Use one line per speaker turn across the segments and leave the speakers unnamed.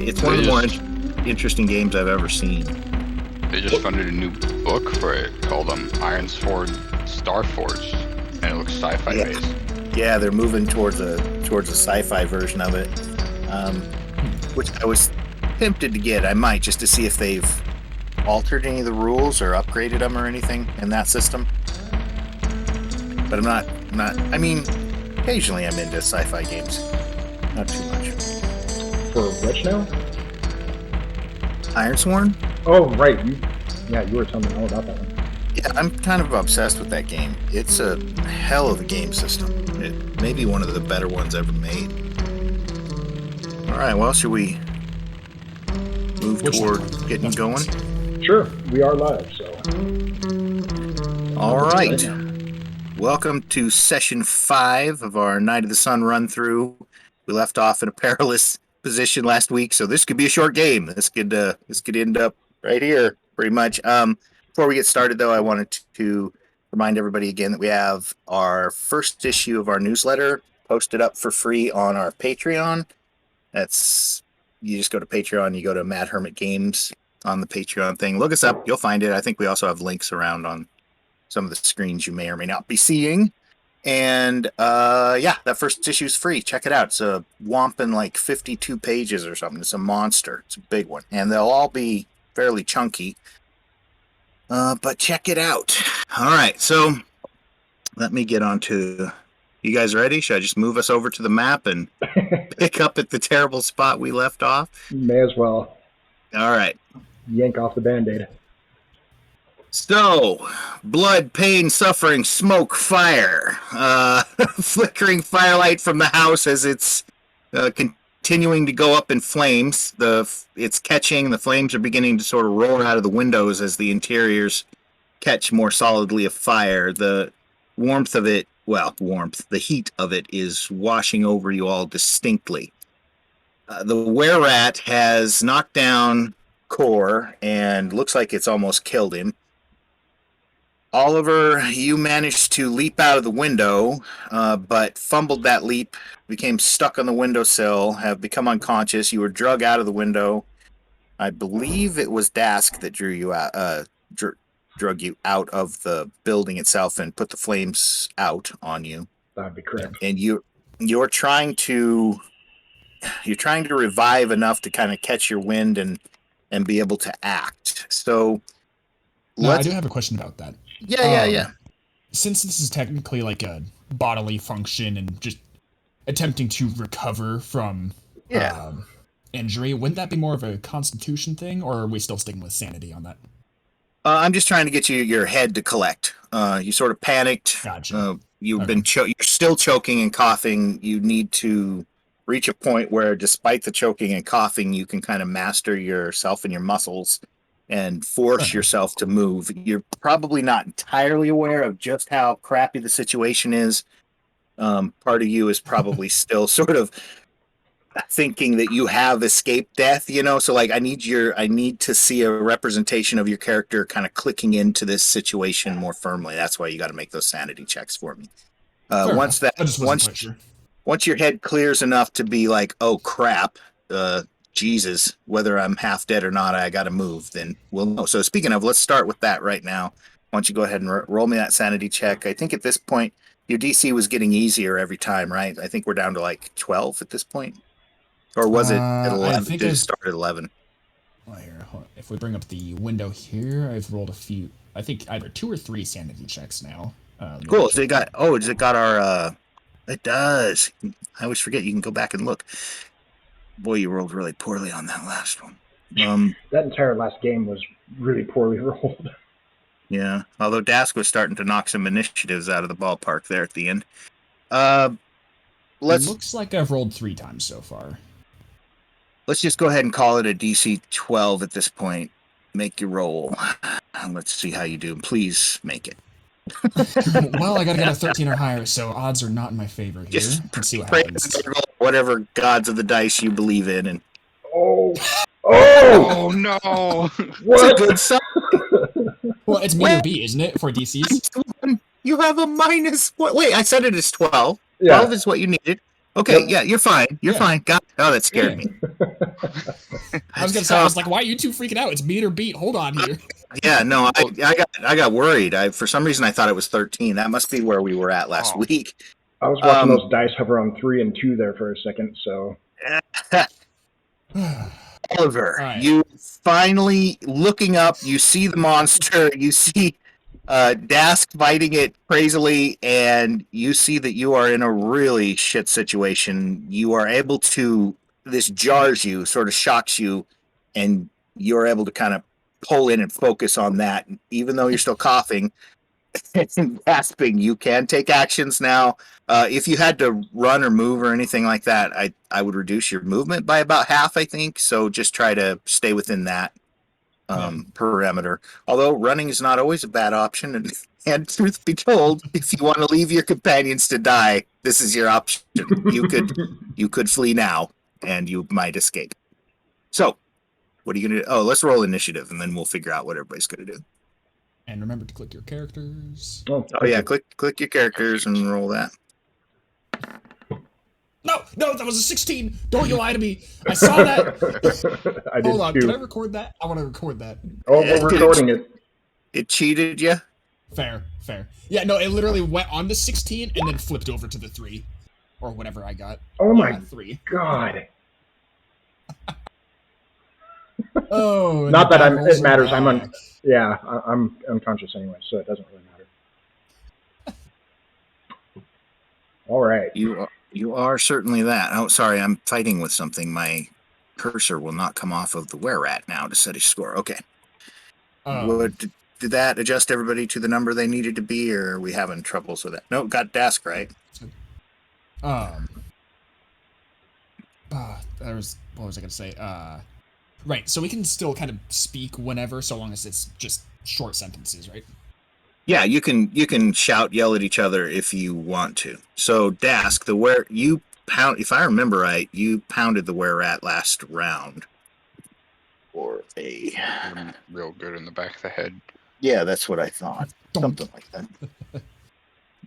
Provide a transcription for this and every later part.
It's one of the more interesting games I've ever seen.
They just funded a new book for it called Iron Sword Starforged, and it looks sci-fi based.
Yeah, they're moving towards a sci-fi version of it, which I was tempted to get. I might, just to see if they've altered any of the rules or upgraded them or anything in that system. But I'm not. I mean, occasionally I'm into sci-fi games. Not too much.
For which now?
Ironsworn?
Oh, right. You were telling me all about that one.
Yeah, I'm kind of obsessed with that game. It's a hell of a game system. It may be one of the better ones ever made. All right, well, should we move toward getting going?
Sure, we are live, so.
All right. Welcome to session 5 of our Night of the Sun run-through. We left off in a perilous position last week, so this could be a short game. This could end up right here, pretty much. Before we get started, though, I wanted to remind everybody again that we have our first issue of our newsletter posted up for free on our Patreon. That's, you just go to Patreon, you go to Mad Hermit Games on the Patreon thing. Look us up, you'll find it. I think we also have links around on some of the screens you may or may not be seeing. And that first issue is free. Check it out. It's a whomping like 52 pages or something. It's a monster. It's a big one. And they'll all be fairly chunky. But check it out. All right. So let me get on to... You guys ready? Should I just move us over to the map and pick up at the terrible spot we left off?
May as well.
All right.
Yank off the Band-Aid.
So, blood, pain, suffering, smoke, fire. Flickering firelight from the house as it's continuing to go up in flames. It's catching. The flames are beginning to sort of roar out of the windows as the interiors catch more solidly afire. The warmth of it, the heat of it is washing over you all distinctly. The were-rat has knocked down Core and looks like it's almost killed him. Oliver, you managed to leap out of the window, but fumbled that leap, became stuck on the windowsill, have become unconscious. You were drug out of the window. I believe it was Dask that drug you out of the building itself and put the flames out on you.
That'd be correct.
And you're trying to revive enough to kind of catch your wind and be able to act. So,
I do have a question about that.
Yeah.
Since this is technically like a bodily function and just attempting to recover from injury, wouldn't that be more of a constitution thing, or are we still sticking with sanity on that?
I'm just trying to get your head to collect. You sort of panicked.
Gotcha.
You're still choking and coughing. You need to reach a point where, despite the choking and coughing, you can kind of master yourself and your muscles and force yourself to move. You're probably not entirely aware of just how crappy the situation is. Part of you is probably still sort of thinking that you have escaped death, so like I need to see a representation of your character kind of clicking into this situation more firmly. That's why you got to make those sanity checks for me. Once your head clears enough to be like, oh crap, Jesus, whether I'm half dead or not, I got to move, then we'll know. So speaking of, let's start with that right now. Why don't you go ahead and roll me that sanity check? I think at this point, your DC was getting easier every time, right? I think we're down to like 12 at this point. Or was it at 11?
I think
Did it start at 11?
Well, here, if we bring up the window here, I've rolled a few, I think either 2 or 3 sanity checks now.
Cool. So it got our... It does. I always forget you can go back and look. Boy, you rolled really poorly on that last one.
That entire last game was really poorly rolled.
Yeah, although Dask was starting to knock some initiatives out of the ballpark there at the end.
Looks like I've rolled 3 times so far.
Let's just go ahead and call it a DC 12 at this point. Make your roll. Let's see how you do. Please make it.
Well, I gotta get a 13 or higher, so odds are not in my favor here.
Just
let's see what
pray
happens.
Whatever gods of the dice you believe in. And
Oh no!
What? It's a good sign.
Well, it's me or B, isn't it, for DCs?
You have a minus. Wait, I said it is 12.
Yeah.
12 is what you needed. Okay, yeah, you're fine. You're fine. God, oh, that scared me.
I was gonna say, I was like, why are you two freaking out? It's meet or beat. Hold on here.
Yeah, no, I got worried. For some reason I thought it was 13. That must be where we were at last week.
I was watching those dice hover on 3 and 2 there for a second, so.
Oliver,
Right.
you finally looking up, you see the monster, you see Dask fighting it crazily, and you see that you are in a really shit situation. You are able to, this jars you, sort of shocks you, and you're able to kind of pull in and focus on that. Even though you're still coughing and gasping, you can take actions now. If you had to run or move or anything like that, I would reduce your movement by about half, I think. So just try to stay within that parameter. Although running is not always a bad option, and truth be told, if you want to leave your companions to die, this is your option. You could flee now, and you might escape. So, what are you gonna do? Oh, let's roll initiative, and then we'll figure out what everybody's gonna do.
And remember to click your characters.
Oh yeah, click your characters and roll that.
No, that was a 16. Don't you lie to me. I saw that.
I did
Hold on,
too.
can I record that? I want to record that.
Oh, we're recording it.
It cheated you?
Fair. Yeah, no, it literally went on the 16 and then flipped over to the 3. Or whatever I got.
Oh my
3.
God.
Oh,
Not that it matters. I'm unconscious anyway, so it doesn't really matter. All right.
You are certainly that. Oh, sorry, I'm fighting with something. My cursor will not come off of the were-rat now to set a score. Okay. Did that adjust everybody to the number they needed to be, or are we having troubles with that? No, got Dask right.
What was I gonna say? Right, so we can still kind of speak whenever, so long as it's just short sentences, right?
Yeah, you can shout, yell at each other if you want to. So Dask, if I remember right, you pounded the were-rat last round. Or
I'm real good in the back of the head.
Yeah, that's what I thought. Something like that. Let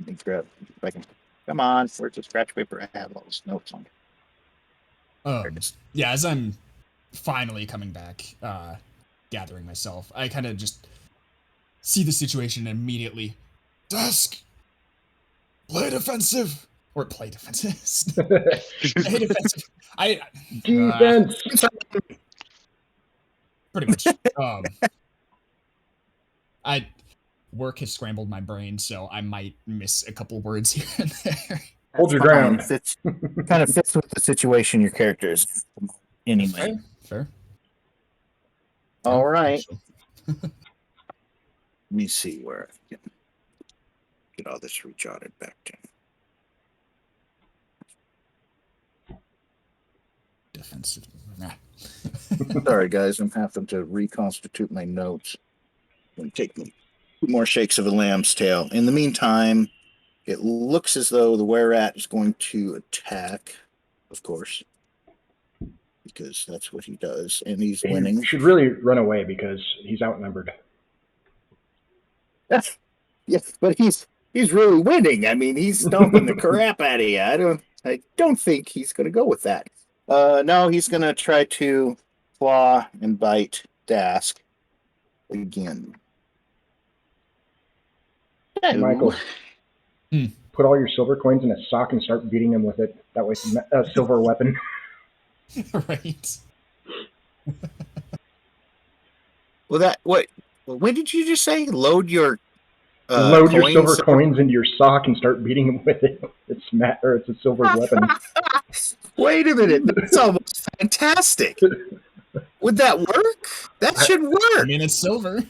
me grab if I can. Come on, where's the scratch paper? I have all those notes on.
Yeah, as I'm finally coming back, gathering myself, I kind of just see the situation and immediately, Dusk, play defensive. Or play defensive. Play defensive.
Defense.
Pretty much. Work has scrambled my brain, so I might miss a couple words here and there.
Hold your ground.
Kind of fits with the situation your character is anyway.
Fair.
All right. Let me see where I can get all this rejotted back to.
Defensive. Nah.
Sorry, guys. I'm having to reconstitute my notes. It's going to take me 2 more shakes of a lamb's tail. In the meantime, it looks as though the were-rat is going to attack, of course, because that's what he does, and he's winning.
He should really run away because he's outnumbered.
Yes, but he's really winning. I mean, he's stomping the crap out of you. I don't think he's going to go with that. No, he's going to try to claw and bite Dask again.
Hey, Michael, put all your silver coins in a sock and start beating him with it. That way, it's a silver weapon.
Right.
What did you just say? Load your
silver coins into your sock and start beating him with it. It's a silver weapon.
Wait a minute, that's almost fantastic. Would that work? That should work.
I mean, it's silver.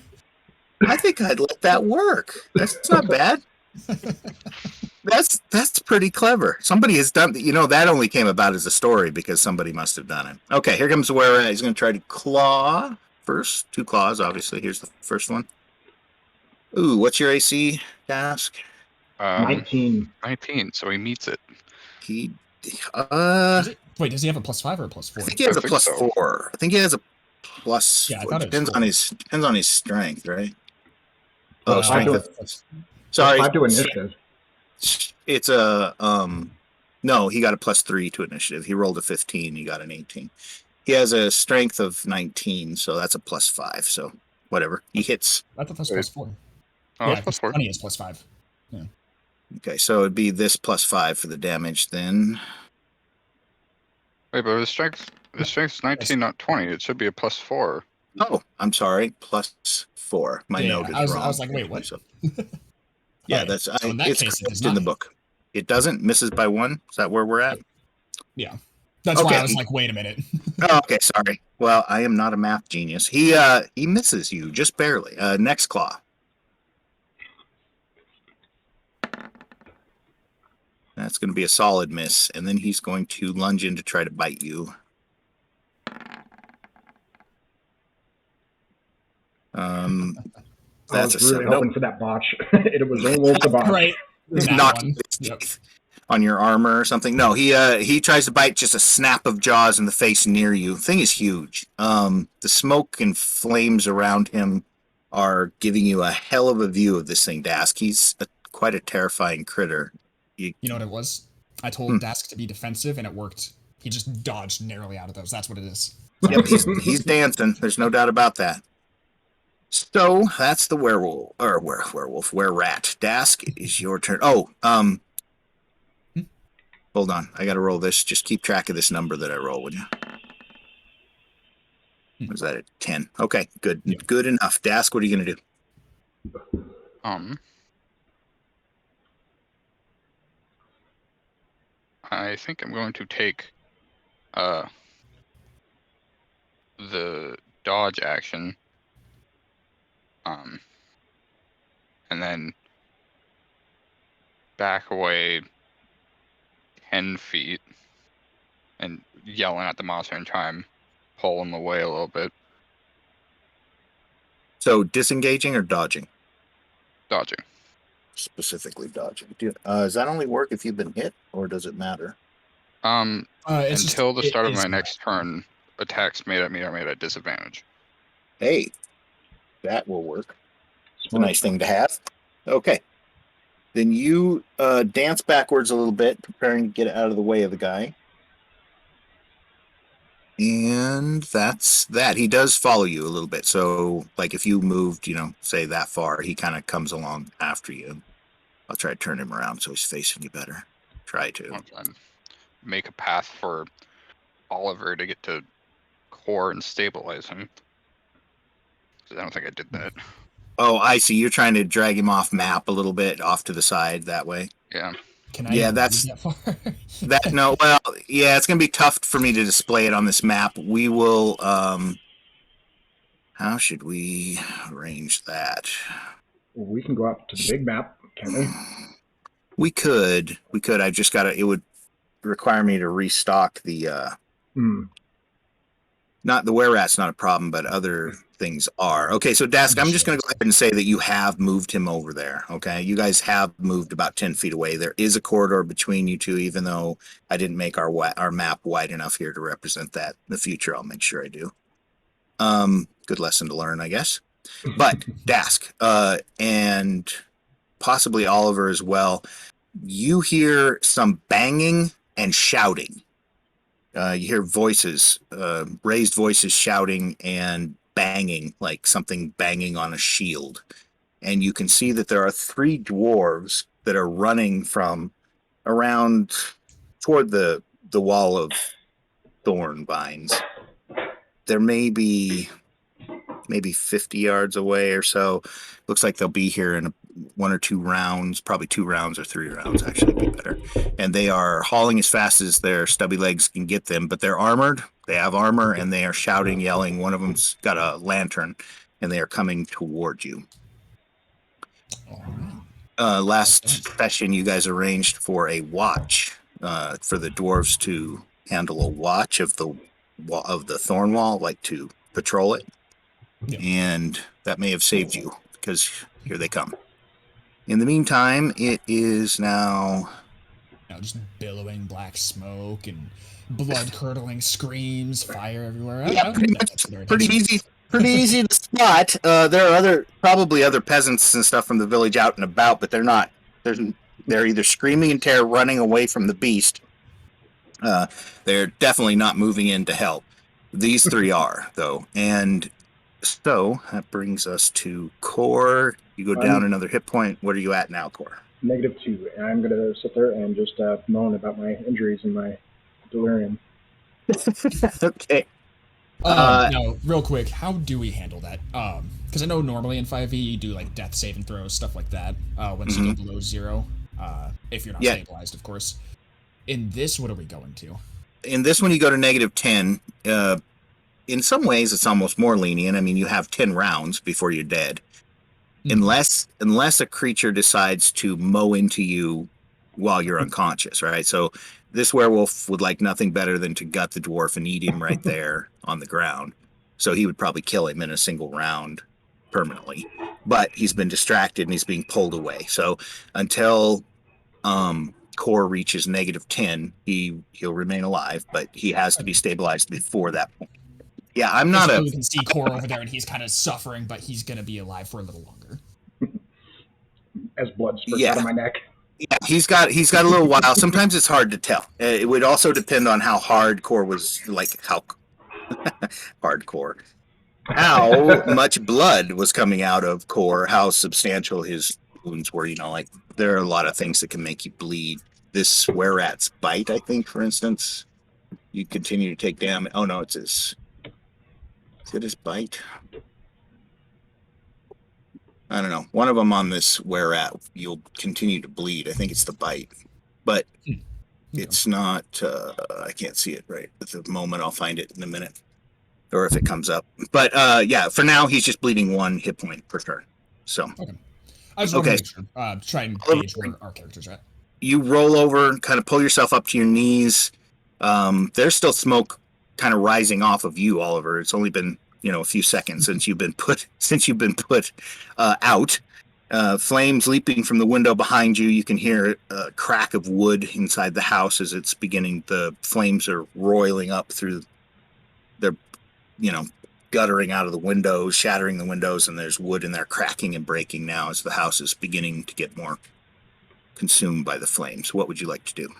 I think I'd let that work. That's not bad. That's pretty clever. Somebody has done, that only came about as a story because somebody must have done it. Okay, here comes where he's going to try to claw first. 2 claws, obviously. Here's the first one. Ooh, what's your AC, Dask?
19.
19, so he meets it.
Wait, does he have a +5 or a +4?
I think he has a +4. I think he has a plus.
Yeah,
it depends on his strength, right? Oh,
strength.
Sorry.
5 to initiative.
It's a no. He got a +3 to initiative. He rolled a 15. He got an 18. He has a strength of 19, so that's a +5. So whatever. He hits.
I thought that's
Wait.
+4.
Oh,
Yeah,
it's plus 4.
20 is +5. Yeah.
Okay, so it'd be this +5 for the damage then.
Wait, but the strength's 19, not 20. It should be a +4.
Oh, I'm sorry. +4. My
Yeah,
note is
I was
wrong.
like, wait, what?
So, yeah,
Alright,
that's
so in that
it's
case, it
correct
does
in
not
the
hit.
book. It doesn't. Misses by 1. Is that where we're at?
Yeah. That's why
Okay.
I was like, wait a minute.
Oh, okay, sorry. Well, I am not a math genius. He misses you just barely. Next claw. That's going to be a solid miss, and then he's going to lunge in to try to bite you.
I
That's
was really
a
hoping for that botch. It was almost a botch.
Right.
He's
That
knocking
one.
his
Yep.
teeth on your armor or something. No, he tries to bite, just a snap of jaws in the face near you. Thing is huge. The smoke and flames around him are giving you a hell of a view of this thing, Dask. He's quite a terrifying critter.
You know what it was? I told Dask to be defensive, and it worked. He just dodged narrowly out of those. That's what it is.
Yep, he's dancing. There's no doubt about that. So that's the werewolf, or were-rat. Dask, it is your turn. Oh, hold on. I got to roll this. Just keep track of this number that I roll, would you? Was that at 10? Okay, good.
Yeah.
Good enough. Dask, what are you going to do?
I think I'm going to take the dodge action, and then back away 10 feet and yelling at the monster and try and pull him away a little bit.
So disengaging or dodging?
Dodging.
Specifically dodging. Does that only work if you've been hit, or does it matter?
Until the start of my
is-
next turn, attacks made at me are made at disadvantage.
Hey, that will work. It's a
Smart.
nice thing to have. Okay. Then you dance backwards a little bit, preparing to get out of the way of the guy. And that's that. He does follow you a little bit. So, like, if you moved, say that far, he kind of comes along after you. I'll try to turn him around so he's facing you better. Try to.
I'll try and make a path for Oliver to get to core and stabilize him. 'Cause I don't think I did that.
Oh, I see. You're trying to drag him off map a little bit, off to the side that way.
Yeah.
Can I?
Yeah,
even
that's-
read that far?
It's gonna be tough for me to display it on this map. We will. How should we arrange that?
Well, we can go out to the big map, can't we?
We could. I've just got to. It would require me to restock the. Not the were-rat's not a problem, but other things are. Okay, so Dask, I'm just going to go ahead and say that you have moved him over there. Okay, you guys have moved about 10 feet away. There is a corridor between you two, even though I didn't make our map wide enough here to represent that. In the future, I'll make sure I do. Good lesson to learn, I guess. But Dask, and possibly Oliver as well, you hear some banging and shouting. You hear voices, raised voices shouting and banging, like something banging on a shield. And you can see that there are 3 dwarves that are running from around toward the wall of thorn vines. There may be maybe 50 yards away or so. Looks like they'll be here in 1 or 2 rounds, probably 2 rounds or 3 rounds, actually, be better. And they are hauling as fast as their stubby legs can get them, but they're armored. They have armor, and they are shouting, yelling. One of them's got a lantern, and they are coming toward you. Last session, you guys arranged for a watch, for the dwarves to handle a watch of the thorn wall, like to patrol it.
Yeah.
And that may have saved you, because here they come. In the meantime, it is now...
just billowing black smoke and blood-curdling screams, fire everywhere.
Yeah, pretty easy to spot. There are probably other peasants and stuff from the village out and about, but they're not. They're either screaming in terror, running away from the beast. They're definitely not moving in to help. These three are, though. And so that brings us to Core. You go down another hit point. What are you at now, Core?
-2. And I'm going to sit there and just moan about my injuries and my delirium.
Okay.
Now, real quick, how do we handle that? Because I know normally in 5e you do like death saving throws, stuff like that. Once you go below 0, if you're not stabilized, of course. In this, what are we going to?
In this one, you go to -10. In some ways, it's almost more lenient. I mean, you have 10 rounds before you're dead, unless a creature decides to mow into you while you're unconscious, right? So this werewolf would like nothing better than to gut the dwarf and eat him right there on the ground. So he would probably kill him in a single round permanently. But he's been distracted and he's being pulled away. So until Core reaches -10, he'll remain alive, but he has to be stabilized before that point. Yeah, I'm not
Basically, we can see Core over there, and he's kind of suffering, but he's gonna be alive for a little longer.
As blood spurts out of my neck.
Yeah, he's got a little while. Sometimes it's hard to tell. It would also depend on how hard Core was, like how hardcore, how much blood was coming out of Core, how substantial his wounds were. You know, like there are a lot of things that can make you bleed. This were-rat's bite, I think, for instance, you continue to take damage. Oh no, it's his. Is it his bite? I don't know. One of them on this were-rat, you'll continue to bleed. I think it's the bite, but it's not. I can't see it right at the moment. I'll find it in a minute, or if it comes up. But yeah, for now he's just bleeding 1 hit point per turn. So
okay. I just want to make sure, try and gauge where our characters are at.
You roll over, kind of pull yourself up to your knees. There's still smoke kind of rising off of you, Oliver. It's only been a few seconds since you've been put out. Flames leaping from the window behind you. You can hear a crack of wood inside the house as it's beginning. The flames are roiling up through. They're guttering out of the windows, shattering the windows, and there's wood in there cracking and breaking now as the house is beginning to get more consumed by the flames. What would you like to do?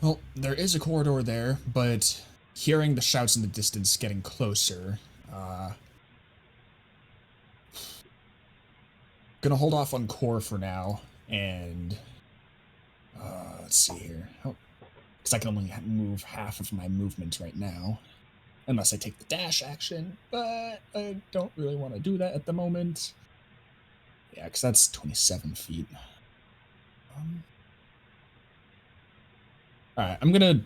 Well, there is a corridor there, but hearing the shouts in the distance getting closer, gonna hold off on Core for now, and let's see here. Because I can only move half of my movement right now, unless I take the dash action, but I don't really want to do that at the moment. Yeah, because that's 27 feet. Alright, I'm gonna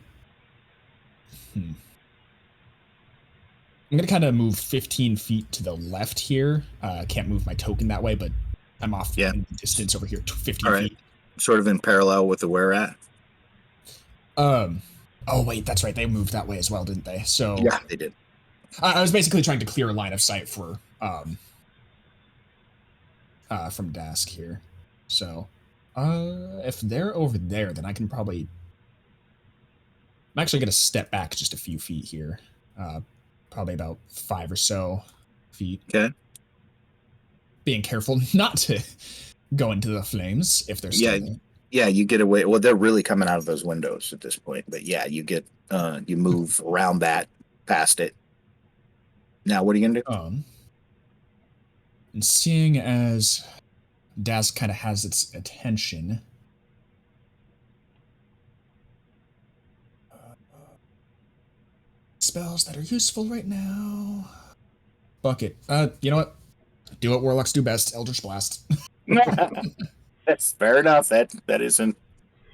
kind of move 15 feet to the left here. Can't move my token that way, but I'm off in the distance over here, 15 feet.
Sort of in parallel with the were-rat.
Oh wait, that's right. They moved that way as well, didn't they? So
yeah, they did.
I was basically trying to clear a line of sight for from Dask here. So if they're over there, then I can probably. I'm actually going to step back just a few feet here, probably about 5 or so feet.
Okay.
Being careful not to go into the flames if they're still there.
Yeah, you get away. Well, they're really coming out of those windows at this point. But yeah, you get you move around that, past it. Now, what are you gonna do?
And seeing as Daz kind of has its attention, spells that are useful right now. Bucket. You know what? Do what warlocks do best. Eldritch Blast.
That's fair enough. That isn't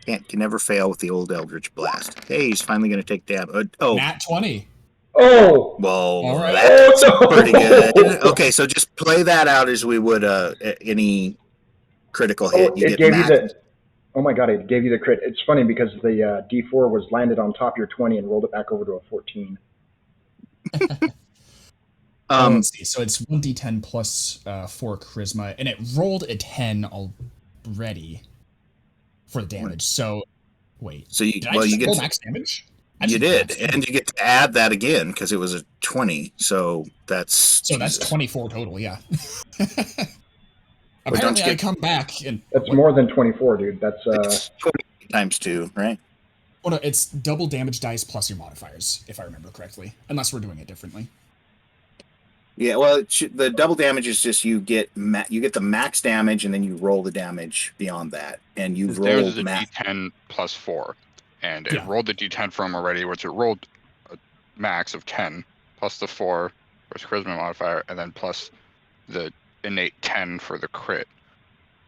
can never fail with the old Eldritch Blast. Hey, he's finally going to take damage.
Nat 20.
Oh,
well, right. That's pretty good. Okay, so just play that out as we would any critical hit.
It gave you the. Oh my god! It gave you the crit. It's funny because the D4 was landed on top of your 20 and rolled it back over to a 14.
Let's see. So it's 1d10 plus 4 charisma, and it rolled a 10 already for the damage. So wait.
So you
get roll max damage.
You did, and you get to add that again because it was a 20. So that's
24 total. Yeah. Apparently, I come back and
that's more than 24, dude. That's
it's 20 times 2, right?
Oh no, it's double damage dice plus your modifiers, if I remember correctly. Unless we're doing it differently.
Yeah, well, the double damage is just you get the max damage, and then you roll the damage beyond that, and you
His damage
roll
is a D10 plus 4, and it
Yeah.
rolled the D10 for him already, which it rolled a max of 10 plus the 4 for his charisma modifier, and then plus the innate 10 for the crit,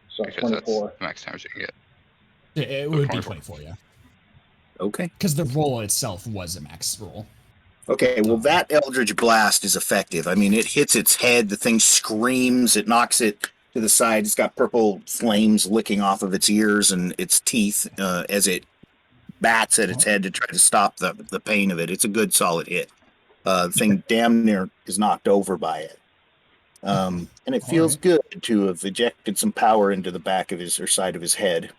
So
because that's
24.
the max damage you can get.
It
So
would
24.
be 24, yeah.
Okay.
Because the roll itself was a max roll.
Okay, well, that Eldritch Blast is effective. I mean, it hits its head, the thing screams, it knocks it to the side. It's got purple flames licking off of its ears and its teeth as it bats at its head to try to stop the pain of it. It's a good, solid hit. The thing damn near is knocked over by it. And it feels good to have ejected some power into the back of his or side of his head.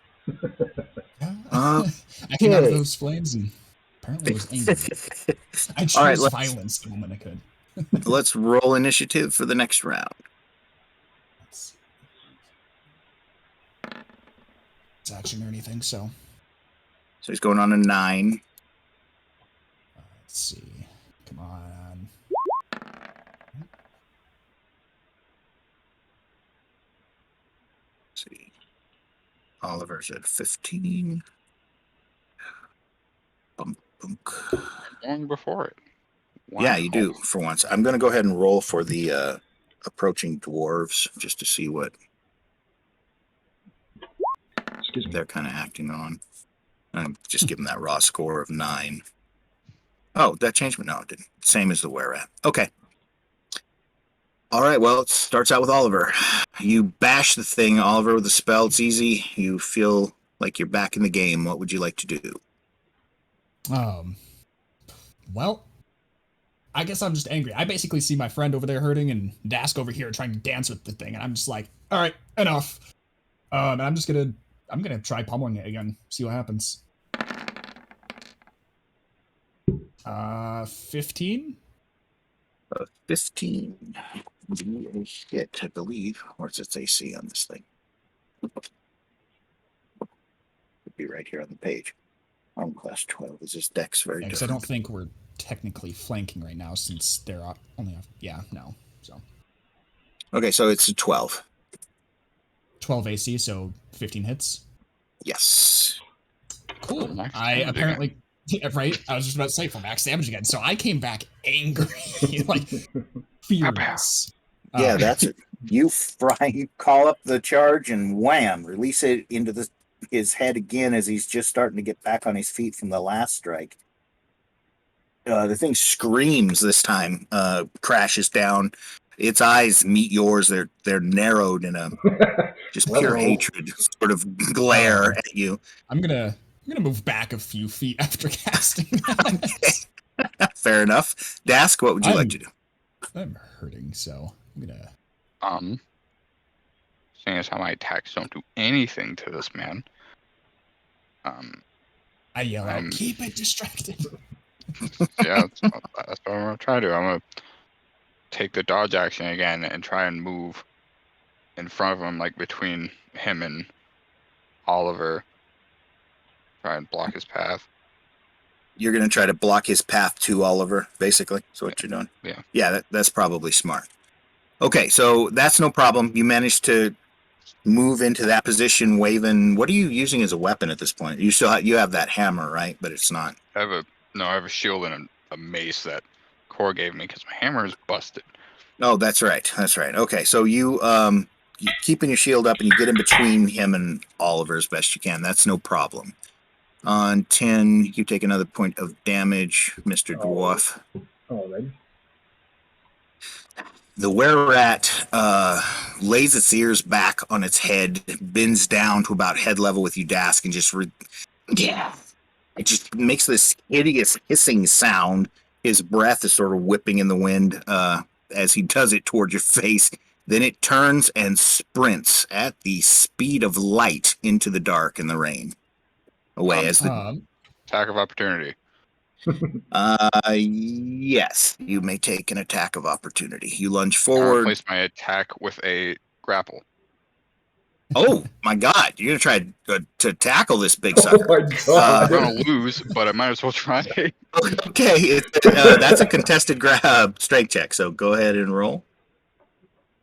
I came out of those flames and apparently was angry. I chose
All right,
violence the moment I could.
Let's roll initiative for the next round.
It's action or anything, so.
So he's going on a 9.
Let's see. Come on.
Let's see. Oliver's at 15. Bunk, bunk.
Going before it. Wow.
Yeah, you do, for once. I'm going to go ahead and roll for the approaching dwarves just to see what they're kind of acting on. I'm just give them that raw score of 9. Oh, that changed me. No, it didn't. Same as the were-at. Okay. All right, well, it starts out with Oliver. You bash the thing, Oliver, with a spell. It's easy. You feel like you're back in the game. What would you like to do?
Well, I guess I'm just angry. I basically see my friend over there hurting and Dask over here trying to dance with the thing, and I'm just like, all right, enough. And I'm gonna try pummeling it again, see what happens. 15?
15. Be a hit, I believe. Where's its AC on this thing? It'd be right here on the page. Arm class 12. Is this dex very
Because
different?
I don't think we're technically flanking right now since they're only no. So
Okay, so it's a 12.
12 AC, so 15 hits.
Yes.
Cool.
Max
I
damage
apparently right. I was just about to say for max damage again. So I came back angry, like furious.
Yeah, that's it. You call up the charge and wham, release it into his head again as he's just starting to get back on his feet from the last strike. The thing screams this time, crashes down. Its eyes meet yours. They're narrowed in a just pure hatred, sort of glare at you.
I'm gonna move back a few feet after casting that.
Fair enough. Dask, what would you like to do?
I'm hurting, so I'm gonna.
Seeing as how my attacks don't do anything to this man.
I yell out, keep it distracted.
Yeah, that's what I'm gonna try to. I'm gonna take the dodge action again and try and move in front of him, like between him and Oliver. Try and block his path.
You're going to try to block his path to Oliver, basically. That's what you're doing.
Yeah.
Yeah, that's probably smart. Okay, so that's no problem. You managed to move into that position, waving. What are you using as a weapon at this point? You still you have that hammer, right? But it's not.
I have a shield and a mace that Core gave me because my hammer is busted.
Oh, that's right. That's right. Okay, so you keeping your shield up and you get in between him and Oliver as best you can. That's no problem. On 10, you take another point of damage, Mr. Dwarf.
All right.
The were-at lays its ears back on its head, bends down to about head level with you, Dask, and just it just makes this hideous hissing sound. His breath is sort of whipping in the wind as he does it towards your face. Then it turns and sprints at the speed of light into the dark and the rain. Away as the
attack of opportunity.
Yes, you may take an attack of opportunity. You lunge forward.
Replace my attack with a grapple.
Oh my God! You're gonna try to tackle this big
Oh
sucker.
my
I'm
god.
gonna lose, but I might as well try.
Okay, that's a contested grab strength check. So go ahead and roll.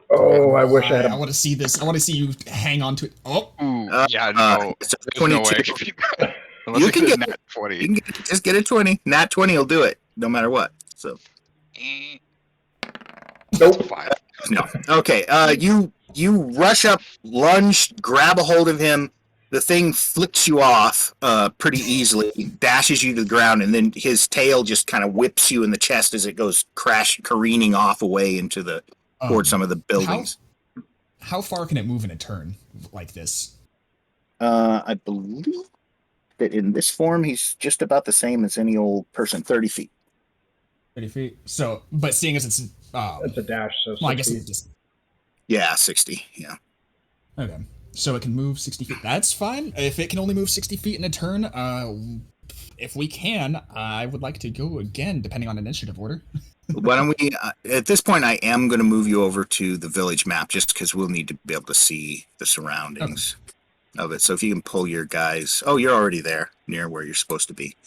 Oh, I wish I had
I
a.
want to see this. I want to see you hang on to it. Oh,
Ooh, yeah,
Uh,
no,
so
there's no way.
22.
Unless
You
I
can
get a
get
nat 20.
You can just get a 20. Nat 20 will do it, no matter what. So
That's a
Nope.
5.
no. Okay. You rush up, lunge, grab a hold of him. The thing flicks you off pretty easily, dashes you to the ground, and then his tail just kind of whips you in the chest as it goes careening off away into the towards some of the buildings.
How far can it move in a turn like this?
I believe that in this form, he's just about the same as any old person, 30 feet.
30 feet. So, but seeing as it's
It's a dash, so
well, I guess
60.
it's just
Yeah, 60. Yeah.
okay. So it can move 60 feet. That's fine. If it can only move 60 feet in a turn, if we can, I would like to go again, depending on initiative order.
Why don't we? At this point, I am going to move you over to the village map just because we'll need to be able to see the surroundings of it. So if you can pull your guys. Oh, you're already there, near where you're supposed to be.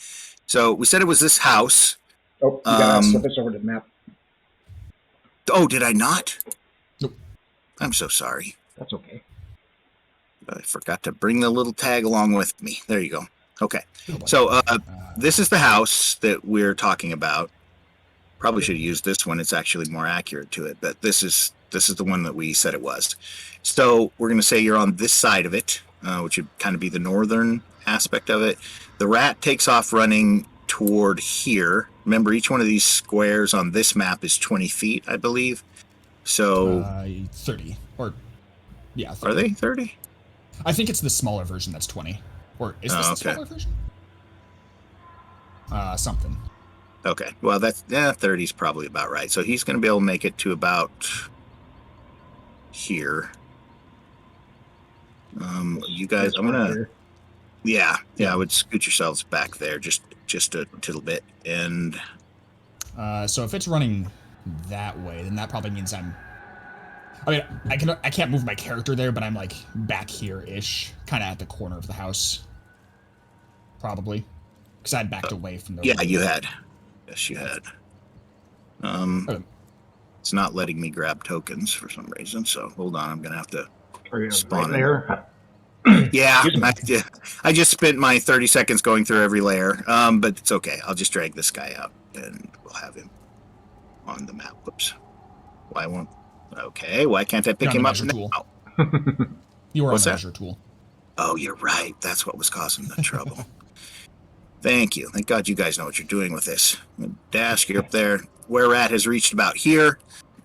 So we said it was this house.
Oh, you gotta flip us over to the map.
Oh, did I not?
Nope.
I'm so sorry.
That's okay.
I forgot to bring the little tag along with me. There you go. Okay.
Oh, boy.
So this is the house that we're talking about. Probably should have used this one. It's actually more accurate to it, but this is the one that we said it was. So we're going to say you're on this side of it, which would kind of be the northern aspect of it. The rat takes off running toward here. Remember, each one of these squares on this map is 20 feet, I believe. So
30 or yeah, 30.
are they 30?
I think it's the smaller version that's 20. Or is this the smaller version? Something.
Okay. Well, 30 is probably about right. So he's going to be able to make it to about here. You guys, I'm going to... Yeah, I would scoot yourselves back there just a little bit. And...
So if it's running that way, then that probably means I mean, I can't move my character there, but I'm like back here-ish, kind of at the corner of the house. Probably. Because I had backed away from the...
Yeah, you had. Yes, you had. It's not letting me grab tokens for some reason, so hold on. I'm going to have to spawn
there.
Yeah, I just spent my 30 seconds going through every layer, but it's okay. I'll just drag this guy out, and we'll have him on the map. Whoops. Why won't... Okay, why can't I pick him up now?
You were on
What's
the
that?
measure tool.
Oh, you're right. That's what was causing the trouble. Thank you. Thank God you guys know what you're doing with this. Dash, you're up there. Where Rat has reached about here,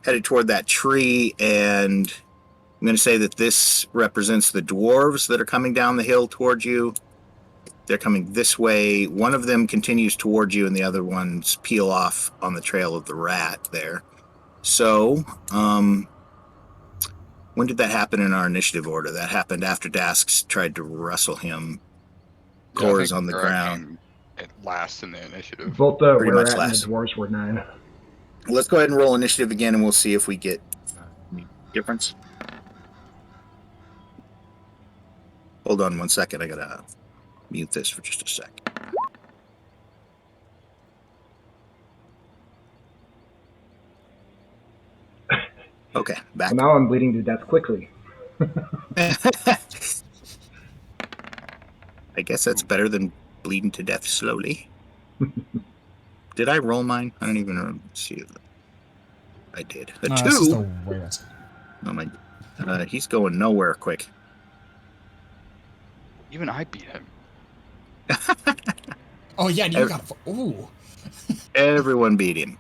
headed toward that tree, and I'm going to say that this represents the dwarves that are coming down the hill toward you. They're coming this way. One of them continues toward you, and the other ones peel off on the trail of the rat there. So, when did that happen in our initiative order? That happened after Dask tried to wrestle him. Core's on the ground.
It lasts in the initiative.
Both the
Pretty much
Were-Rat and the
last.
dwarves were 9.
Let's go ahead and roll initiative again, and we'll see if we get any difference. Hold on 1 second. I gotta mute this for just a sec. Okay, back.
So now I'm bleeding to death quickly.
I guess that's better than bleeding to death slowly. Did I roll mine? I don't even see it. I did. A 2. Oh my! He's going nowhere quick.
Even I beat him.
Oh yeah, you got... Ooh.
Everyone beat him.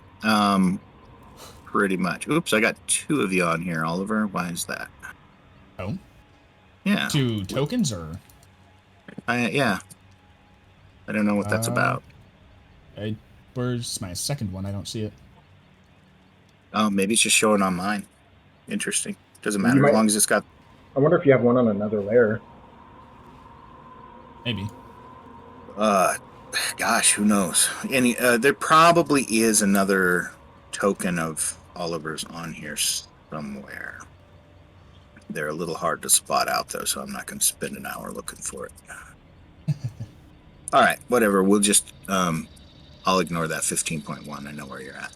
Pretty much. Oops, I got 2 of you on here, Oliver. Why is that?
Oh?
Yeah.
2 tokens, or?
Yeah. I don't know what that's about.
Where's my second one? I don't see it.
Oh, maybe it's just showing on mine. Interesting. Doesn't matter as long as it's got...
I wonder if you have one on another layer.
Maybe.
Gosh, who knows? There probably is another token of Oliver's on here somewhere. They're a little hard to spot out, though, so I'm not going to spend an hour looking for it. All right, whatever. We'll just, I'll ignore that 15.1. I know where you're at.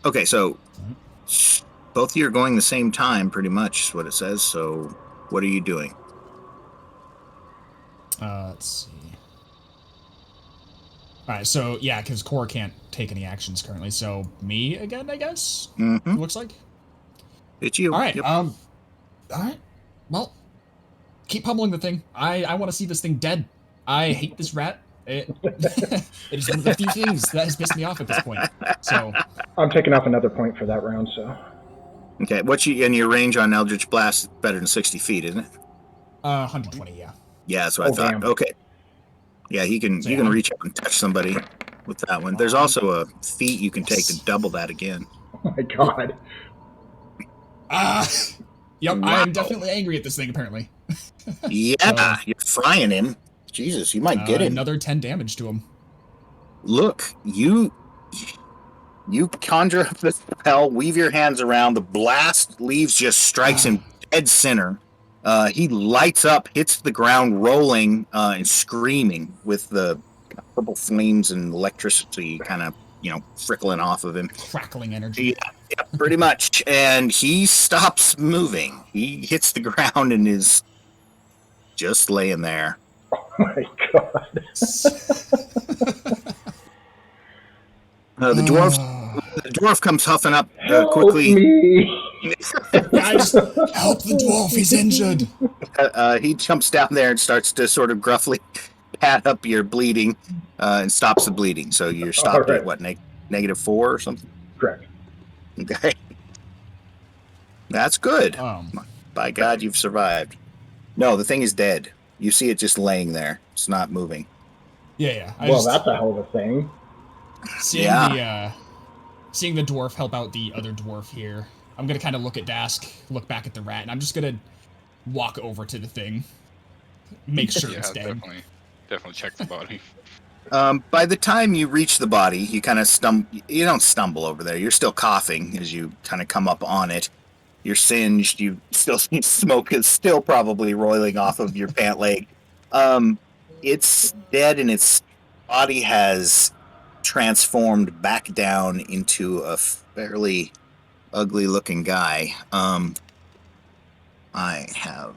Okay, so both of you are going the same time, pretty much, is what it says. So what are you doing?
Let's see. All right, so yeah, because Core can't take any actions currently, so me again, I guess.
Mm-hmm.
Looks like.
It's you.
All right.
Yep.
All right. Well, keep pummeling the thing. I want to see this thing dead. I hate this rat. It is one of the few things that has pissed me off at this point. So
I'm taking off another point for that round, so.
Okay, what's your range on Eldritch Blast? Better than 60 feet, isn't it?
120, yeah.
Yeah, that's what I thought.
Damn.
Okay. Yeah, you can reach out and touch somebody with that one. There's also a feat you can take to double that again.
Oh my god.
Yep,
Wow.
I am definitely angry at this thing, apparently.
Yeah, you're frying him. Jesus, you might get him.
Another 10 damage to him.
Look, you conjure up this spell, weave your hands around, the blast leaves just strikes him dead center. He lights up, hits the ground, rolling and screaming with the purple flames and electricity kind of, frickling off of him.
Crackling energy.
Yeah, pretty much. And he stops moving. He hits the ground and is just laying there.
Oh my god.
The dwarf comes huffing up quickly.
Help me.
Guys, help the dwarf, he's injured.
He jumps down there and starts to sort of gruffly pat up your bleeding and stops the bleeding. So you're stopped
All right.
at what, -4 or something?
Correct.
Okay. That's good.
Um,
By God, you've survived. No, the thing is dead. You see it just laying there. It's not moving.
yeah.
Well, that's a hell of a thing.
Seeing the dwarf help out the other dwarf here, I'm gonna kind of look at Dask, look back at the rat, and I'm just gonna walk over to the thing, make sure it's dead.
Definitely check the body.
By the time you reach the body, you kind of you don't stumble over there. You're still coughing as you kind of come up on it. You're singed. You still see smoke is still probably roiling off of your pant leg. It's dead, and its body has transformed back down into a fairly ugly-looking guy. I have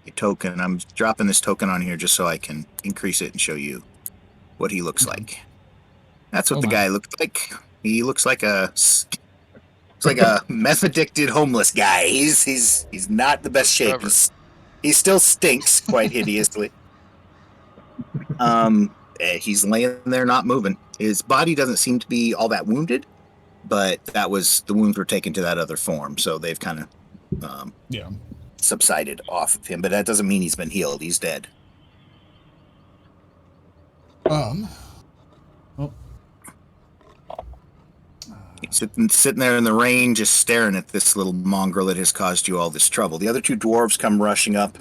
a token. I'm dropping this token on here just so I can increase it and show you what he looks like. That's what the guy looks like. He looks like a meth addicted homeless guy. He's not the best shape. He still stinks quite hideously. He's laying there not moving. His body doesn't seem to be all that wounded, but the wounds were taken to that other form, so they've kind of subsided off of him. But that doesn't mean he's been healed. He's dead. He's sitting there in the rain, just staring at this little mongrel that has caused you all this trouble. The other two dwarves come rushing up.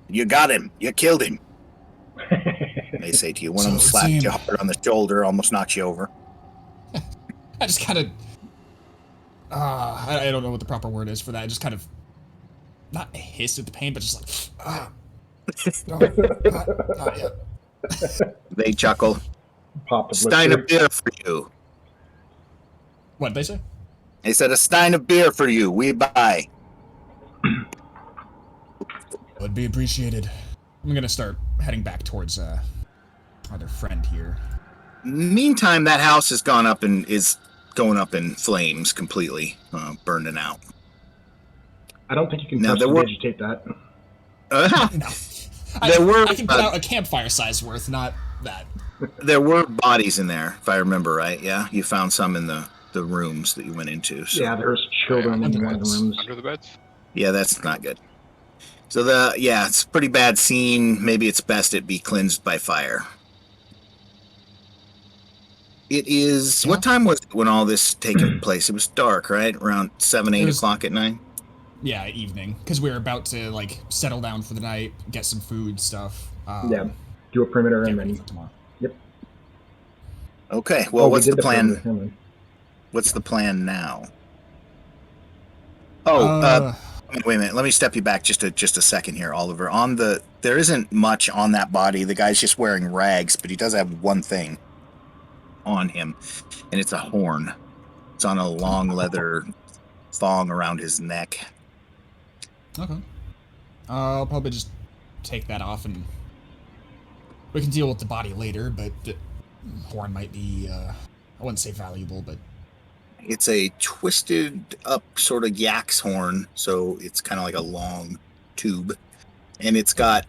You got him. You killed him. They say to you. One of them slaps you hard on the shoulder, almost knocks you over.
I just kind of... I don't know what the proper word is for that. I just kind of... Not hiss at the pain, but just like... yeah.
They chuckle.
Pop the
Stein of beer for you.
What'd they say?
They said a stein of beer for you. We buy.
Would be appreciated. I'm gonna start heading back towards our other friend here.
Meantime, that house has gone up and is going up in flames completely, burning out.
I don't think you can vegetate that.
No. I can put out a campfire size worth, not that.
There were bodies in there, if I remember right. Yeah, you found some in the rooms that you went into. So.
Yeah, there's children in one of the rooms.
Under the beds?
Yeah, that's not good. So it's a pretty bad scene. Maybe it's best it be cleansed by fire. It is... What time was it when all this taken place? It was dark, right? Around 7, 8 o'clock at night?
Yeah, evening. Because we were about to, settle down for the night, get some food, stuff.
Do a perimeter and then... Yep.
Okay, well, what's the plan? What's the plan now? Wait a minute. Let me step you back just a second here, Oliver. There isn't much on that body. The guy's just wearing rags, but he does have one thing on him, and it's a horn. It's on a long leather thong around his neck.
Okay. I'll probably just take that off, and we can deal with the body later. But the horn might be, I wouldn't say valuable, but
It's a twisted up sort of yak's horn, so it's kind of like a long tube, and it's got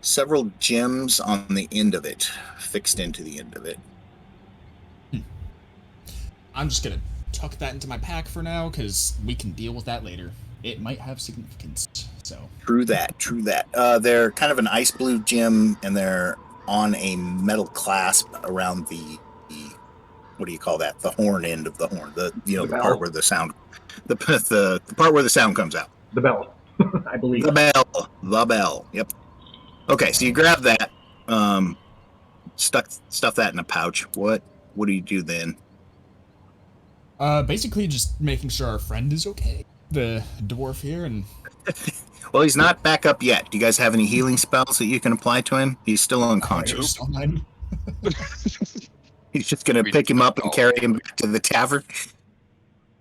several gems on the end of it, fixed into the end of it.
I'm just gonna tuck that into my pack for now, because we can deal with that later. It might have significance, so.
True that. They're kind of an ice blue gem, and they're on a metal clasp around the what do you call that? The horn end of the horn. The part where the sound, the part where the sound comes out.
The bell, I believe.
The bell. Yep. Okay, so you grab that, stuff that in a pouch. What do you do then?
Basically just making sure our friend is okay. The dwarf here, and
Well, he's not back up yet. Do you guys have any healing spells that you can apply to him? He's still unconscious. He's just going to pick him up and carry him back to the tavern?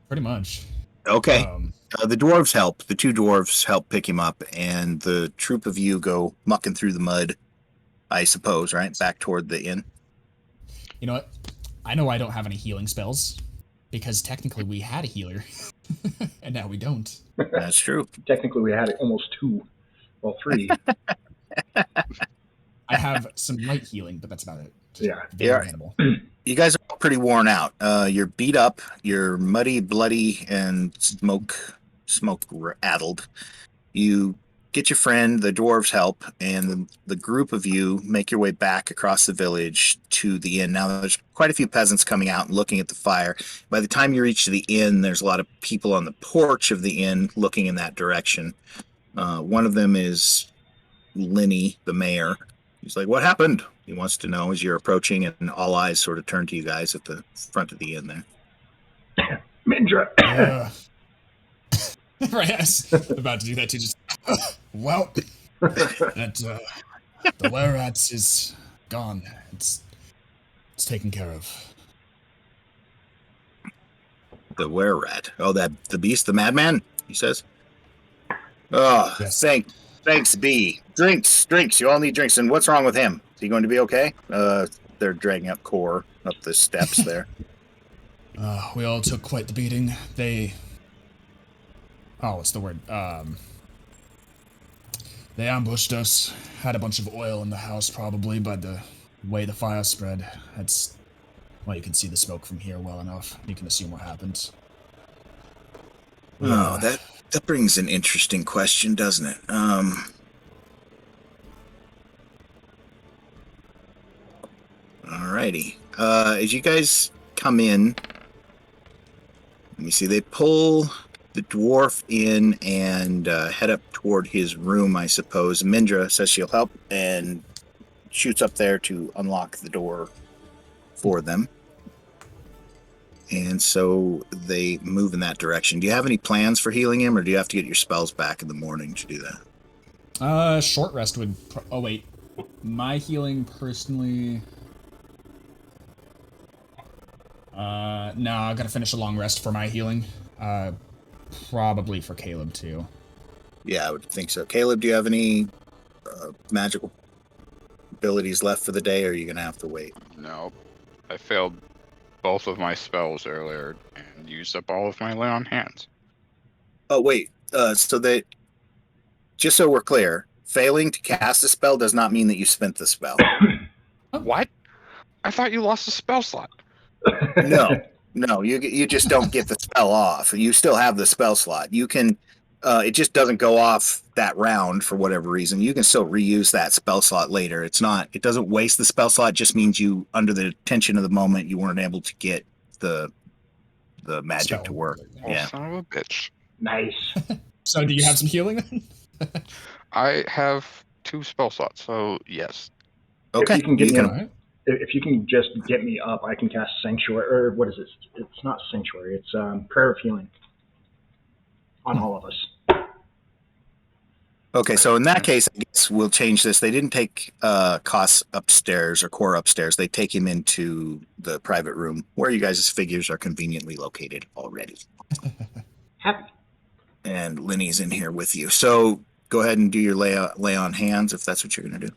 Pretty much.
Okay. The dwarves help. The two dwarves help pick him up, and the troop of you go mucking through the mud, I suppose, right? Back toward the inn.
You know what? I know I don't have any healing spells, because technically we had a healer, and now we don't.
That's true.
Technically, we had almost 2. Well, 3.
I have some light healing, but that's about it.
Yeah.
Yeah. You guys are pretty worn out. You're beat up. You're muddy, bloody, and smoke-addled. You get your friend, the dwarves help, and the group of you make your way back across the village to the inn. Now, there's quite a few peasants coming out and looking at the fire. By the time you reach the inn, there's a lot of people on the porch of the inn looking in that direction. One of them is Lenny, the mayor. He's like, "What happened?" He wants to know as you're approaching, and all eyes sort of turn to you guys at the front of the inn there.
Mindra.
Right, I was about to do that too. Just well, that the were-rats is gone. It's taken care of.
The were-rat. Oh, the beast, the madman. He says. Oh, yes. Thanks, B. Drinks. You all need drinks. And what's wrong with him? Is he going to be okay? They're dragging up Core up the steps there.
We all took quite the beating. What's the word? They ambushed us. Had a bunch of oil in the house, probably, by the way the fire spread. You can see the smoke from here well enough. You can assume what happened.
Oh, that brings an interesting question, doesn't it? Alrighty. As you guys come in, let me see, they pull the dwarf in and head up toward his room, I suppose. Mindra says she'll help and shoots up there to unlock the door for them. And so they move in that direction. Do you have any plans for healing him, or do you have to get your spells back in the morning to do that?
Short rest would... Oh, wait. My healing, personally... No, I gotta finish a long rest for my healing. Probably for Caleb, too.
Yeah, I would think so. Caleb, do you have any magical abilities left for the day, or are you gonna have to wait?
No. I failed both of my spells earlier and used up all of my lay on hands.
Oh, wait. So that, just so we're clear, failing to cast a spell does not mean that you spent the spell.
What? I thought you lost a spell slot.
No, you just don't get the spell off. You still have the spell slot. You can, it just doesn't go off that round for whatever reason. You can still reuse that spell slot later. It doesn't waste the spell slot. It just means you, under the tension of the moment, you weren't able to get the magic
spell
to work.
Oh,
yeah.
Son of a bitch.
Nice.
So do you have some healing then?
I have 2 spell slots, so yes.
Okay.
If you can just get me up, I can cast Sanctuary, or what is it? It's not Sanctuary, it's Prayer of Healing on all of us.
Okay, so in that case, I guess we'll change this. They didn't take Kos upstairs or Core upstairs. They take him into the private room where you guys' figures are conveniently located already.
Happy.
And Lenny's in here with you. So go ahead and do your lay on hands if that's what you're going to do.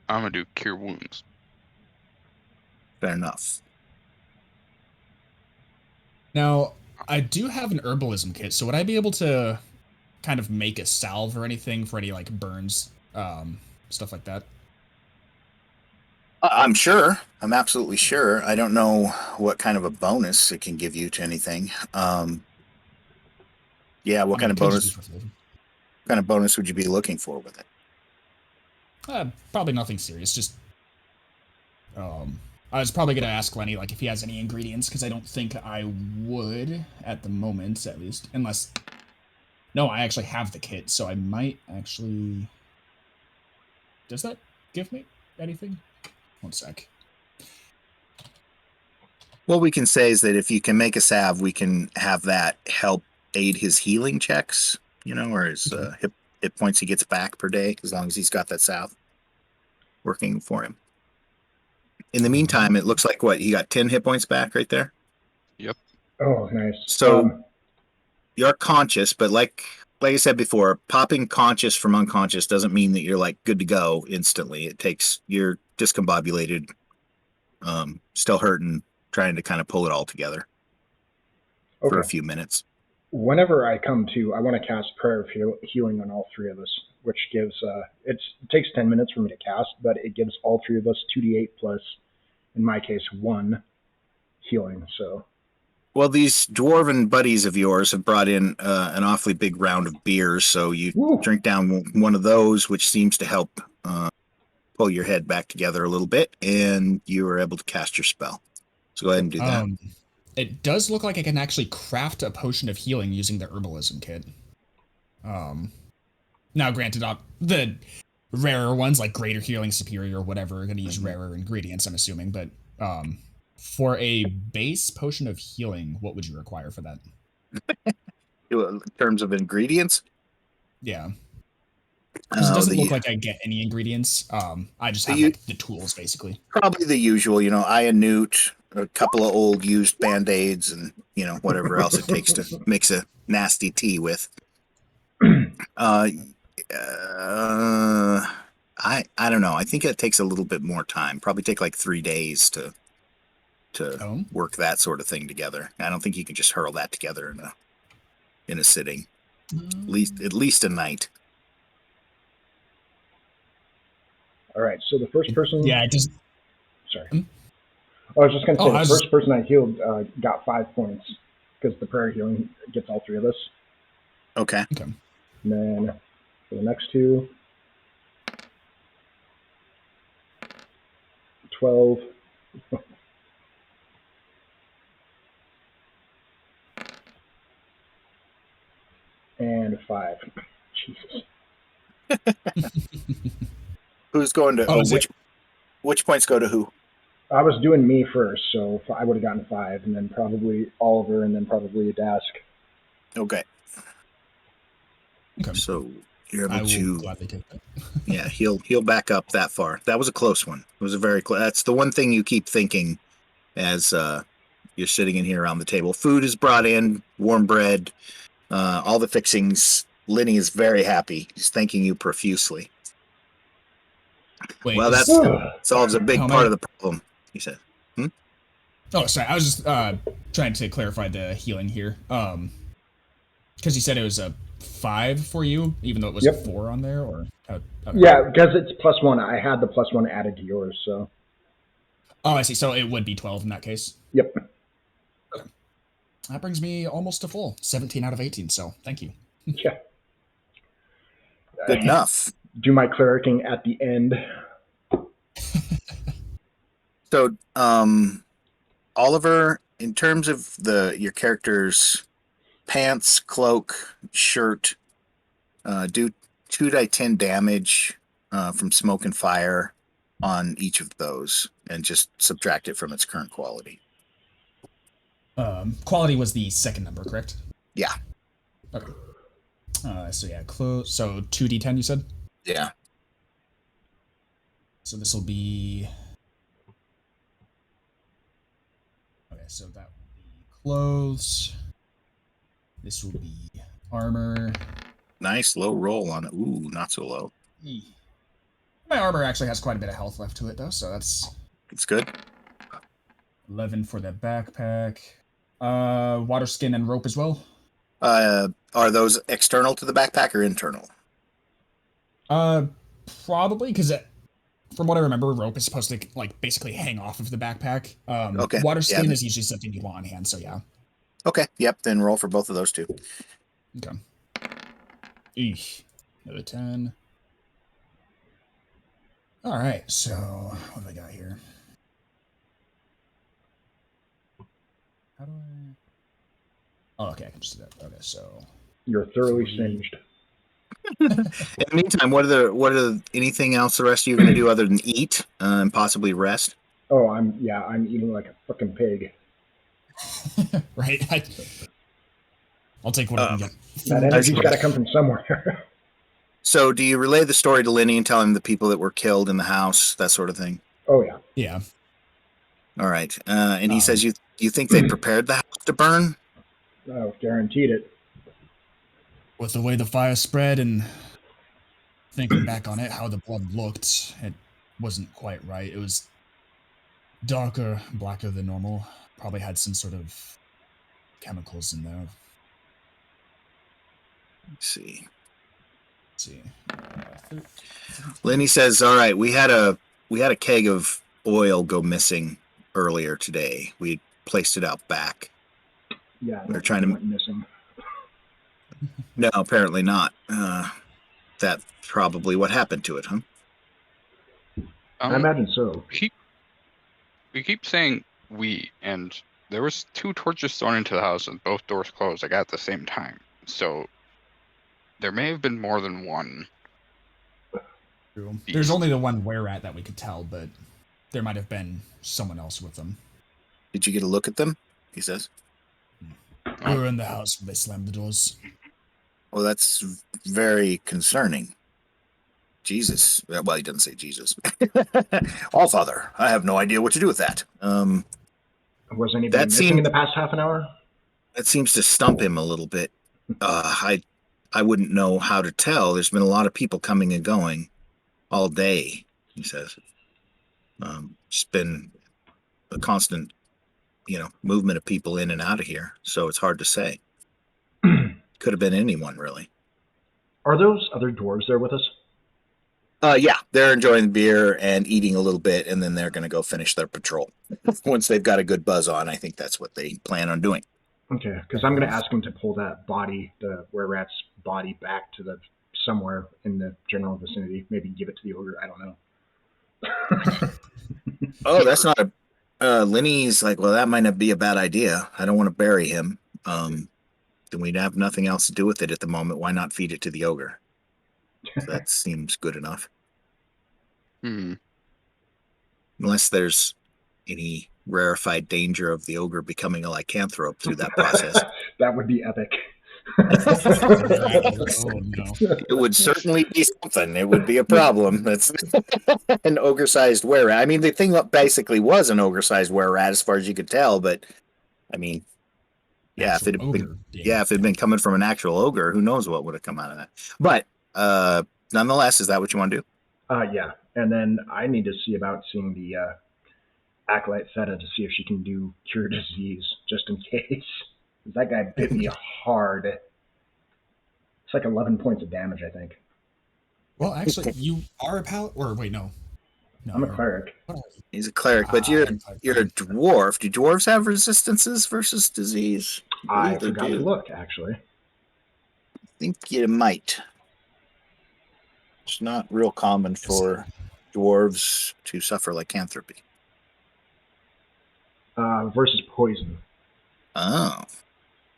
I'm gonna do cure wounds.
Fair enough.
Now, I do have an herbalism kit, so would I be able to kind of make a salve or anything for any like burns, stuff like that?
I'm sure. I'm absolutely sure. I don't know what kind of a bonus it can give you to anything. Yeah, what kind of bonus? What kind of bonus would you be looking for with it?
Probably nothing serious. Just, I was probably gonna ask Lenny like if he has any ingredients because I don't think I would at the moment, at least, unless. No, I actually have the kit, so I might actually. Does that give me anything? One sec.
What we can say is that if you can make a salve, we can have that help aid his healing checks, or his hit points he gets back per day, as long as he's got that salve working for him. In the meantime, it looks like he got 10 hit points back right there?
Yep.
Oh, nice.
So you're conscious, but like I said before, popping conscious from unconscious doesn't mean that you're like good to go instantly. It takes you're discombobulated, still hurting, trying to kind of pull it all together for a few minutes.
Whenever I come to, I want to cast Prayer of Healing on all three of us, which gives it takes 10 minutes for me to cast, but it gives all three of us 2d8 plus, in my case, 1 healing. So.
Well, these dwarven buddies of yours have brought in an awfully big round of beers, so you drink down one of those, which seems to help pull your head back together a little bit, and you are able to cast your spell. So go ahead and do that.
It does look like I can actually craft a potion of healing using the herbalism kit. Now, granted, the rarer ones, like Greater Healing, Superior, whatever, are going to use rarer ingredients, I'm assuming, but... for a base potion of healing, what would you require for that?
In terms of ingredients?
Yeah. Because it doesn't look like I get any ingredients. I just have like the tools, basically.
Probably the usual, Aya Newt, a couple of old used Band-Aids, and, whatever else it takes to mix a nasty tea with. I don't know. I think it takes a little bit more time. Probably take like 3 days to work that sort of thing together. I don't think you can just hurl that together in a sitting. At least a night.
All right. So the first person.
Yeah, it just.
Sorry. I was just going to say the first person I healed got 5 points because the prayer healing gets all three of us.
Okay.
And then for the next two, 12. And 5. Jesus.
Who's going to? Which points go to who?
I was doing me first, so I would have gotten 5, and then probably Oliver, and then probably Dask.
Okay. So you're able to.
Gladly take that.
Yeah, he'll back up that far. That was a close one. It was a very close. That's the one thing you keep thinking as you're sitting in here around the table. Food is brought in, warm bread, all the fixings. Lenny is very happy. He's thanking you profusely.
Wait,
well, that solves a big part of the problem, he said.
Oh, sorry. I was just trying to clarify the healing here. Because you said it was a 5 for you, even though it was a 4 on there, or okay.
Yeah, because it's +1. I had the +1 added to yours, so.
Oh, I see. So it would be 12 in that case.
Yep.
Okay. That brings me almost to full. 17 out of 18. So thank you.
Yeah.
Good enough.
Do my clericing at the end.
So, Oliver, in terms of your character's pants, cloak, shirt, do 2d10 damage from smoke and fire on each of those, and just subtract it from its current quality.
Quality was the second number, correct?
Yeah.
Okay. So yeah, close. So 2d10, you said?
Yeah.
So this will be... Okay, so that will be clothes. This will be armor.
Nice low roll on it. Ooh, not so low.
My armor actually has quite a bit of health left to it, though, so that's
It's good.
11 for the backpack. Water skin and rope as well.
Are those external to the backpack or internal?
Probably because from what I remember, rope is supposed to like basically hang off of the backpack.
Okay.
Water
Yeah,
skin is usually something you want on hand, so yeah.
Okay. Yep. Then roll for both of those two.
Okay. Eesh. Another 10. All right. So what do I got here? How do I? Oh, okay. I can just do that. Okay. So
You're thoroughly
3.
singed.
In the meantime, what are anything else the rest of you are going to do other than eat and possibly rest?
Oh, I'm eating like a fucking pig.
Right. I'll take what I can get.
That energy's got to come from somewhere.
So, do you relay the story to Lenny and tell him the people that were killed in the house, that sort of thing?
Oh yeah.
Yeah.
All right. And he says, you think they prepared the house to burn?
Oh, guaranteed it.
With the way the fire spread and thinking back on it, how the blood looked, it wasn't quite right. It was darker, blacker than normal. Probably had some sort of chemicals in there.
Let's see. Lenny says, "All right, we had a keg of oil go missing earlier today. We placed it out back.
Yeah,
They're trying to
went missing.
No, apparently not. That's probably what happened to it, huh?
I imagine so.
We keep saying we, and there was 2 torches thrown into the house and both doors closed like at the same time. So there may have been more than one.
True. There's only the one were-rat that we could tell, but there might have been someone else with them.
Did you get a look at them? He says.
We were in the house when they slammed the doors.
Well, that's very concerning. Jesus. Well, he doesn't say Jesus. All Father, I have no idea what to do with that.
Was anybody missing in the past half an hour?
That seems to stump him a little bit. I wouldn't know how to tell. There's been a lot of people coming and going all day, he says. It's been a constant, movement of people in and out of here, so it's hard to say. Could have been anyone, really.
Are those other dwarves there with us?
Yeah, they're enjoying the beer and eating a little bit, and then they're going to go finish their patrol. Once they've got a good buzz on, I think that's what they plan on doing.
Okay, because I'm going to ask him to pull that body, the were-rat's body, back to somewhere in the general vicinity. Maybe give it to the ogre. I don't know.
Oh, that's not a... Lenny's like, well, that might not be a bad idea. I don't want to bury him. Then we'd have nothing else to do with it at the moment. Why not feed it to the ogre? So that seems good enough. Unless there's any rarefied danger of the ogre becoming a lycanthrope through that process.
That would be epic.
Oh, no.
It would certainly be something. It would be a problem. That's an ogre-sized were-rat. I mean, the thing basically was an ogre-sized were-rat as far as you could tell, but I mean, if it had been coming from an actual ogre, who knows what would have come out of that. But nonetheless, is that what you want to do?
Yeah. And then I need to see about seeing the Acolyte Theta to see if she can do cure disease, just in case. That guy bit me hard. It's like 11 points of damage, I think.
Well, actually, you are a paladin? Or wait, no.
I'm a cleric.
He's a cleric, but you're a dwarf. Do dwarves have resistances versus disease?
I forgot to look, actually.
I think you might. It's not real common for dwarves to suffer lycanthropy.
Versus poison.
Oh.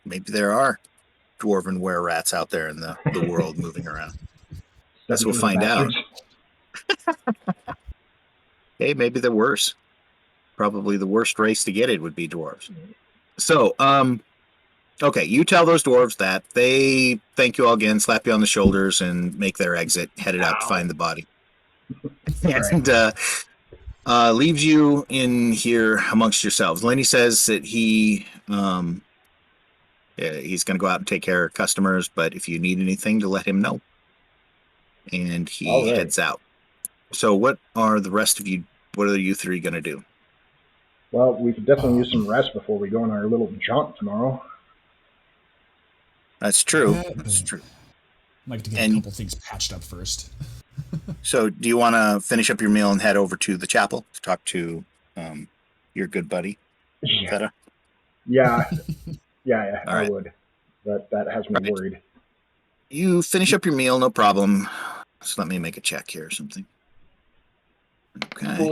Maybe there are dwarven were-rats out there in the world moving around. Guess we'll find out. Hey, maybe they're worse. Probably the worst race to get it would be dwarves. So, Okay, you tell those dwarves that. They thank you all again, slap you on the shoulders, and make their exit, headed out to
Ow.
find the body.
Right.
And leaves you in here amongst yourselves. Lenny says that he's going to go out and take care of customers, but if you need anything, to let him know. And he
All right.
heads out. So what are the rest of you, what are you three going to do?
Well, we could definitely use some rest before we go on our little jaunt tomorrow.
That's true. That's true.
I'd like to get a couple things patched up first.
So do you want to finish up your meal and head over to the chapel to talk to your good buddy, Feta?
Yeah,
All right.
I would. But that has me worried.
You finish up your meal, no problem. Just let me make a check here or something. Okay.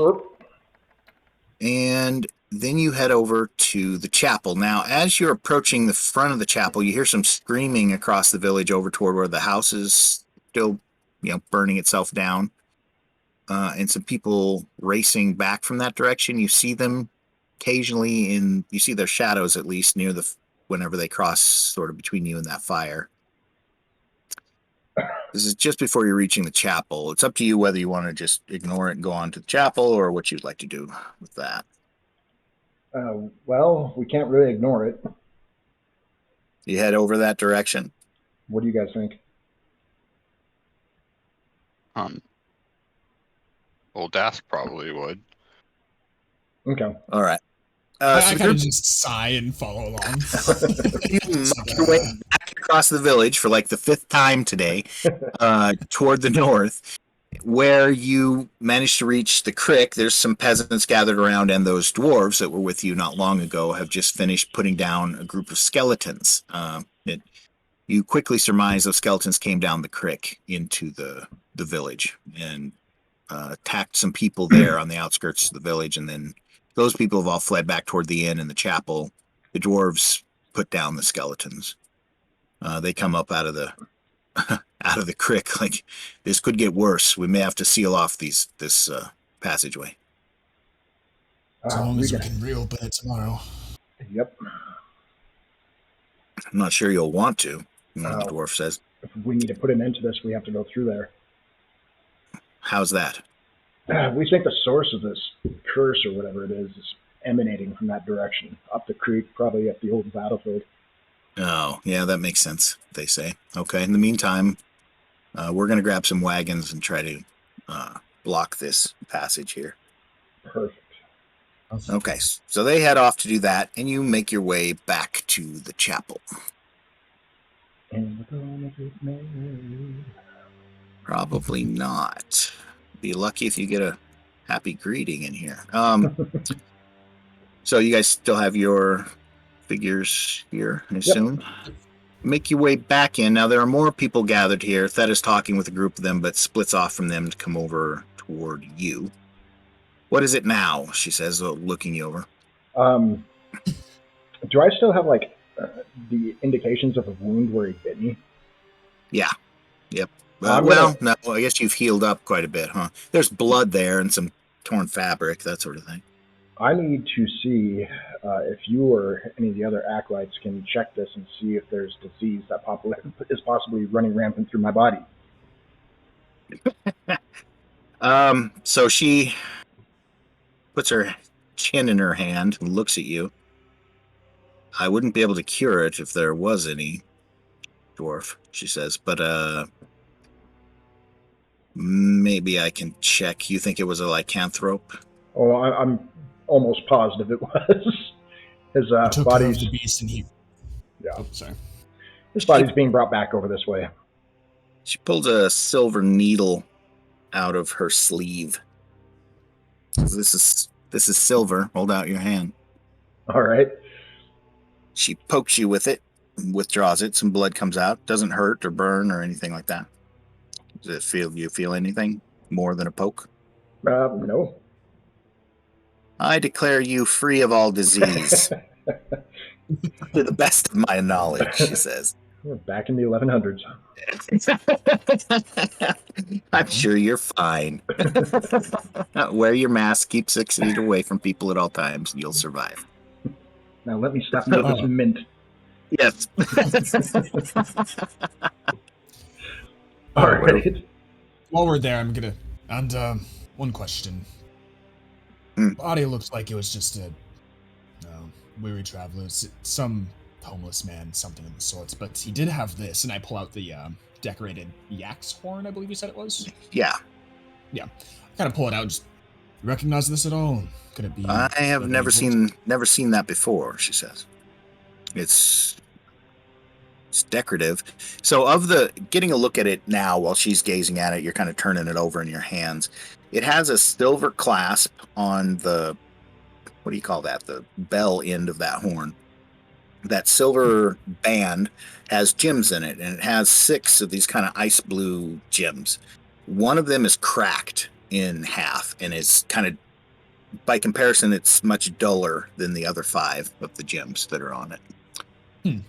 And then you head over to the chapel. Now, as you're approaching the front of the chapel, you hear some screaming across the village over toward where the house is still, burning itself down. And some people racing back from that direction. You see them occasionally you see their shadows at least near whenever they cross sort of between you and that fire. This is just before you're reaching the chapel. It's up to you whether you want to just ignore it and go on to the chapel or what you'd like to do with that.
Well, we can't really ignore it.
You head over that direction.
What do you guys think?
Well, Dask probably would.
Okay.
All right.
I kind of just sigh and follow along.
You make your way back across the village for like the 5th time today, toward the north, where you managed to reach the creek. There's some peasants gathered around, and those dwarves that were with you not long ago have just finished putting down a group of skeletons. You quickly surmise those skeletons came down the creek into the village and attacked some people there on the outskirts of the village, and then those people have all fled back toward the inn and the chapel. The dwarves put down the skeletons. They come up out of the creek like this could get worse. We may have to seal off this passageway.
As long as we can reopen it tomorrow.
Yep.
I'm not sure you'll want to, the dwarf says.
If we need to put an end to this, we have to go through there.
How's that?
We think the source of this curse or whatever it is emanating from that direction, up the creek, probably at the old battlefield.
Oh, yeah, that makes sense, they say. Okay, in the meantime, we're going to grab some wagons and try to block this passage here.
Perfect.
Okay, so they head off to do that, and you make your way back to the chapel.
And we're gonna get married.
Probably not. Be lucky if you get a happy greeting in here. So you guys still have your figures here, I assume? Yep. Make your way back in. Now, there are more people gathered here. Thet is talking with a group of them, but splits off from them to come over toward you. What is it now? She says, looking you over.
Do I still have, the indications of a wound where he bit me?
Yeah. Yep. No, I guess you've healed up quite a bit, huh? There's blood there and some torn fabric, that sort of thing.
I need to see if you or any of the other acolytes can check this and see if there's disease that is possibly running rampant through my body.
So she puts her chin in her hand and looks at you. I wouldn't be able to cure it if there was any, dwarf, she says, but maybe I can check. You think it was a lycanthrope?
Oh, I'm almost positive it was. His body's
the beast and he.
Yeah.
Oh, sorry.
His body's being brought back over this way.
She pulls a silver needle out of her sleeve. This is silver. Hold out your hand.
All right.
She pokes you with it, withdraws it. Some blood comes out. Doesn't hurt or burn or anything like that. Does you feel anything more than a poke?
No.
I declare you free of all disease. To the best of my knowledge, she says.
We're back in the 1100s.
I'm sure you're fine. Wear your mask, keep 6 feet away from people at all times, and you'll survive.
Now let me stop you with this mint.
Yes.
All
well.
right.
While we're there, I'm gonna. And one question.
Hmm.
Body looks like it was just a weary traveler, some homeless man, something of the sorts. But he did have this, and I pull out the decorated yak's horn. I believe you said it was.
Yeah.
Yeah, I kind of pull it out. Just recognize this at all? Could it be?
I have
of
never
evil?
seen that before, she says. It's decorative. So of the getting a look at it now while she's gazing at it, you're kind of turning it over in your hands. It has a silver clasp on the, what do you call that? The bell end of that horn. That silver band has gems in it, and it has 6 of these kind of ice blue gems. One of them is cracked in half and is kind of, by comparison, it's much duller than the other 5 of the gems that are on it.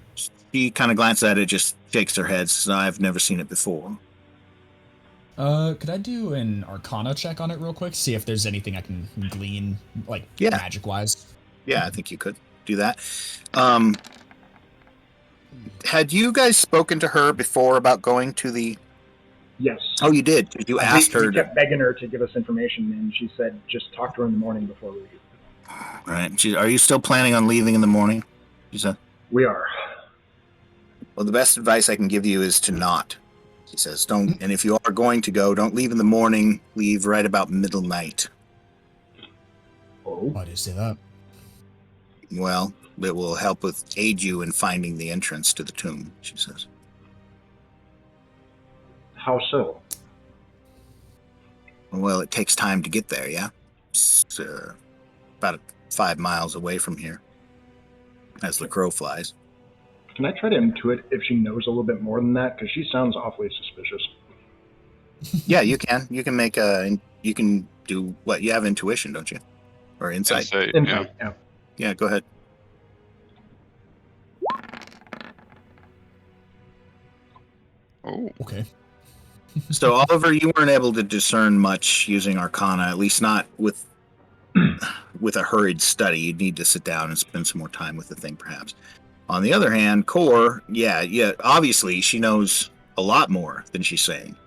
She kind of glances at it, just shakes her head, says, I've never seen it before.
Could I do an Arcana check on it real quick? See if there's anything I can glean, like magic-wise.
Yeah, I think you could do that. Had you guys spoken to her before about going to the...
Yes.
Oh, you did? You asked her
We kept begging her to give us information, and she said just talk to her in the morning before we leave.
Right. Are you still planning on leaving in the morning? She said.
We are.
Well, the best advice I can give you is to not. She says, don't, and if you are going to go, don't leave in the morning, leave right about middle night.
Oh.
Why do you say that?
Well, it will aid you in finding the entrance to the tomb, she says.
How so?
Well, it takes time to get there, yeah? It's about 5 miles away from here, as the crow flies.
Can I try to intuit if she knows a little bit more than that? Because she sounds awfully suspicious.
Yeah, you can. You can make you can do what? You have intuition, don't you? Or insight?
Insight, yeah.
Yeah, go ahead.
Oh.
Okay.
So, Oliver, you weren't able to discern much using Arcana, at least not with a hurried study. You'd need to sit down and spend some more time with the thing, perhaps. On the other hand, Core, yeah, obviously she knows a lot more than she's saying.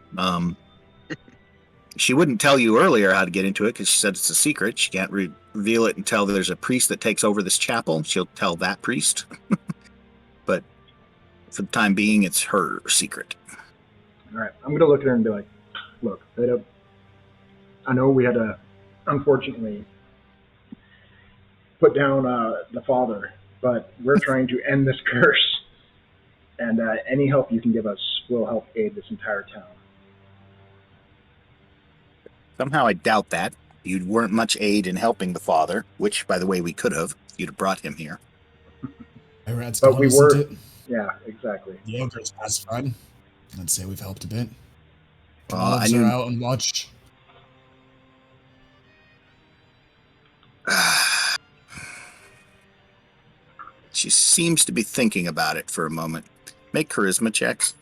She wouldn't tell you earlier how to get into it because she said it's a secret. She can't reveal it until there's a priest that takes over this chapel. She'll tell that priest. But for the time being, it's her secret.
All right, I'm going to look at her and be like, look, I know we had to, unfortunately, put down the father, but we're trying to end this curse, and any help you can give us will help aid this entire town.
Somehow I doubt that. You weren't much aid in helping the father, which, by the way, we could have. You'd have brought him here.
Irad's
But
gone,
we
isn't
were,
it?
yeah, exactly.
The ogre's pacified. I'd say we've helped a bit.
Well,
Elves are out and watch.
She seems to be thinking about it for a moment. Make charisma checks.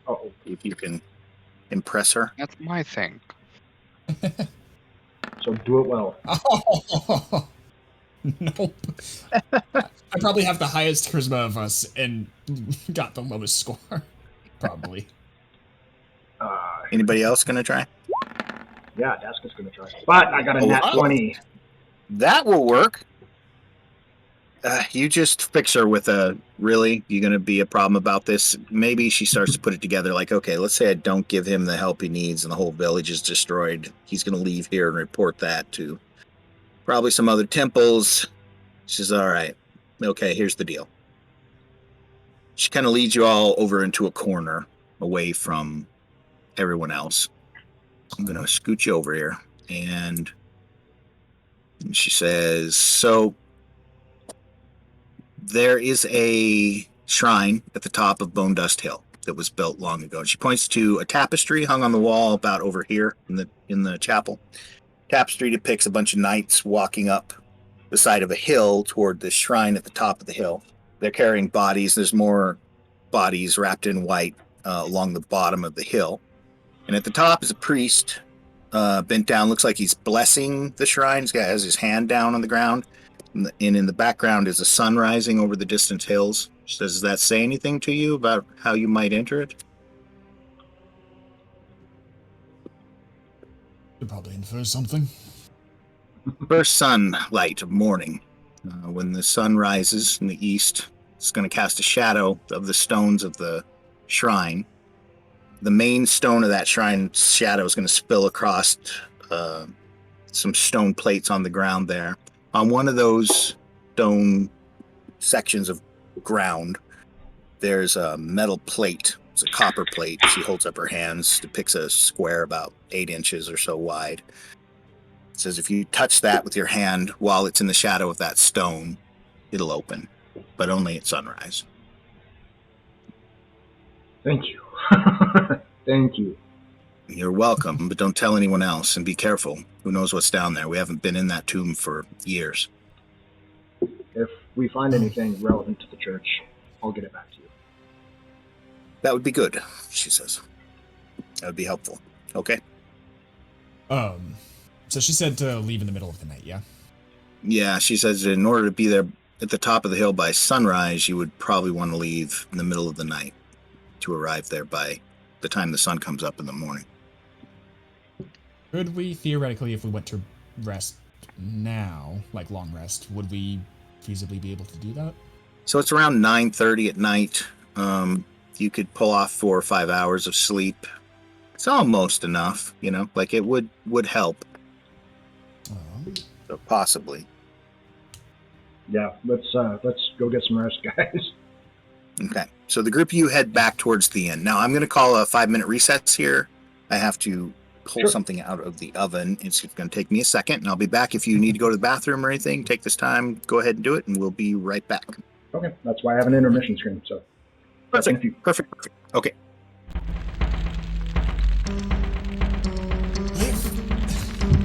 Uh-oh.
If you can impress her.
That's my thing.
So do it well.
Oh, nope. I probably have the highest charisma of us and got the lowest score. Probably.
Anybody else going to try?
Yeah, Daska's going to try. But I got a nat 20.
That will work. You just fix her with a, really? You going to be a problem about this? Maybe she starts to put it together like, okay, let's say I don't give him the help he needs and the whole village is destroyed. He's going to leave here and report that to probably some other temples. She says, all right, okay, here's the deal. She kind of leads you all over into a corner away from everyone else. I'm going to scoot you over here. And she says, so there is a shrine at the top of Bone Dust Hill that was built long ago. She points to a tapestry hung on the wall about over here in the chapel. Tapestry depicts a bunch of knights walking up the side of a hill toward the shrine at the top of the hill. They're carrying bodies. There's more bodies wrapped in white along the bottom of the hill. And at the top is a priest bent down. Looks like he's blessing the shrine. This guy has his hand down on the ground. And in the background is a sun rising over the distant hills. Does that say anything to you about how you might enter it?
Could probably infer something.
First sunlight of morning. When the sun rises in the east, it's going to cast a shadow of the stones of the shrine. The main stone of that shrine shadow is going to spill across some stone plates on the ground there. On one of those stone sections of ground, there's a metal plate. It's a copper plate. She holds up her hands, depicts a square about 8 inches or so wide. It says if you touch that with your hand while it's in the shadow of that stone, it'll open, but only at sunrise.
Thank you. Thank you.
You're welcome, but don't tell anyone else, and be careful. Who knows what's down there? We haven't been in that tomb for years.
If we find anything relevant to the church, I'll get it back to you.
That would be good, she says. That would be helpful. Okay.
So she said to leave in the middle of the night, yeah?
Yeah, she says in order to be there at the top of the hill by sunrise, you would probably want to leave in the middle of the night to arrive there by the time the sun comes up in the morning.
Could we, theoretically, if we went to rest now, like long rest, would we feasibly be able to do that?
So it's around 9:30 at night. You could pull off 4 or 5 hours of sleep. It's almost enough, like it would help. So possibly.
Yeah, let's go get some rest, guys.
Okay. So the group of you head back towards the inn. Now I'm going to call a 5-minute recess here. I have to pull something out of the oven. It's going to take me a second, and I'll be back. If you need to go to the bathroom or anything, take this time, go ahead and do it, and we'll be right back.
Okay, that's why I have an intermission screen. So
Perfect.
thank you.
Perfect. Okay.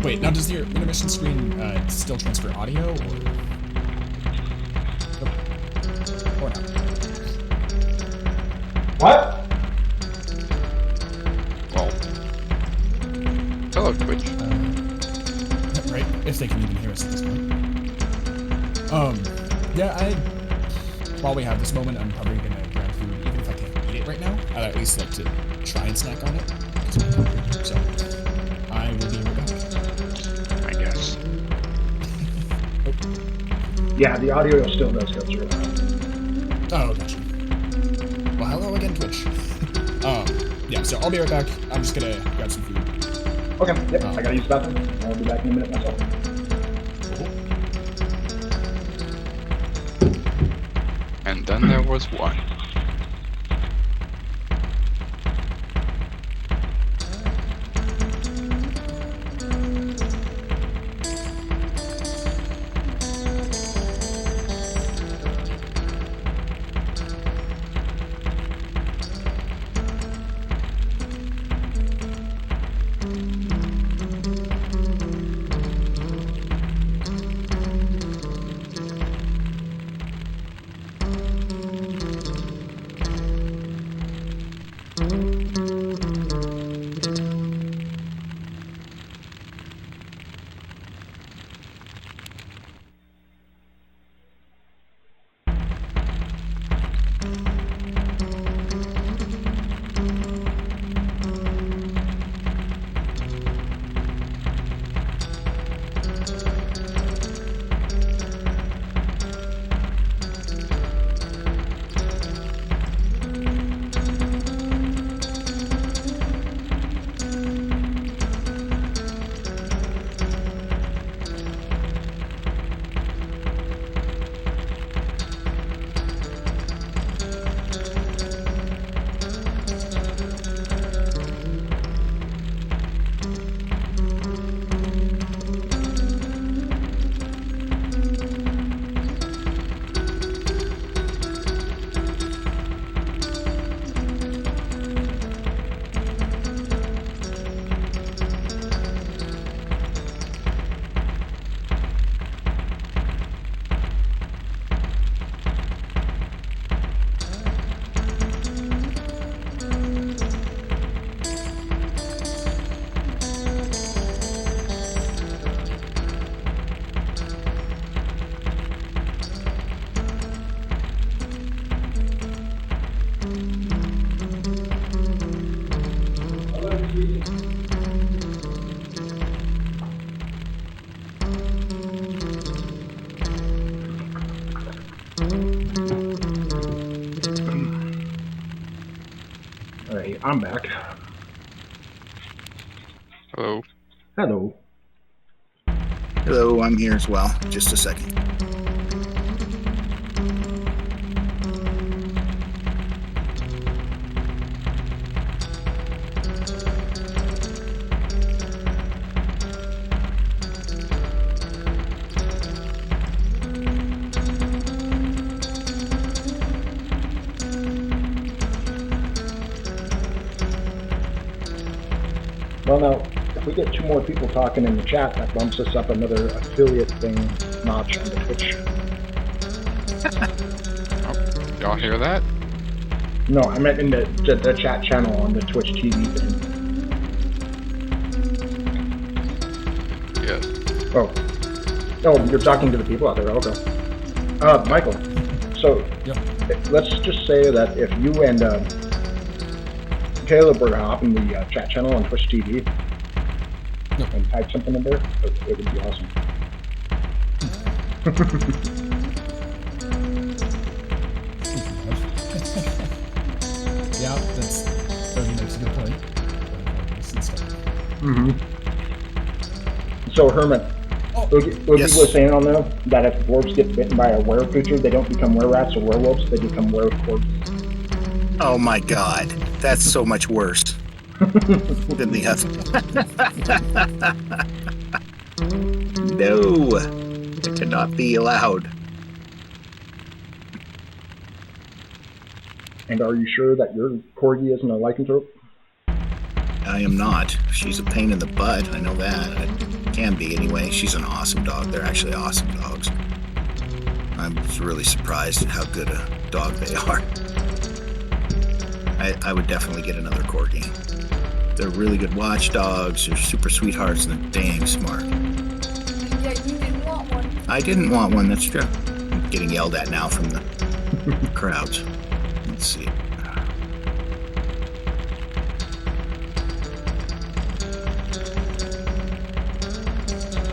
Wait, now does your intermission screen still transfer audio, or not?
What?
Well, hello, Twitch.
Right, if they can even hear us at this point. Yeah, while we have this moment, I'm probably gonna grab food, even if I can't eat it right now. I'd at least like to try and snack on it. So, I will be right back.
I guess.
Yeah, the audio still does go through.
Oh, gotcha. Well, hello again, Twitch. Yeah, so I'll be right back. I'm just gonna grab some food.
Okay, yep, I gotta use the bathroom. I'll be back in a minute myself.
And then there was one.
Alright, I'm back.
Hello.
Hello.
Hello, I'm here as well. Just a second.
Well, now, if we get 2 more people talking in the chat, that bumps us up another affiliate thing notch on the Twitch.
Y'all hear that?
No, I meant in the chat channel on the Twitch TV thing.
Yes.
Oh. No, you're talking to the people out there. Okay. Michael, so
Yep.
let's just say that if you and Caleb were to hop in the chat channel on Twitch TV and type something in there, it would be awesome.
Yeah, that makes a good point.
Mm-hmm. So, Hermit, Oogie
Yes.
was saying on there that if dwarves get bitten by a were creature, they don't become were-rats or werewolves, they become were-corpses.
Oh my god, that's so much worse than the other. No, it cannot be allowed.
And are you sure that your corgi isn't a lycanthrope?
I am not. She's a pain in the butt. I know that. It can be anyway. She's an awesome dog. They're actually awesome dogs. I'm really surprised at how good a dog they are. I would definitely get another corgi. They're really good watchdogs. They're super sweethearts and they're dang smart.
Yeah, you didn't want one.
I didn't want one. That's true. I'm getting yelled at now from the crowds. Let's see.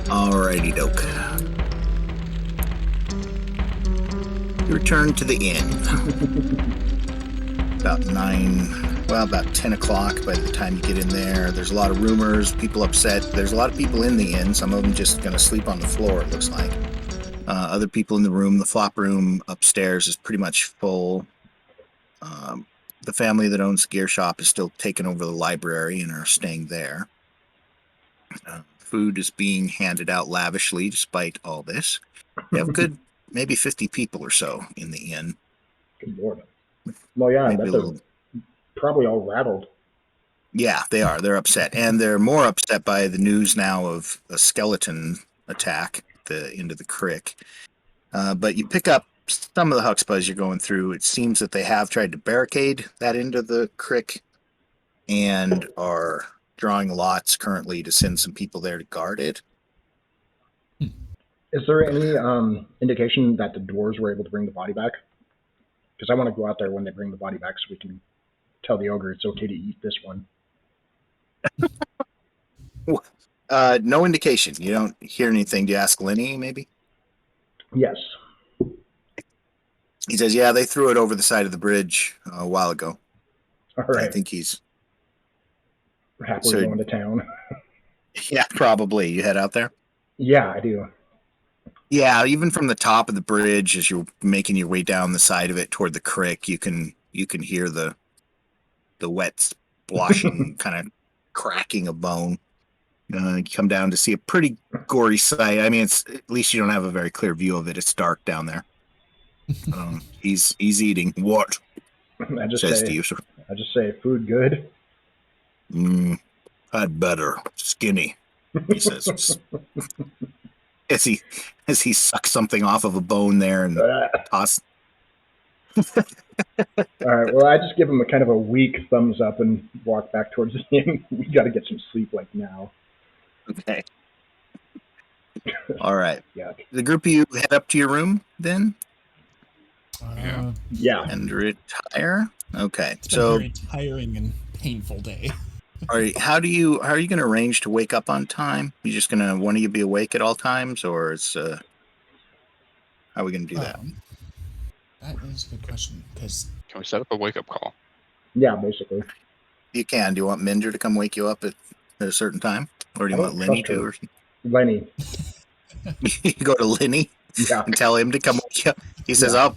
Alrighty doke. You return to the inn. About 10 o'clock by the time you get in there. There's a lot of rumors, people upset. There's a lot of people in the inn. Some of them just going to sleep on the floor, it looks like. Other people in the room. The flop room upstairs is pretty much full. The family that owns the gear shop is still taking over the library and are staying there. Food is being handed out lavishly despite all this. You have good, maybe 50 people or so in the inn.
Good lord. Well, yeah, I bet they're probably all rattled.
Yeah, they are. They're upset. And they're more upset by the news now of a skeleton attack into the creek. But you pick up some of the huxpas you're going through. It seems that they have tried to barricade that into the creek and are drawing lots currently to send some people there to guard it.
Is there any indication that the dwarves were able to bring the body back? Because I want to go out there when they bring the body back so we can tell the ogre it's okay to eat this one.
No indication. You don't hear anything. Do you ask Lenny, maybe?
Yes.
He says, yeah, they threw it over the side of the bridge a while ago.
All right.
I think he's...
Happily going to town.
Yeah, probably. You head out there?
Yeah, I do.
Yeah, even from the top of the bridge, as you're making your way down the side of it toward the creek, you can hear the wet splashing, kind of cracking of bone. You come down to see a pretty gory sight. I mean, it's at least you don't have a very clear view of it. It's dark down there. He's eating what?
I just say food good.
I'd better. Skinny, he says. as he sucks something off of a bone there and toss.
All right. Well, I just give him a kind of a weak thumbs up and walk back towards him. We got to get some sleep like now.
Okay. All right.
Yeah.
The group of you head up to your room then?
Yeah.
And retire? Okay.
It's been a very tiring and painful day.
How are you going to arrange to wake up on time? You just going to one of you be awake at all times, or is how are we going to do that?
That is a good question because
Can we set up a wake up call?
Yeah, basically.
You can. Do you want Minder to come wake you up at a certain time, or do you
I
want
don't
Lenny
trust
to?
her.
Or
Lenny.
you go to Lenny
Yeah.
and tell him to come wake you up. He says,
Yeah.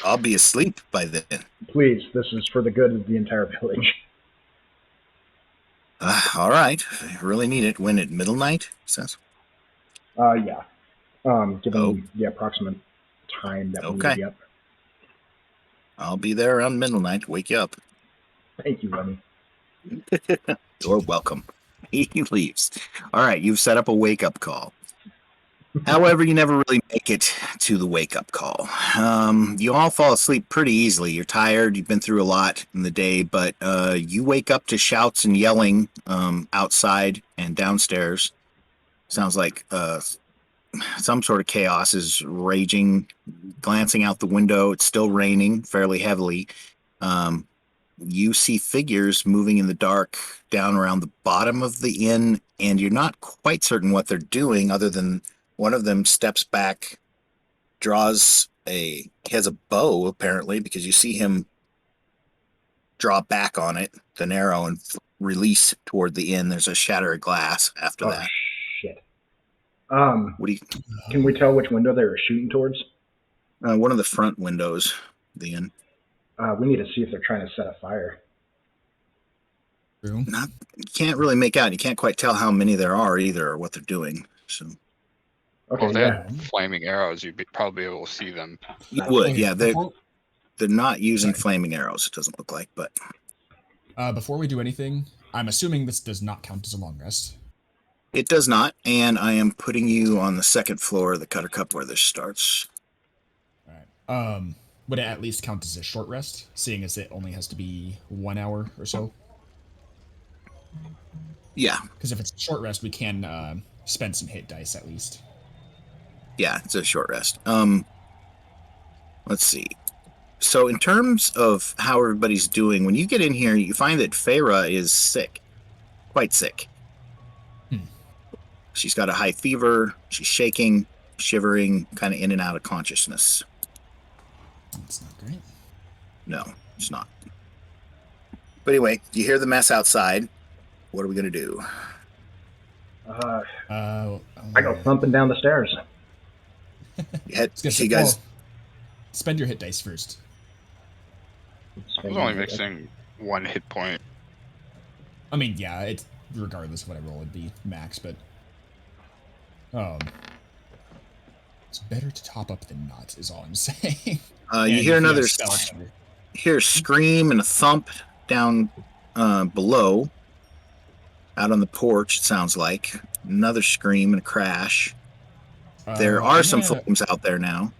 "I'll be asleep by then."
Please, this is for the good of the entire village.
All right. I really need it. When at middle night? He says.
Yeah. Given
Oh.
the approximate time that we need to
Okay.
be up.
I'll be there around middle night to wake you up.
Thank you, Lenny.
You're welcome. He leaves. All right, you've set up a wake-up call. However, you never really make it to the wake-up call. You all fall asleep pretty easily. You're tired. You've been through a lot in the day, but you wake up to shouts and yelling outside and downstairs. Sounds like some sort of chaos is raging. Glancing out the window, it's still raining fairly heavily. You see figures moving in the dark down around the bottom of the inn, and you're not quite certain what they're doing other than one of them steps back, he has a bow apparently, because you see him draw back on it, an arrow, and release toward the inn. There's a shatter of glass after
Oh,
that.
shit.
What do you?
Can we tell which window they were shooting towards?
One of the front windows of the inn.
We need to see if they're trying to set a fire.
True.
You can't really make out. You can't quite tell how many there are either, or what they're doing. So
Okay,
Well, if they
yeah.
had flaming arrows, you'd probably be able to see them.
you would,
Okay,
yeah. They're not using
Sorry.
flaming arrows. It doesn't look like, but
Before we do anything, I'm assuming this does not count as a long rest.
it does not. And I am putting you on the second floor of the Cutter Cup where this starts.
All right. Would it at least count as a short rest, seeing as it only has to be 1 hour or so?
Yeah,
Because if it's a short rest, we can spend some hit dice at least.
yeah, it's a short rest. Let's see. So in terms of how everybody's doing, when you get in here, you find that Feyre is sick, quite sick. She's got a high fever. She's shaking, shivering, kind of in and out of consciousness.
That's not great.
No, it's not. But anyway, you hear the mess outside. What are we going to do?
I go thumping down the stairs.
You guys.
Spend your hit dice first.
I was only mixing 1 hit point.
I mean, yeah, it's regardless of what I roll, it'd be max, but it's better to top up than not, is all I'm saying.
You hear another
spell.
hear a scream and a thump down below. Out on the porch, it sounds like. Another scream and a crash. There are some flames out there now.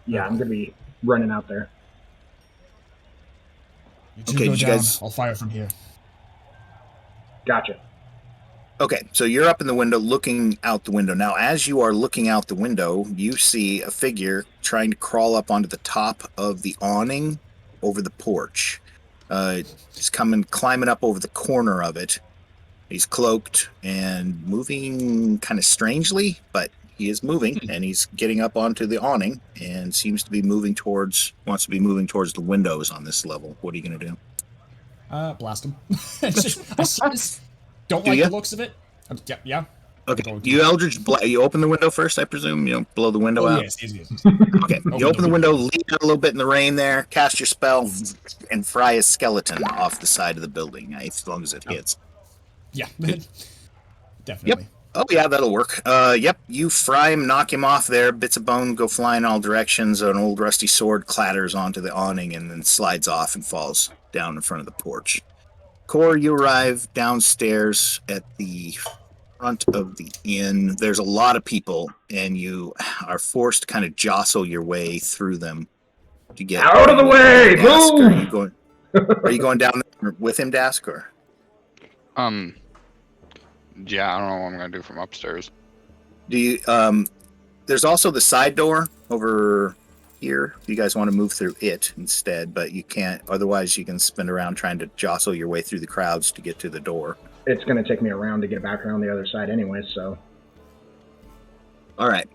Yeah, I'm going to be running out there.
You two
Okay,
go
did you
down.
guys-
I'll fire from here.
Gotcha.
Okay, so you're up in the window looking out the window. Now, as you are looking out the window, you see a figure trying to crawl up onto the top of the awning over the porch. He's climbing up over the corner of it. He's cloaked and moving kind of strangely, but he is moving, and he's getting up onto the awning and seems to be wants to be moving towards the windows on this level. What are you going to do?
Blast him. I just don't
Do
like
ya?
the looks of it. Yeah.
Okay, you you open the window first, I presume? You don't blow the window out?
Yes.
Okay, you open the window, lean out a little bit in the rain there, cast your spell, and fry a skeleton off the side of the building, as long as it hits.
Yeah. Definitely.
Oh, yeah, that'll work. Yep, you fry him, knock him off there, bits of bone go flying all directions, an old rusty sword clatters onto the awning and then slides off and falls down in front of the porch. Core, you arrive downstairs at the front of the inn. There's a lot of people, and you are forced to kind of jostle your way through them to get
out of the way.
Dask,
Move!
are you going down there with him, Dask, or?
Yeah, I don't know what I'm gonna do from upstairs.
Do you? There's also the side door over here. If you guys want to move through it instead, but you can't. Otherwise, you can spin around trying to jostle your way through the crowds to get to the door.
It's going to take me around to get back around the other side anyway, so...
All right.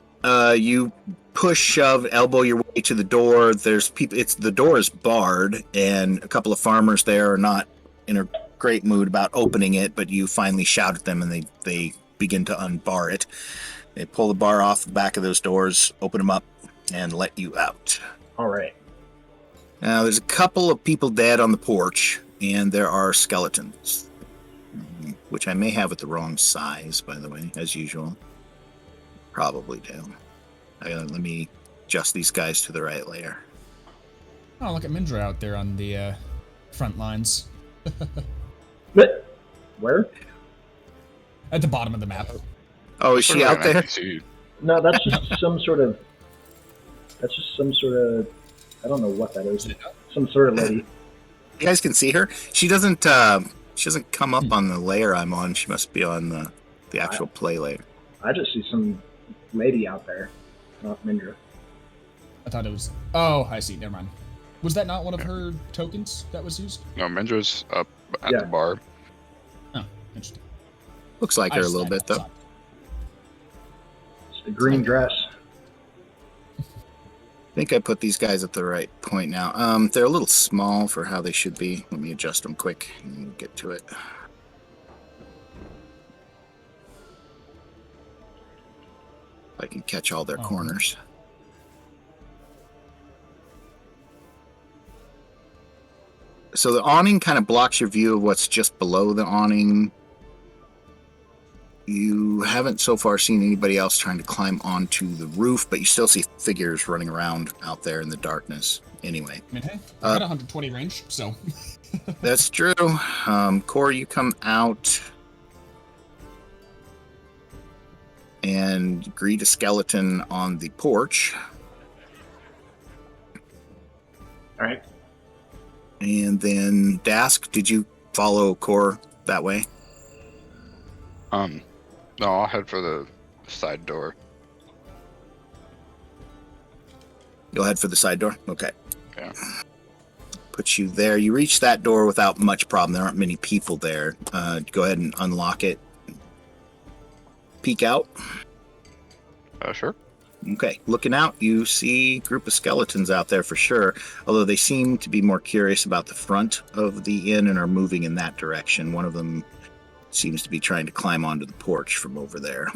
You push, shove, elbow your way to the door. There's people. The door is barred, and a couple of farmers there are not in a great mood about opening it. But you finally shout at them, and they begin to unbar it. They pull the bar off the back of those doors, open them up, and let you out.
All right.
Now, there's a couple of people dead on the porch, and there are skeletons, which I may have at the wrong size, by the way, as usual. Probably do. Let me adjust these guys to the right layer.
Oh, look at Mindra out there on the front lines.
Where?
At the bottom of the map.
Oh, is she out there?
NPC.
No, that's just some sort of... That's just some sort of... I don't know what that is. Some sort of lady.
You guys can see her. She doesn't come up on the layer I'm on. She must be on the actual play layer.
I just see some lady out there, not Mindra.
I thought it was... Oh, I see. Never mind. Was that not one of her tokens that was used?
No, Mindra's up at
Yeah.
the bar.
Oh, interesting.
Looks like her a little bit, though.
Outside.
It's the green dress.
I think I put these guys at the right point now. They're a little small for how they should be. Let me adjust them quick and get to it. If I can catch all their corners. So the awning kind of blocks your view of what's just below the awning. You haven't so far seen anybody else trying to climb onto the roof, but you still see figures running around out there in the darkness. Anyway.
I mean, hey, I got 120 range, so...
That's true. Core, you come out and greet a skeleton on the porch.
All right.
And then, Dask, did you follow Core that way?
No, I'll head for the side door.
You'll head for the side door? Okay.
Yeah.
Put you there. You reach that door without much problem. There aren't many people there. Go ahead and unlock it. Peek out.
Sure.
Okay. Looking out, you see a group of skeletons out there for sure, although they seem to be more curious about the front of the inn and are moving in that direction. One of them seems to be trying to climb onto the porch from over there.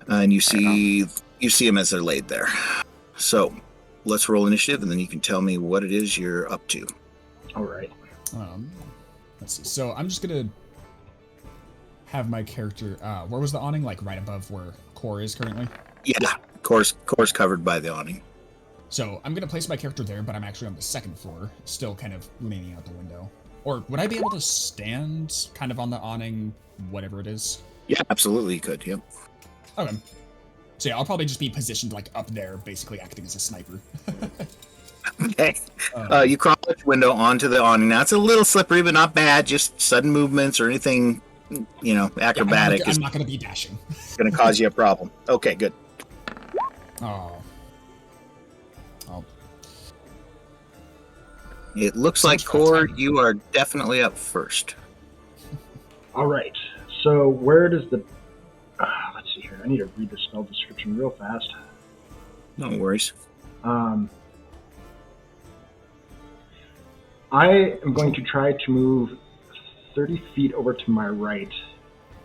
And you see them as they're laid there. So let's roll initiative, and then you can tell me what it is you're up to.
All right.
Let's see. So I'm just gonna have my character. Where was the awning? Like right above where Core is currently.
Yeah, core's covered by the awning.
So I'm gonna place my character there, but I'm actually on the second floor, still kind of leaning out the window. Or would I be able to stand kind of on the awning, whatever it is?
Yeah, absolutely, you could. Yep.
Okay. So yeah, I'll probably just be positioned like up there, basically acting as a sniper.
Okay. You crawl out the window onto the awning. Now it's a little slippery, but not bad. Just sudden movements or anything, acrobatic
I'm not going to be dashing.
is going to cause you a problem. Okay, good.
Oh.
It looks like, Core, you are definitely up first.
All right. So where does the... let's see here. I need to read the spell description real fast.
No worries.
I am going to try to move 30 feet over to my right.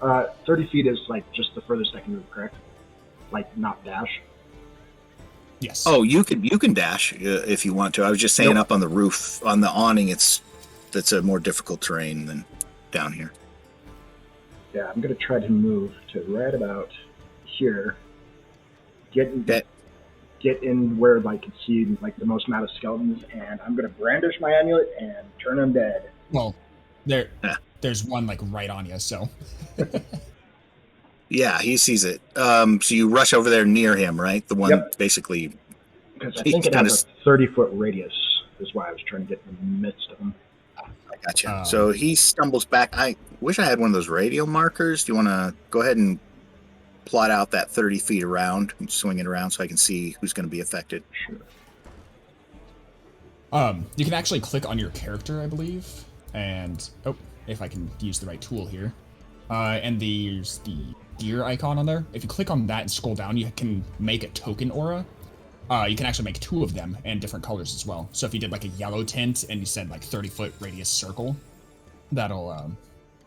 30 feet is like just the furthest I can move, correct? Like not dash?
Yes.
Oh, you can dash if you want to. I was just saying up on the roof, on the awning, that's a more difficult terrain than down here.
Yeah, I'm going to try to move to right about here. Get in where I can see like the most amount of skeletons, and I'm going to brandish my amulet and turn them dead.
Well, there's one like right on you, so.
Yeah, he sees it. So you rush over there near him, right? The one basically.
Because I think it has a 30-foot radius, is why I was trying to get in the midst of them.
I gotcha. So he stumbles back. I wish I had one of those radial markers. Do you want to go ahead and plot out that 30 feet around. I'm swinging around so I can see who's going to be affected.
Sure.
You can actually click on your character, I believe, and if I can use the right tool here, and there's the gear icon on there. If you click on that and scroll down, you can make a token aura. You can actually make 2 of them and different colors as well. So if you did like a yellow tint and you said like 30-foot radius circle, that'll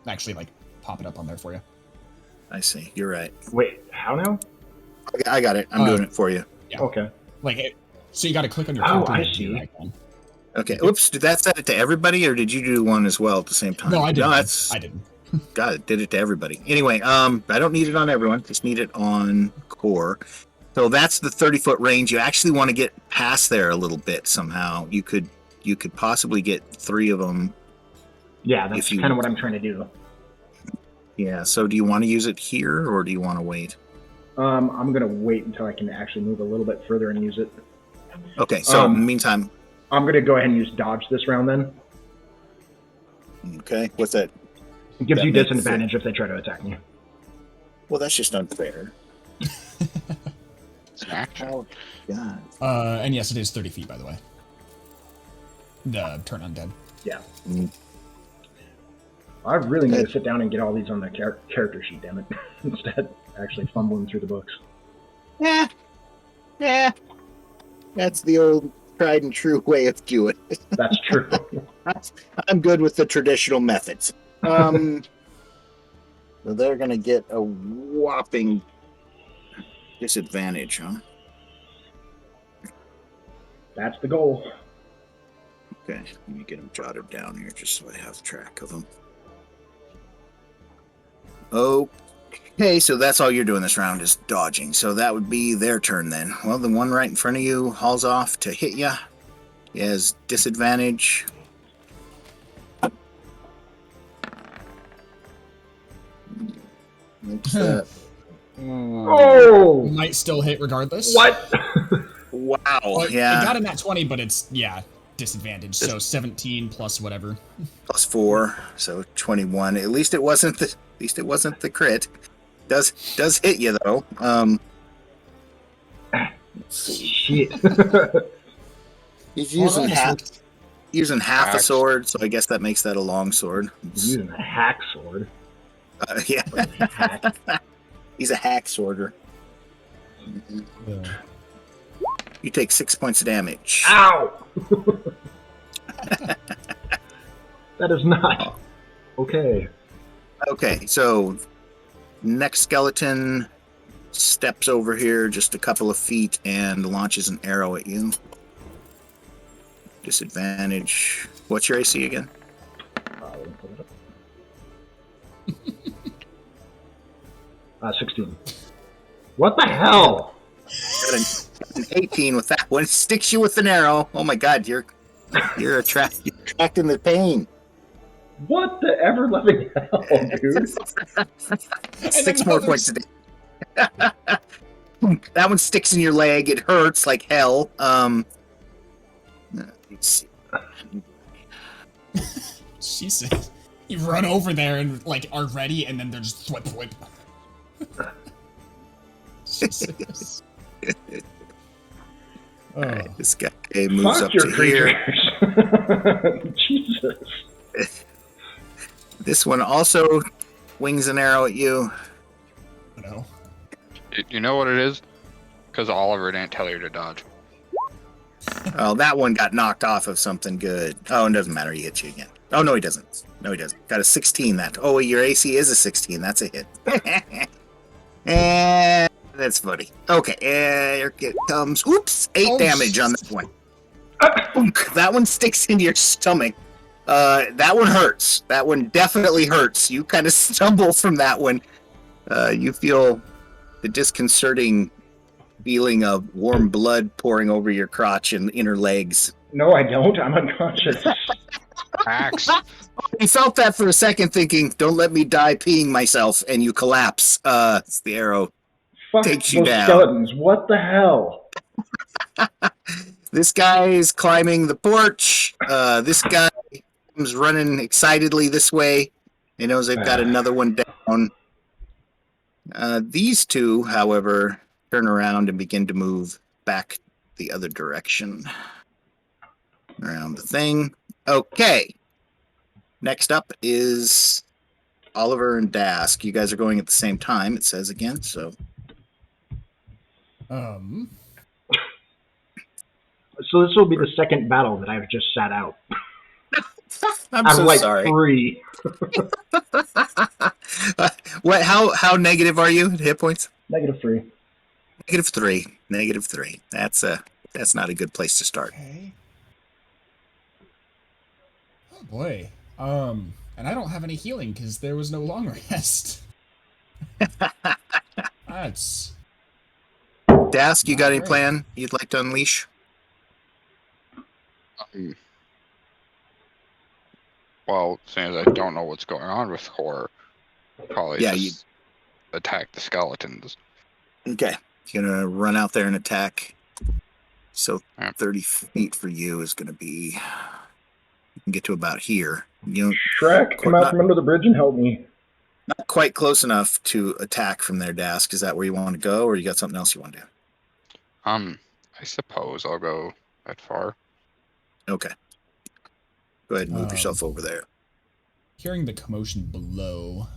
actually like pop it up on there for you.
I see. You're right.
Wait, how now?
I got it. I'm doing it for you.
Yeah.
Okay.
So you got to click on your
Oh,
character.
I
and the
see.
gear icon.
Okay. Oops. Did that set it to everybody, or did you do one as well at the same time?
No, I didn't.
That's
I didn't.
got it. Did it to everybody. Anyway, I don't need it on everyone. Just need it on core. So that's the 30-foot range. You actually want to get past there a little bit somehow. You could possibly get 3 of them.
Yeah, that's kind of what I'm trying to do.
Yeah. So do you want to use it here, or do you want to wait?
I'm gonna wait until I can actually move a little bit further and use it.
Okay. So in the meantime,
I'm gonna go ahead and use dodge this round then.
Okay. What's that?
It gives
That
you
makes
disadvantage if they try to attack me.
Well, that's just unfair.
Smash.
Oh, God.
And yes, it is 30 feet, by the way. The turn undead.
Yeah.
Mm.
I really need to sit down and get all these on the character sheet, damn it. Instead, actually fumbling through the books.
Yeah. That's the old tried and true way of doing it.
That's true.
I'm good with the traditional methods. So they're going to get a whopping disadvantage, huh?
That's the goal.
Okay, let me get them jotted down here just so I have track of them. Okay, so that's all you're doing this round is dodging. So that would be their turn then. Well, the one right in front of you hauls off to hit you. He has disadvantage. What's that?
Oh!
Might still hit regardless.
What?
Wow,
Well,
yeah.
It got him at 20, but it's, disadvantage. So 17 plus whatever.
Plus 4, so 21. At least it wasn't the crit. Does hit you though. Let's see.
Shit.
He's
Well,
using half a
Axe.
sword, so I guess that makes that a long sword.
Using a hack sword.
Yeah,
Hack.
he's a hack sworder. You take 6 points of damage.
Ow! That is not. Okay.
Okay, so next skeleton steps over here just a couple of feet and launches an arrow at you. Disadvantage. What's your AC again?
Let me pull it up. 16. What the hell?
Got an 18 with that one. Sticks you with an arrow. Oh my god, you're attracting the pain.
What the ever loving hell, dude?
6 more points today. That one sticks in your leg. It hurts like hell. Let's see.
Jesus. You run over there and are ready, and then they're just thwip. Jesus.
All right, this guy moves
Fuck
up
your
to here.
creatures. Jesus.
This one also wings an arrow at you.
No.
You know what it is? Because Oliver didn't tell you to dodge.
Oh, that one got knocked off of something good. Oh, it doesn't matter. He hits you again. Oh, no, he doesn't. No, he doesn't. Got a 16. Oh, your AC is a 16. That's a hit. That's funny. Okay, here it comes. Oops, 8 damage on that one. That one sticks into your stomach. That one hurts. That one definitely hurts. You kind of stumble from that one. You feel the disconcerting feeling of warm blood pouring over your crotch and inner legs.
No, I don't. I'm unconscious.
Axe.
You felt that for a second, thinking, "Don't let me die peeing myself," and you collapse. It's the arrow.
Fuck
Takes you
those
down.
skeletons. What the hell?
This guy is climbing the porch. This guy comes running excitedly this way. He knows they've got another one down. These two, however, turn around and begin to move back the other direction. Around the thing. Okay. Next up is Oliver and Dask. You guys are going at the same time, it says again, so.
So this will be the second battle that I've just sat out.
I'm
out
so
of like
sorry.
3.
What? How negative are you? Hit points?
-3.
-3. -3. That's not a good place to start.
Okay. Oh boy. And I don't have any healing because there was no long rest. That's.
Dask, you got any
Great.
plan you'd like to unleash?
Well, seeing as I don't know what's going on with Core, probably just attack the skeletons.
Okay. You're gonna run out there and attack. So
Yeah.
30 feet for you is gonna be. You can get to about here. You know,
Shrek, come out from under the bridge and help me.
not quite close enough to attack from there, Dask. Is that where you want to go, or you got something else you want to do?
I suppose I'll go that far.
Okay. Go ahead and move yourself over there.
Hearing the commotion below,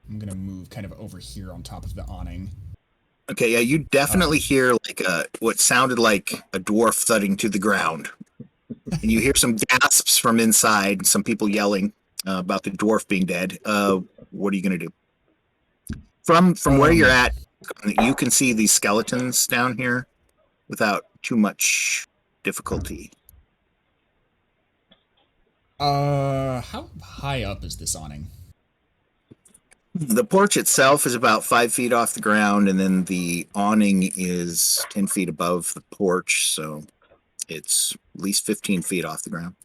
I'm gonna move kind of over here on top of the awning.
Okay, yeah, you definitely hear like what sounded like a dwarf thudding to the ground. And you hear some gasps from inside, some people yelling about the dwarf being dead. What are you going to do? From where you're at, you can see these skeletons down here without too much difficulty.
How high up is this awning?
The porch itself is about 5 feet off the ground, and then the awning is 10 feet above the porch, so it's at least 15 feet off the ground.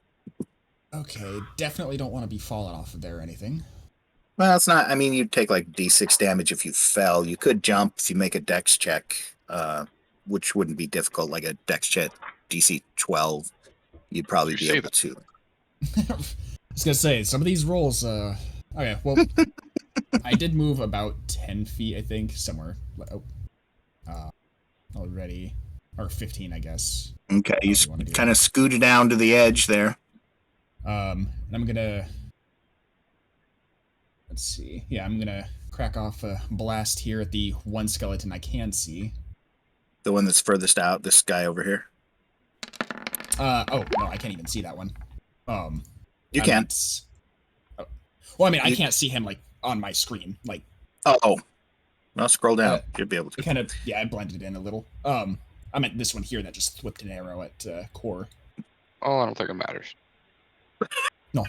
Okay, definitely don't want to be falling off of there or anything.
Well, it's not. I mean, you'd take like D6 damage if you fell. You could jump if you make a dex check, which wouldn't be difficult, like a dex check DC 12. You'd probably be able to.
I was gonna say, some of these rolls, okay, well, I did move about 10 feet, I think, somewhere. Already. Or 15, I guess.
Okay, you kind of scooted down to the edge there.
And I'm gonna... Let's see. Yeah, I'm gonna crack off a blast here at the one skeleton I can see.
The one that's furthest out, this guy over here.
Oh, no, I can't even see that one.
You can.
Oh. Well, I mean, I can't see him, like, on my screen. Like.
Oh. Well, scroll down. You'll be able to.
Kind of, yeah, I blended in a little. I meant this one here that just flipped an arrow at Core.
Oh, I don't think it matters.
No.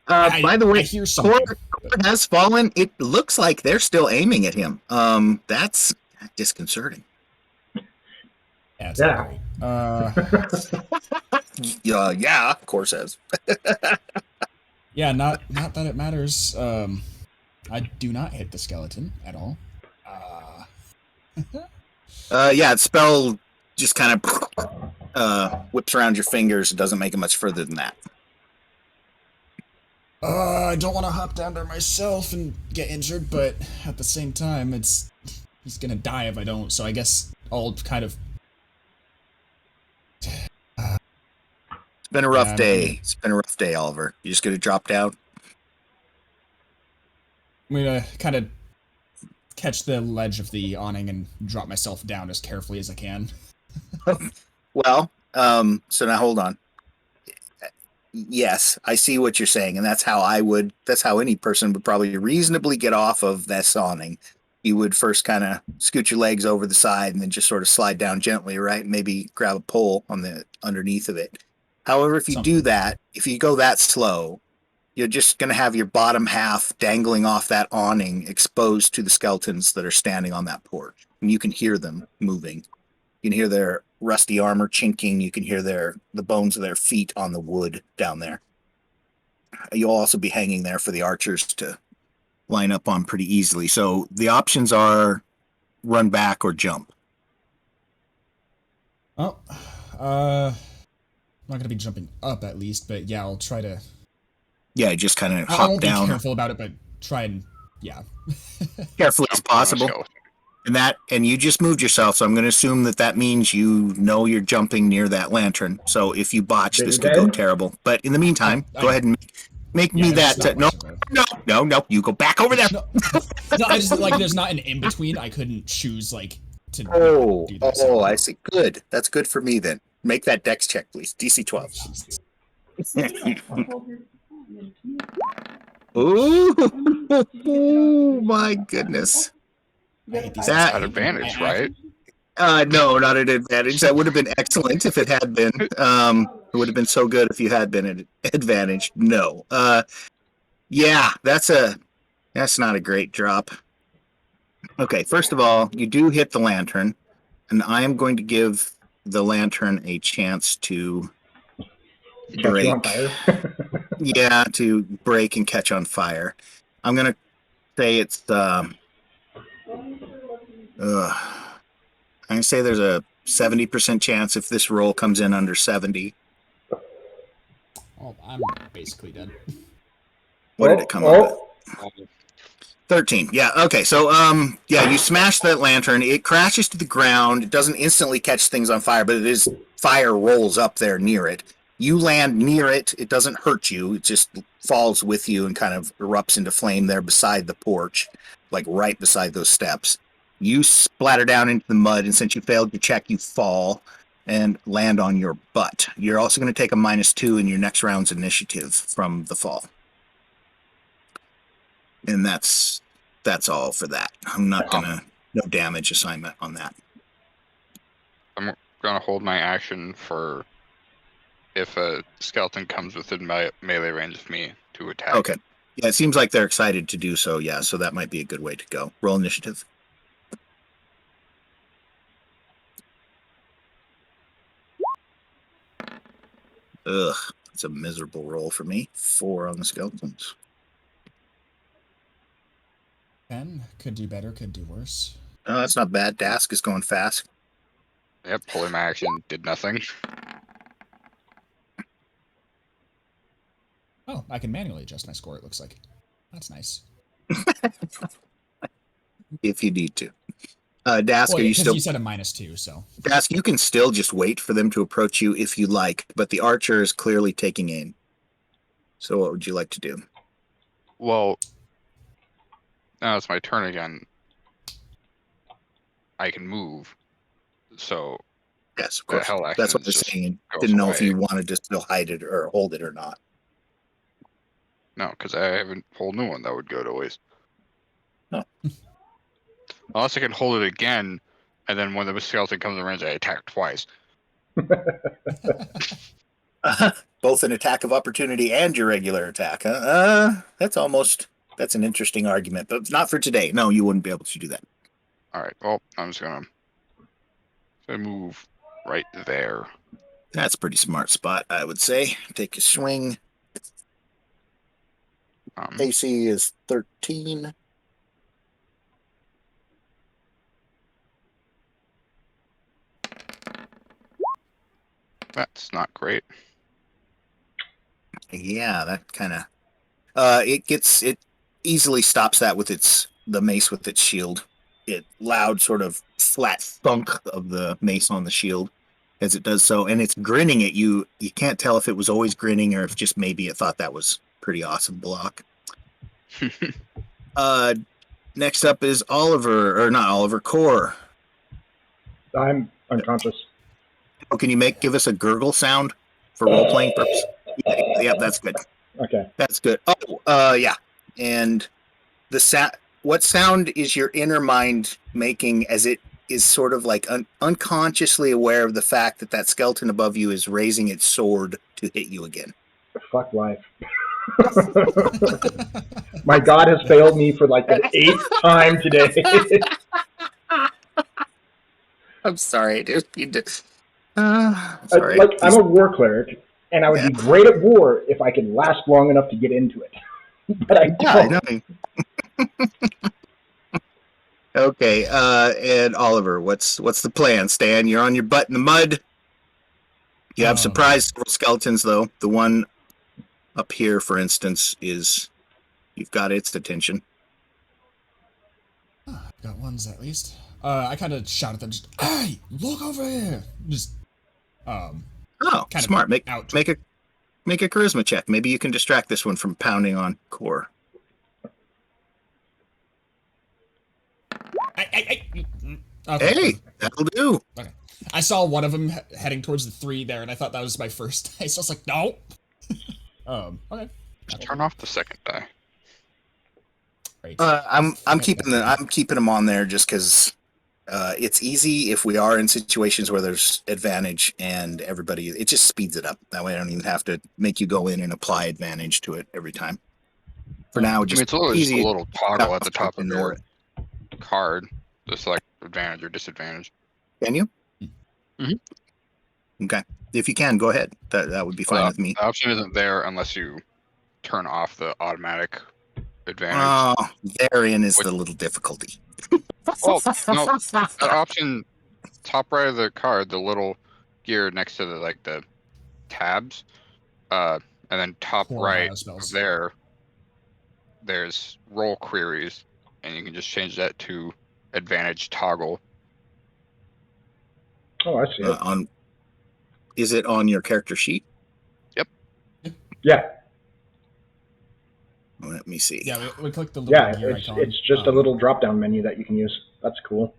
By the way,
Core
has fallen. It looks like they're still aiming at him. That's disconcerting.
Yeah. It's not great.
Yeah, Core says.
Yeah, not that it matters. I do not hit the skeleton at all.
Yeah, its spell just kind of whips around your fingers. It doesn't make it much further than that.
I don't want to hop down there myself and get injured, but at the same time, he's gonna die if I don't. So I guess I'll kind of.
It's been a rough day. It's been a rough day, Oliver. You just gonna drop down?
I'm gonna kind of catch the ledge of the awning and drop myself down as carefully as I can.
Well, so now hold on. Yes, I see what you're saying, and that's how any person would probably reasonably get off of this awning. You would first kind of scoot your legs over the side and then just sort of slide down gently, right? Maybe grab a pole on the underneath of it. However, if you do that, if you go that slow, you're just going to have your bottom half dangling off that awning, exposed to the skeletons that are standing on that porch. And you can hear them moving. You can hear their rusty armor chinking. You can hear the bones of their feet on the wood down there. You'll also be hanging there for the archers to line up on pretty easily. So the options are run back or jump.
Oh, I'm not going to be jumping up at least, but yeah, I'll try to...
Yeah, just kind of
I
hop
won't
down.
be careful about it, but try and Yeah.
carefully as
Jump on a
possible.
skeleton.
And you just moved yourself, so I'm going to assume that means you know you're jumping near that lantern. So if you botch,
Did
this
it
could go
end?
terrible. But in the meantime,
I
go ahead and make
Yeah,
me
there's just
that.
not much of a.
No, you go back over there.
No, no, I just like there's not an in between. I couldn't choose like to do that.
Oh, I see. Good. That's good for me then. Make that dex check, please. DC 12.
Jesus.
Ooh, oh my goodness.
I hate these
That-
At advantage, right?
No, not an advantage. That would have been excellent if it had been. It would have been so good if you had been an advantage. No. Yeah, that's not a great drop. Okay, first of all, you do hit the lantern, and I am going to give the lantern a chance to
Catch you on
break.
fire.
Yeah, to break and catch on fire. I'm gonna say it's I'm gonna say there's a 70% chance if this roll comes in under 70.
Oh, I'm basically dead.
What did it come up at? 13. Yeah. Okay. So, yeah, you smash that lantern. It crashes to the ground. It doesn't instantly catch things on fire, but fire rolls up there near it. You land near it. It doesn't hurt you. It just falls with you and kind of erupts into flame there beside the porch, like right beside those steps. You splatter down into the mud, and since you failed your check, you fall and land on your butt. You're also going to take a -2 in your next round's initiative from the fall. And that's all for that. I'm not gonna no damage assignment on that.
I'm gonna hold my action for if a skeleton comes within my melee range of me to attack.
Okay. Yeah, it seems like they're excited to do so. Yeah, so that might be a good way to go. Roll initiative. Ugh, it's a miserable roll for me. 4 on the skeletons.
10 could do better, could do worse.
Oh, that's not bad. Dask is going fast.
Yep, pulling my action did nothing.
Oh, I can manually adjust my score. It looks like that's nice.
If you need to. Dask,
Well,
are
yeah,
you still?
you said a -2, so
Dask, you can still just wait for them to approach you if you like, but the archer is clearly taking aim. So, what would you like to do?
Well, now it's my turn again. I can move, so
Yes, of
the
course.
hell action
That's what I was
just
saying.
goes
Didn't know if
away.
you wanted to still hide it or hold it or not.
No, because I have a whole new one that would go to waste.
No.
Unless I can hold it again, and then when the skeleton comes in range, I attack twice.
Both an attack of opportunity and your regular attack. That's an interesting argument, but not for today. No, you wouldn't be able to do that.
All right. Well, I'm just gonna move right there.
That's a pretty smart spot, I would say. Take a swing. AC is 13.
That's not great.
Yeah, that kind of it easily stops that with the mace with its shield. It loud sort of flat thunk of the mace on the shield as it does so, and it's grinning at you. You can't tell if it was always grinning or if just maybe it thought that was pretty awesome block. Next up is Oliver, or not Oliver, Core.
I'm unconscious.
Oh, can you give us a gurgle sound for role-playing purpose? Yep, that's good.
Okay.
That's good. Oh, yeah. And what sound is your inner mind making as it is sort of like unconsciously aware of the fact that skeleton above you is raising its sword to hit you again?
Fuck life. My god has failed me for like the 8th time today.
I'm sorry, dude. You did.
Sorry. I'm a war cleric, and I would be great at war if I could last long enough to get into it. But I don't.
I know. Okay, and Oliver, what's the plan? Stan, you're on your butt in the mud. You have surprised skeletons, though. The one up here, for instance, you've got its attention.
Got ones at least. I kind of shout at them, just, "Hey, look over here!" Just,
Oh,
kind
smart.
of out.
Make a charisma check. Maybe you can distract this one from pounding on core.
Okay,
Hey, that'll do.
Okay. I saw one of them heading towards the 3 there, and I thought that was my first dice. I was like, no. Okay.
Just turn off the second die.
Right.
I'm keeping them on there just because it's easy if we are in situations where there's advantage and everybody. It just speeds it up. That way, I don't even have to make you go in and apply advantage to it every time. For now, just
it's literally just a
easy.
little toggle at the top of
Ignore
your card to select advantage or disadvantage.
Can you?
Mhm.
Okay. If you can, go ahead. That would be fine with me.
The option isn't there unless you turn off the automatic advantage.
Oh, therein is the little difficulty.
Well, no, that option, top right of the card, the little gear next to the tabs, and then top
Core
right
biospells.
of there, there's roll queries, and you can just change that to advantage toggle.
Oh, I see it.
Is it on your character sheet?
Yep.
Yeah.
Let me see.
Yeah, we click the little gear
it's
icon.
it's just a little drop-down menu that you can use. That's cool.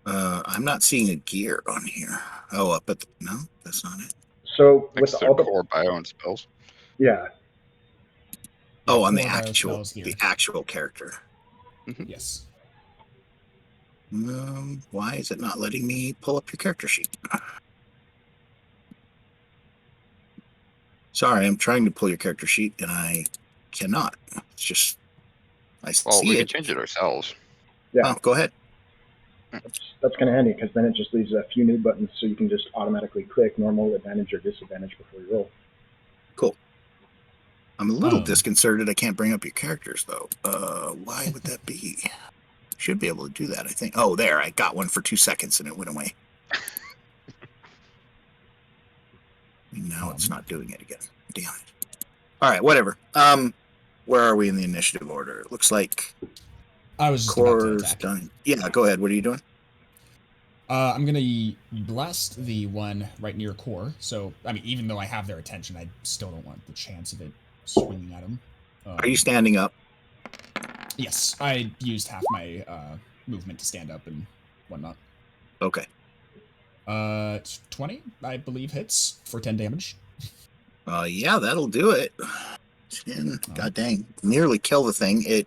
I'm not seeing a gear on here. Oh, up at no, that's not it.
So
Next
with
to
all the
core bio and spells.
yeah,
Oh, on the
core
actual
biospells gear.
character.
Yes.
Why is it not letting me pull up your character sheet? Sorry, I'm trying to pull your character sheet and I cannot. It's just I see
we
it.
can change it ourselves.
yeah.
Oh, go ahead.
That's kind of handy because then it just leaves a few new buttons so you can just automatically click normal, advantage, or disadvantage before you roll.
Cool. I'm a little disconcerted I can't bring up your characters though. Why would that be? Should be able to do that, I think. Oh, there. I got one for 2 seconds and it went away. Now it's not doing it again. Damn it. All right, whatever. Where are we in the initiative order? It looks like
I was just about to
Core's
attack.
done. Yeah, go ahead. What are you doing?
I'm gonna blast the one right near core. So, I mean, even though I have their attention, I still don't want the chance of it swinging at them.
Are you standing up?
Yes, I used half my movement to stand up and whatnot.
Okay.
20, I believe, hits for 10 damage.
Yeah, that'll do it. God dang. Nearly kill the thing. It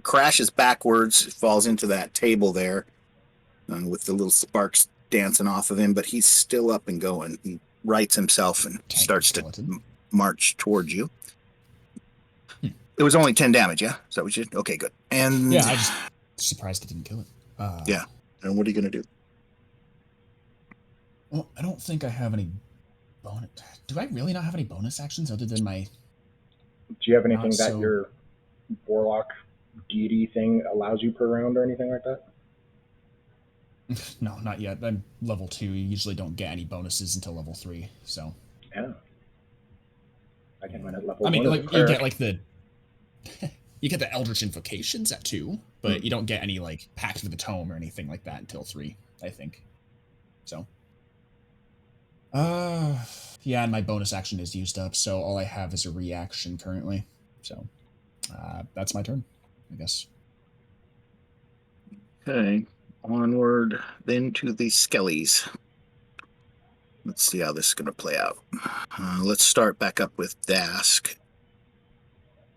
crashes backwards, falls into that table there with the little sparks dancing off of him, but he's still up and going. He rights himself and starts to march towards you. It was only 10 damage, yeah? Is that what you did? Okay, good. And
yeah, I just surprised it didn't kill it.
Yeah. And what are you going to do?
Well, I don't think I have any bonus. Do I really not have any bonus actions other than my...
Do you have anything that your warlock deity thing allows you per round or anything like that?
No, not yet. I'm level 2. You usually don't get any bonuses until level 3, so...
Yeah. I can run at level 1.
I mean, like, you get, like, the... you get the Eldritch Invocations at 2, but you don't get any, like, Pact of the Tome or anything like that until 3, I think. So... yeah, and my bonus action is used up, so all I have is a reaction currently. So, that's my turn, I guess.
Okay. Onward, then to the Skellies. Let's see how this is going to play out. Let's start back up with Dask.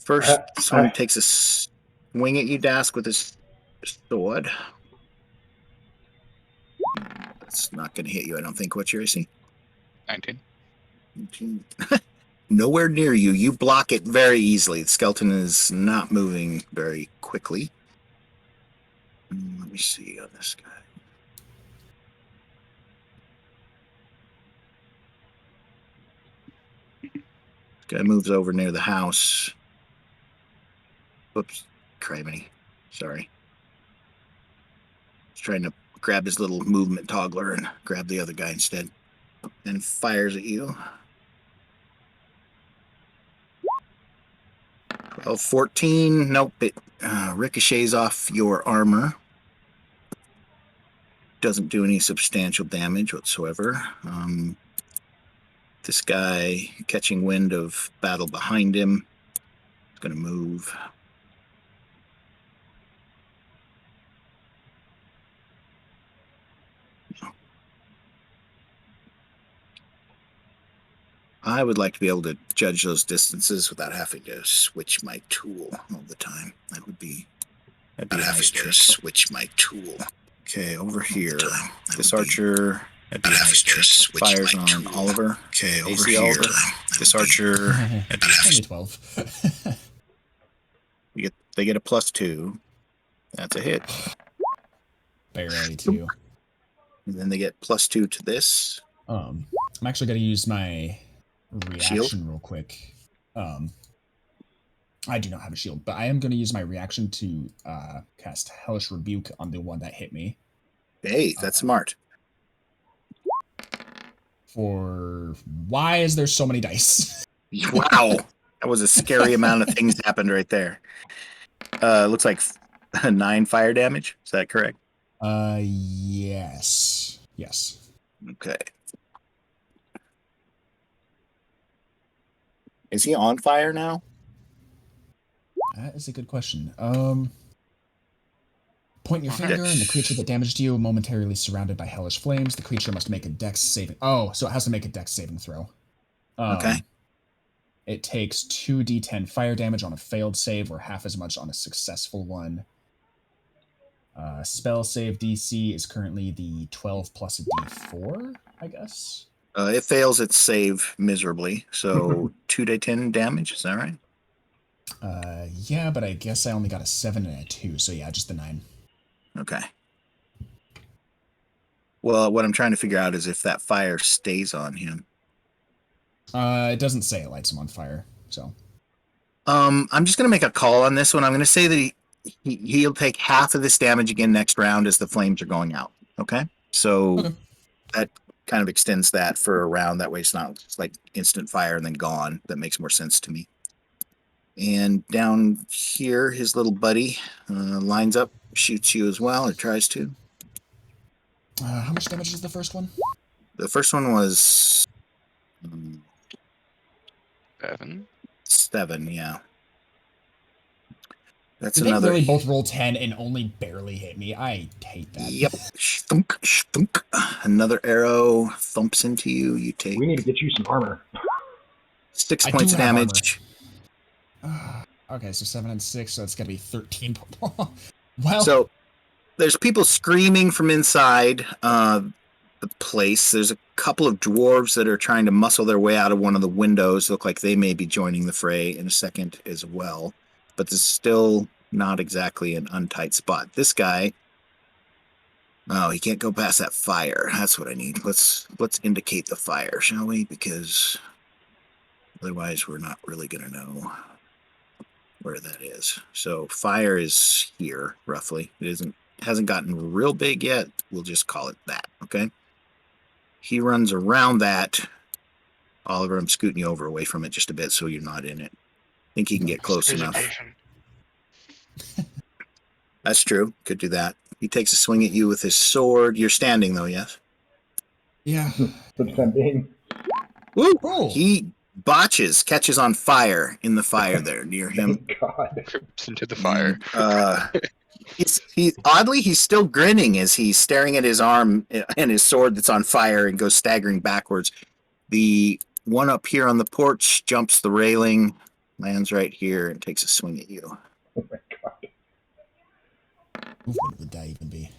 First, someone takes a swing at you, Dask, with his sword. That's not going to hit you, I don't think. What's your AC?
19.
Nowhere near you. You block it very easily. The skeleton is not moving very quickly. Let me see on this guy. This guy moves over near the house. Whoops. Criminy. Sorry. He's trying to grab his little movement toggler and grab the other guy instead. And fires at you. 12, 14. Nope, it ricochets off your armor. Doesn't do any substantial damage whatsoever. This guy, catching wind of battle behind him, is going to move. I would like to be able to judge those distances without having to switch my tool all the time. That'd be a nice trick. Switch my tool. Okay, over here. This archer fires on Oliver. Okay, over here. Oliver. This archer.
Only 12.
They get a +2. That's a hit.
Barely 2.
And then they get +2 to this.
I'm actually going to use my reaction
Shield?
real quick. I do not have a shield, but I am going to use my reaction to cast Hellish Rebuke on the one that hit me.
Hey, that's smart.
For why is there so many dice?
Wow, that was a scary amount of things happened right there. Looks like 9 fire damage. Is that correct?
Yes.
Okay. Is he on fire now?
That is a good question. Point your finger, and the creature that damaged you momentarily surrounded by hellish flames. The creature must make a dex saving. Oh, so it has to make a dex saving throw.
Okay.
It takes 2d10 fire damage on a failed save, or half as much on a successful one. Spell save DC is currently the 12 plus a d4, I guess.
It fails its save miserably, so 2d10 damage. Is that right?
Yeah, but I guess I only got a 7 and a 2, so yeah, just the 9.
Okay. Well, what I'm trying to figure out is if that fire stays on him.
It doesn't say it lights him on fire, so.
I'm just going to make a call on this one. I'm going to say that he'll take half of this damage again next round as the flames are going out. Okay? So that kind of extends that for a round. That way it's not just like instant fire and then gone. That makes more sense to me. And down here, his little buddy lines up, shoots you as well, or tries to.
How much damage is the first one?
The first one was 7, yeah. That's
Did
another.
They really both roll 10 and only barely hit me. I hate that.
Yep. Shthunk, shthunk. Another arrow thumps into you. You take
We need to get you some armor.
6
I
points
do
of
have
damage.
Okay, so 7 and 6, so it's got to be 13. Well,
So there's people screaming from inside the place. There's a couple of dwarves that are trying to muscle their way out of one of the windows. Look like they may be joining the fray in a second as well. But there's still not exactly an untight spot. This guy, he can't go past that fire. That's what I need. Let's indicate the fire, shall we? Because otherwise we're not really going to know where that is. So fire is here, roughly. It hasn't gotten real big yet. We'll just call it that, okay? He runs around that. Oliver, I'm scooting you over away from it just a bit so you're not in it. I think he can get close enough. That's true. Could do that. He takes a swing at you with his sword. You're standing, though, yes?
yeah.
For the time being.
Woo!
Oh.
He botches, catches on fire in the fire there near him.
God.
Trips into the fire.
He's still grinning as he's staring at his arm and his sword that's on fire and goes staggering backwards. The one up here on the porch jumps the railing, lands right here, and takes a swing at you.
Oh my God.
What would that even be?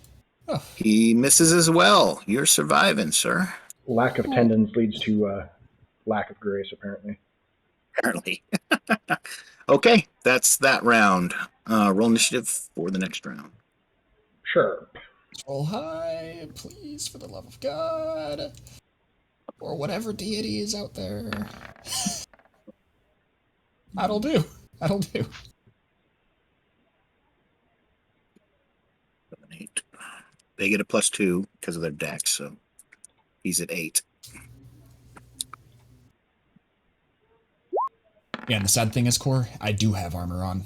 Oh.
He misses as well. You're surviving, sir.
Lack of tendons leads to lack of grace, apparently.
Apparently. Okay, that's that round. Roll initiative for the next round.
Sure.
Roll high, please, for the love of God. Or whatever deity is out there. That'll do.
7, 8. They get a +2 because of their dex, so he's at 8.
Yeah, and the sad thing is, Core, I do have armor on.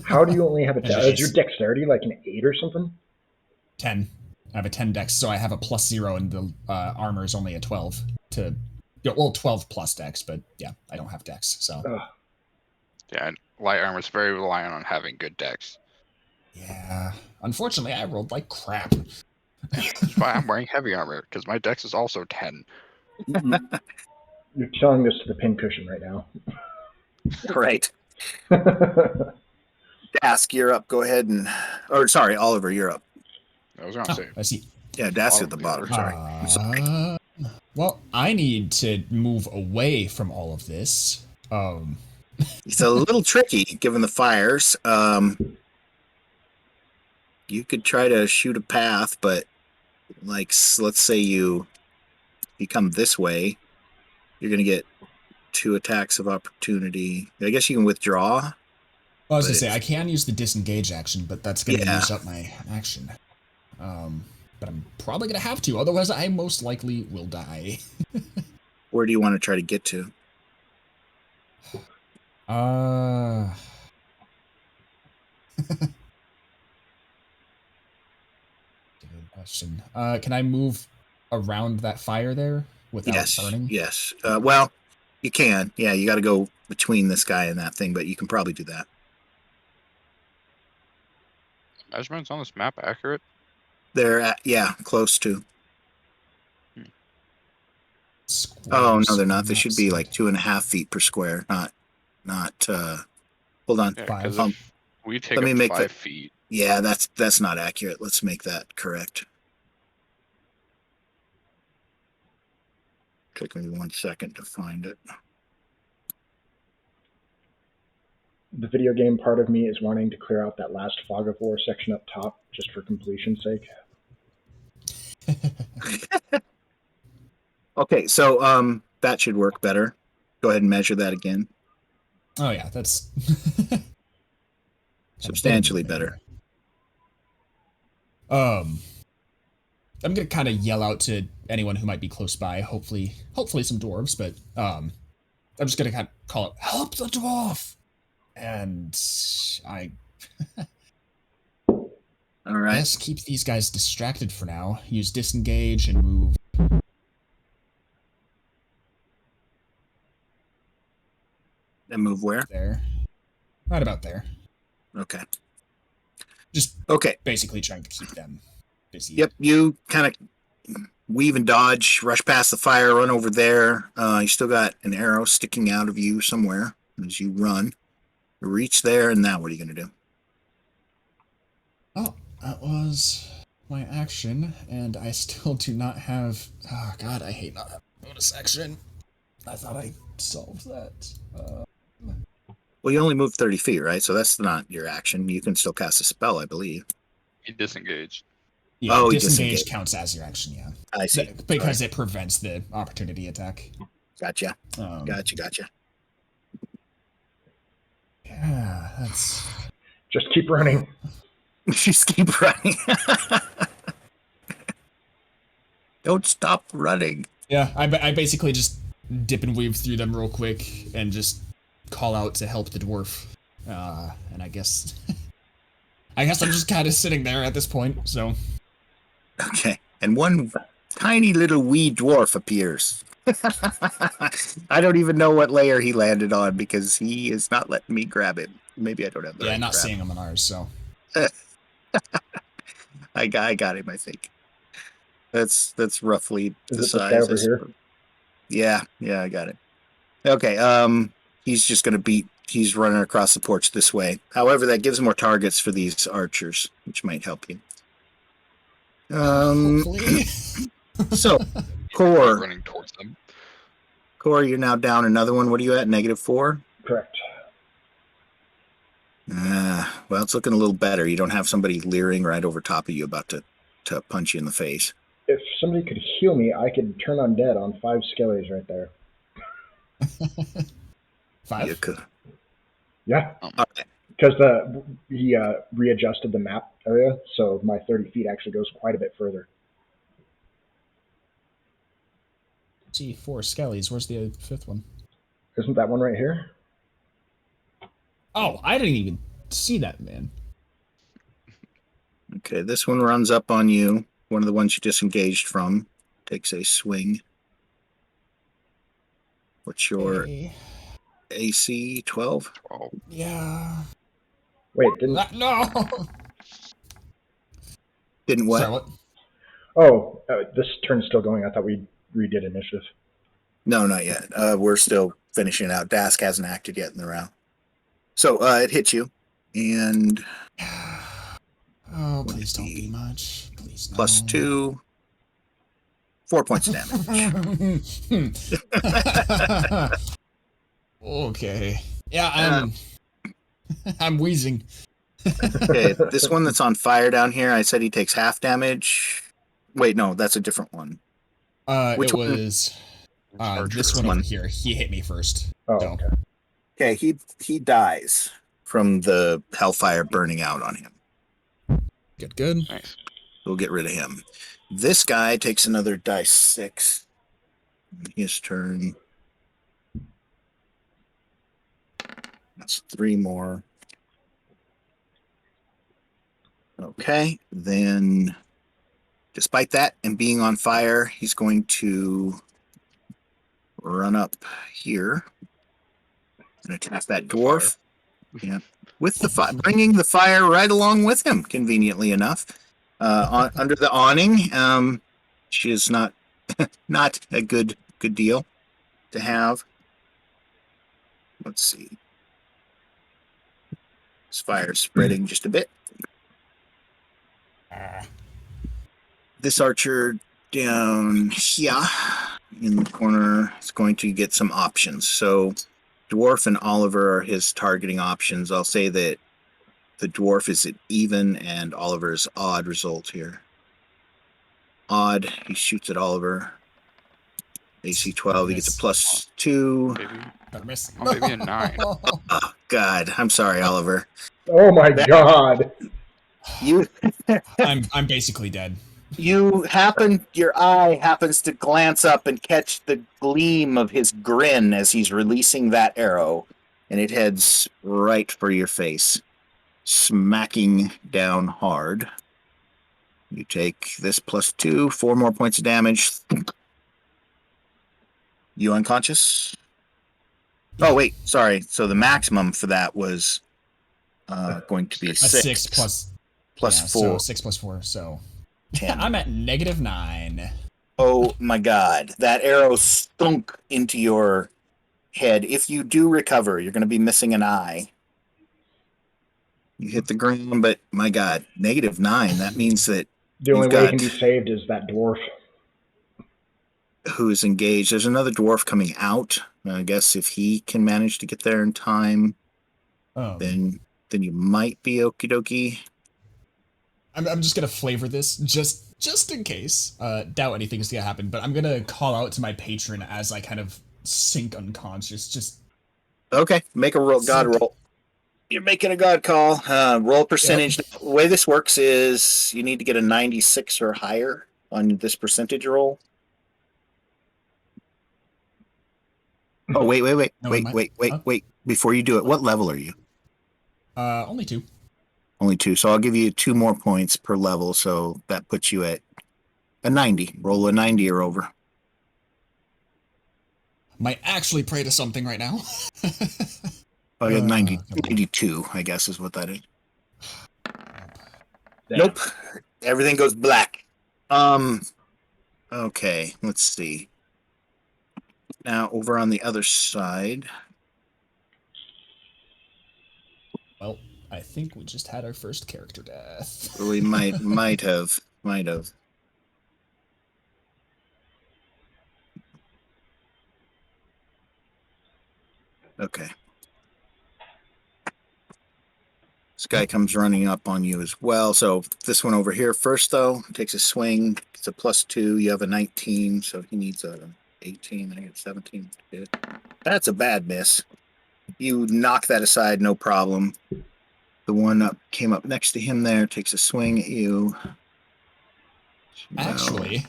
How do you only have a
That's
10?
just
Is your dexterity like an 8 or something?
10. I have a 10 dex, so I have a +0, and the armor is only a 12 to. Yeah, well, 12 plus dex, but yeah, I don't have dex, so.
Ugh.
Yeah, and light armor is very reliant on having good dex.
Yeah. Unfortunately, I rolled like crap.
That's why I'm wearing heavy armor, because my dex is also 10.
You're telling this to the pincushion right now.
Right. Dask, you're up. Go ahead and, or sorry, Oliver, you're up.
I was gonna
Oh,
say.
I see.
Yeah, Dask at the bottom. Sorry.
Well, I need to move away from all of this.
It's a little tricky given the fires. You could try to shoot a path, but like, let's say you come this way, you're gonna get 2 attacks of opportunity. I guess you can withdraw.
Well, I was
But
gonna say I can use the disengage action, but that's gonna
Yeah.
use up my action. But I'm probably gonna have to, otherwise I most likely will die.
Where do you want to try to get to?
Good question. Can I move around that fire there without burning?
Yes. Well, you can. Yeah, you got to go between this guy and that thing, but you can probably do that.
Measurements on this map accurate?
They're at, yeah, close to.
Squares
Oh no, they're
on
not. They
that
should be
side.
like 2.5 feet per square. Not. Hold on.
Yeah,
Five.
because if we take
let me
up
make
5
that-
feet,
Yeah, that's not accurate. Let's make that correct. Took me 1 second to find it.
The video game part of me is wanting to clear out that last fog of war section up top just for completion's sake.
Okay, so that should work better. Go ahead and measure that again.
Oh yeah, that's
Substantially better.
I'm gonna kind of yell out to anyone who might be close by. Hopefully some dwarves, but I'm just gonna kind of call it, "Help the dwarf!" And I
All right.
guess keep these guys distracted for now. Use disengage and move.
And move where?
There. Right about there.
Okay.
Just
Okay.
basically trying to keep them busy.
Yep, you kind of weave and dodge, rush past the fire, run over there. You still got an arrow sticking out of you somewhere as you run. You reach there, and now what are you going to do?
Oh, that was my action, and I still do not have... Oh god, I hate not having bonus action. I thought I solved that.
Well, you only move 30 feet, right? So that's not your action. You can still cast a spell, I believe.
he disengaged.
Yeah,
Oh, you
disengage
disengage.
counts as your action, yeah.
I see.
Because it prevents the opportunity attack.
Gotcha.
Um,
Gotcha.
Yeah, that's...
Just keep running.
Just keep running. Don't stop running.
Yeah, I basically just dip and weave through them real quick and just call out to help the dwarf. And I guess... I'm just kind of sitting there at this point, so...
Okay. And one tiny little wee dwarf appears. I don't even know what layer he landed on because he is not letting me grab him. Maybe I don't have the
Yeah,
right
not
grab.
seeing him on ours, so...
I got him, I think. That's roughly
Is
the
it this guy
size.
over here?
Yeah, I got it. Okay, he's just gonna he's running across the porch this way. However, that gives more targets for these archers, which might help you.
Hopefully.
So, Core,
Running towards them.
you're now down another one. What are you at? -4?
Correct.
Well, it's looking a little better. You don't have somebody leering right over top of you about to punch you in the face.
If somebody could heal me, I could turn undead on 5 skellies right there.
5?
You could.
Yeah,
Okay.
because he readjusted the map area, so my 30 feet actually goes quite a bit further.
See, 4 skellies. Where's the 5th one?
Isn't that one right here?
Oh, I didn't even... see that, man.
Okay, this one runs up on you. One of the ones you disengaged from takes a swing. What's your
Hey.
AC? 12?
12.
Yeah.
Wait, didn't?
No.
Didn't what?
Sorry, what?
Oh, this turn's still going. I thought we redid initiative.
No, not yet. We're still finishing out. Dask hasn't acted yet in the round. So it hits you, and
Oh, please don't be much. Please no.
plus 2, 4 points of damage.
Okay. Yeah, I'm wheezing.
Okay, this one that's on fire down here, I said he takes half damage. Wait, no, that's a different one. Which
it
one?
was this
This
one over
one.
here. He hit me first.
Oh,
So.
okay.
Okay, he dies from the hellfire burning out on him.
Good.
Nice.
We'll get rid of him. This guy takes another dice 6. His turn. That's 3 more. Okay, then despite that and being on fire, he's going to run up here and attack that dwarf. Yeah, with the fire, bringing the fire right along with him, conveniently enough. Under the awning, she is not not a good deal to have. Let's see. This fire is spreading just a bit. This archer down here in the corner is going to get some options. So dwarf and Oliver are his targeting options. I'll say that the dwarf is at even and Oliver's odd result here. Odd, he shoots at Oliver. AC 12, he gets a plus 2.
Maybe,
Miss.
maybe a 9.
Oh, God. I'm sorry, Oliver.
Oh my God.
I'm basically dead.
Your eye happens to glance up and catch the gleam of his grin as he's releasing that arrow, and it heads right for your face, smacking down hard. You take this plus 2, 4 more points of damage. You unconscious? Oh, wait, sorry. So the maximum for that was going to be 6.
6 plus
4.
So 6 plus 4, so
10.
I'm at -9.
Oh my God. That arrow stunk into your head. If you do recover, you're going to be missing an eye. You hit the ground, but my God, -9. That means that
The only
you've
way he
got
can be saved is that dwarf.
who's engaged. There's another dwarf coming out. I guess if he can manage to get there in time, then you might be okie dokie.
I'm just gonna flavor this just in case. Doubt anything's gonna happen, but I'm gonna call out to my patron as I kind of sink unconscious. Just
okay. Make a roll. God roll. You're making a god call. Roll percentage. Yep. The way this works is you need to get a 96 or higher on this percentage roll. Oh, wait. Before you do it, what level are you?
Only 2.
Only 2. So I'll give you 2 more points per level. So that puts you at a 90. Roll a 90 or over.
Might actually pray to something right now.
Oh, yeah, 92, I guess is what that is. Nope. Everything goes black. Okay, let's see. Now, over on the other side.
Well, I think we just had our first character death.
We might have. Okay. This guy comes running up on you as well. So this one over here first, though, takes a swing. It's a plus 2. You have a 19, so he needs a 18. I get 17. That's a bad miss. You knock that aside, no problem. The one came up next to him there, takes a swing at you.
Actually.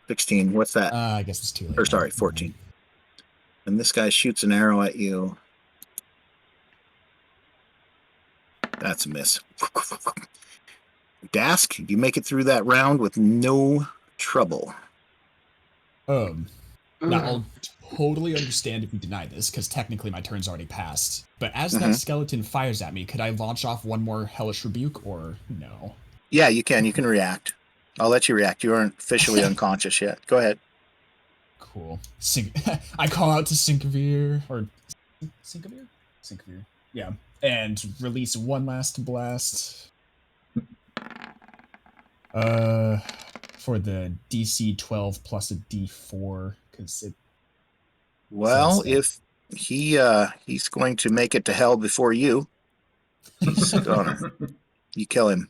16. What's that?
I guess it's too late.
Or sorry, 14. And this guy shoots an arrow at you. That's a miss. Dask, you make it through that round with no trouble.
Now I'll totally understand if you deny this, because technically my turn's already passed. But as that skeleton fires at me, could I launch off one more hellish rebuke, or no?
Yeah, you can. You can react. I'll let you react. You aren't officially unconscious yet. Go ahead.
Cool. I call out to Syncavir, or Syncavir? Syncavir. Yeah. And release one last blast. For the DC 12 plus a D4, because it.
Well, if he's going to make it to hell before you, you kill him.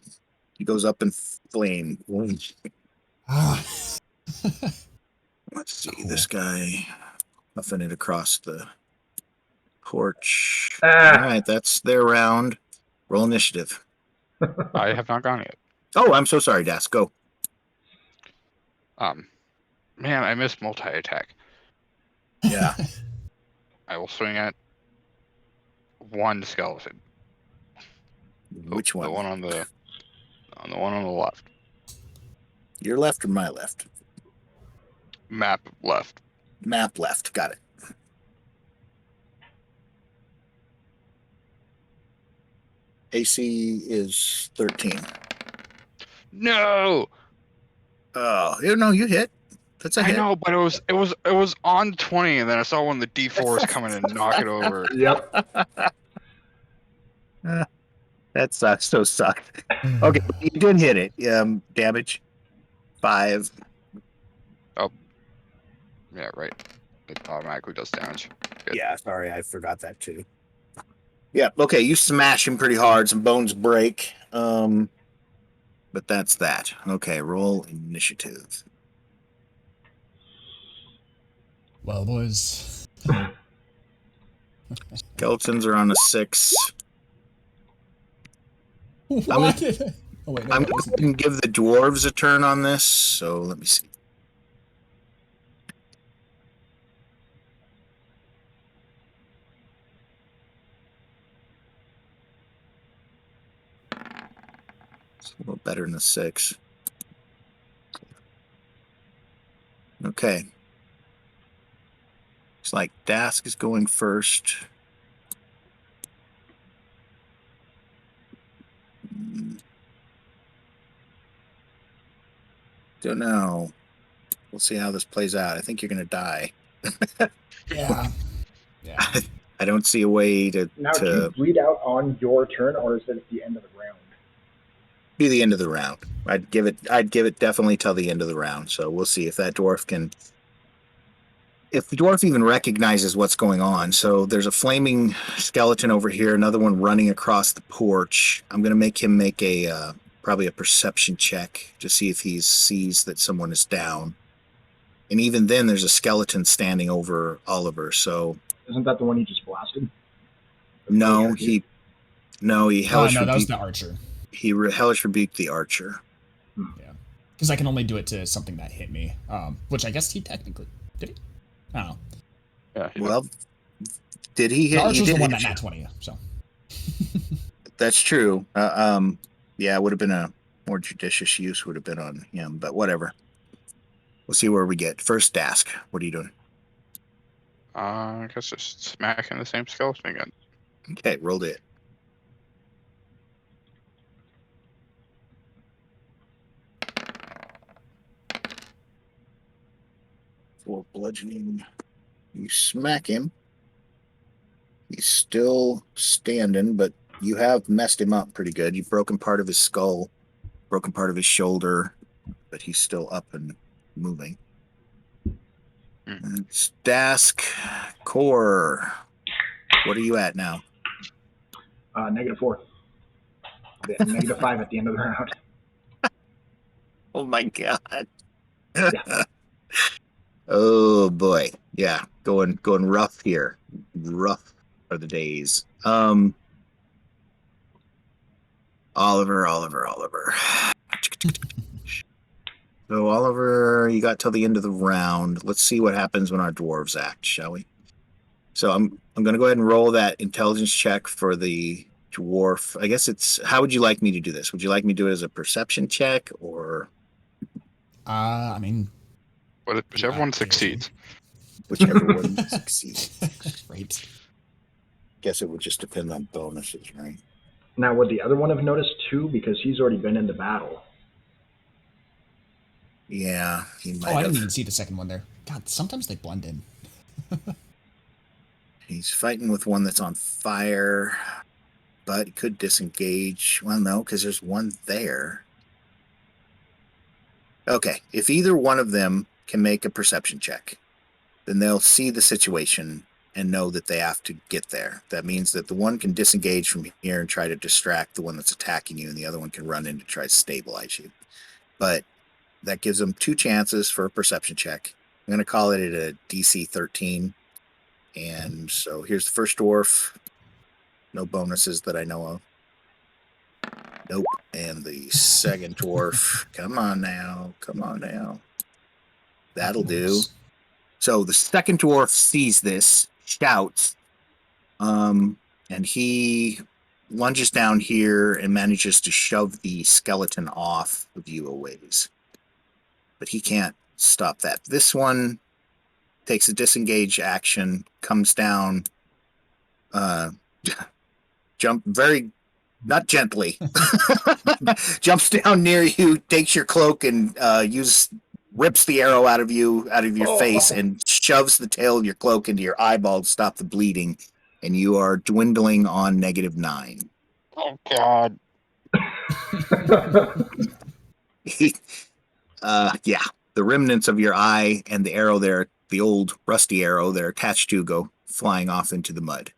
He goes up in flame. Let's see, cool. This guy huffing it across the porch. All right, that's their round. Roll initiative.
I have not gone yet.
Oh, I'm so sorry, Das. Go.
Man, I missed multi-attack.
Yeah.
I will swing at one skeleton.
Which one?
The one on the left.
Your left or my left?
Map left.
Map left. Got it. AC is 13.
No.
Oh, no, you hit. That's a hit.
I know, but it was on 20, and then I saw one of the D4s come in and knock it over.
Yep.
That sucks. So sucked. Okay, you did hit it. Damage 5.
Oh, yeah, right. It automatically does damage. Good.
Yeah, sorry, I forgot that too. Yeah, okay, you smash him pretty hard. Some bones break. But that's that. Okay, roll initiative.
Well, boys.
Skeletons are on a 6.
What?
I'm going to give the dwarves a turn on this, so let me see. It's a little better than a 6. Okay. Looks like Dask is going first. Don't know. We'll see how this plays out. I think you're going to die.
Yeah.
I don't see a way to...
Now, do you bleed out on your turn, or is it at the end of the round?
Be the end of the round. I'd give it definitely till the end of the round. So we'll see if that dwarf can... If the dwarf even recognizes what's going on. So there's a flaming skeleton over here, another one running across the porch. I'm going to make him make a probably a perception check to see if he sees that someone is down. And even then, there's a skeleton standing over Oliver. So
isn't that the one you just blasted?
No, he hellish
that was the archer.
He hellish rebuked the archer.
Yeah, because I can only do it to something that hit me. Which I guess he technically did. He? I don't know.
Yeah.
Well, did he hit?
The archer's
the
one that nat 20. So
that's true. Yeah, it would have been a more judicious use. Would have been on him, but whatever. We'll see where we get. First, Dask. What are you doing?
I guess just smacking the same skeleton again.
Okay, rolled it. For bludgeoning, you smack him. He's still standing, but you have messed him up pretty good. You've broken part of his skull, broken part of his shoulder, but he's still up and moving. It's Dask Core. What are you at now?
-4. -5 at the end of the round.
Oh my god.
Yeah.
Oh boy. Yeah. Going rough here. Rough are the days. Oliver. So Oliver, you got till the end of the round. Let's see what happens when our dwarves act, shall we? So I'm going to go ahead and roll that intelligence check for the dwarf. I guess it's. How would you like me to do this? Would you like me to do it as a perception check or
I mean,
Whichever one succeeds.
whichever one succeeds?
right.
Guess it would just depend on bonuses, right?
Now, would the other one have noticed too? Because he's already been into battle.
Yeah, he might
Oh, I
have.
didn't even see the second one there. God, sometimes they blend in.
He's fighting with one that's on fire, but he could disengage. Well, no, because there's one there. Okay, if either one of them can make a perception check, then they'll see the situation and know that they have to get there. That means that the one can disengage from here and try to distract the one that's attacking you, and the other one can run in to try to stabilize you. But that gives them 2 chances for a perception check. I'm going to call it a DC 13. And so here's the first dwarf. No bonuses that I know of. Nope. And the second dwarf. Come on now. Come on now. That'll do. So the second dwarf sees this, shouts, and he lunges down here and manages to shove the skeleton off of you a ways. But he can't stop that. This one takes a disengage action, comes down, jump very, not gently, jumps down near you, takes your cloak, and rips the arrow out of your face and shoves the tail of your cloak into your eyeball to stop the bleeding, and you are dwindling on -9.
Oh God.
Yeah, the remnants of your eye and the arrow there, the old rusty arrow they're attached to, go flying off into the mud.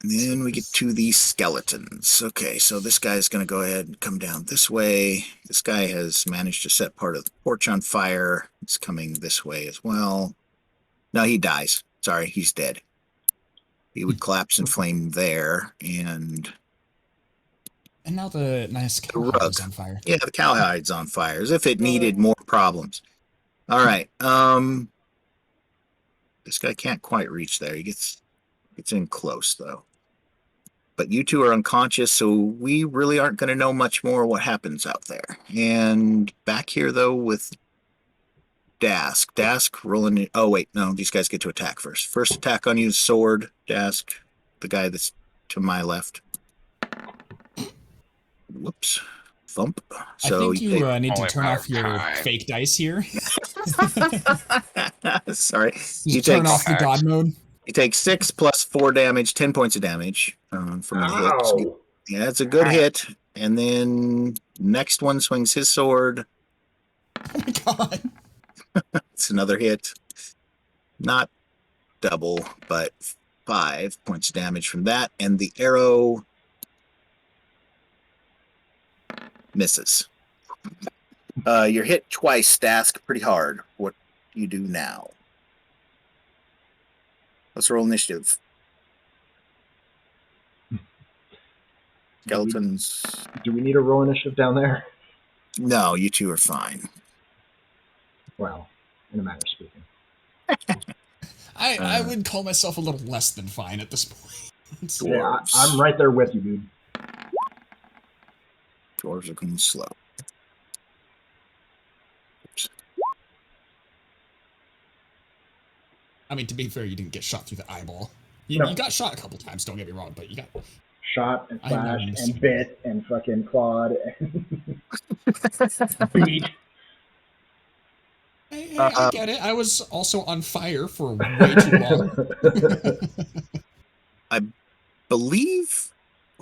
And then we get to the skeletons. Okay, so this guy's going to go ahead and come down this way. This guy has managed to set part of the porch on fire. He's coming this way as well. No, he dies. Sorry, he's dead. He would collapse in flame there, and
now the nice cowhide is on fire.
Yeah, the cowhide's on fire, as if it needed more problems. All right. This guy can't quite reach there. He gets in close, though. But you two are unconscious, so we really aren't going to know much more what happens out there. And back here, though, with Dask. Dask rolling. Oh, wait, no, these guys get to attack first. First attack on you is sword, Dask, the guy that's to my left. Whoops. Thump. So
I think you need to turn off your
time.
fake dice here.
Sorry.
Just turn off the god mode.
You take 6 plus 4 damage, 10 points of damage from the hit. So yeah, it's a good hit. And then next one swings his sword.
Oh my god.
It's another hit. Not double, but 5 points of damage from that. And the arrow misses. You're hit twice, Dask, pretty hard. What do you do now? Let's roll initiative. Skeletons.
Do we need a roll initiative down there?
No, you two are fine.
Well, in a manner of speaking.
I would call myself a little less than fine at this point.
Yeah, I'm right there with you, dude.
Dwarves are going slow. Oops.
I mean, to be fair, you didn't get shot through the eyeball. You got shot a couple times, don't get me wrong, but you got...
Shot and slashed and bit and fucking clawed and beat.
Hey, I get it. I was also on fire for way too long.
I believe...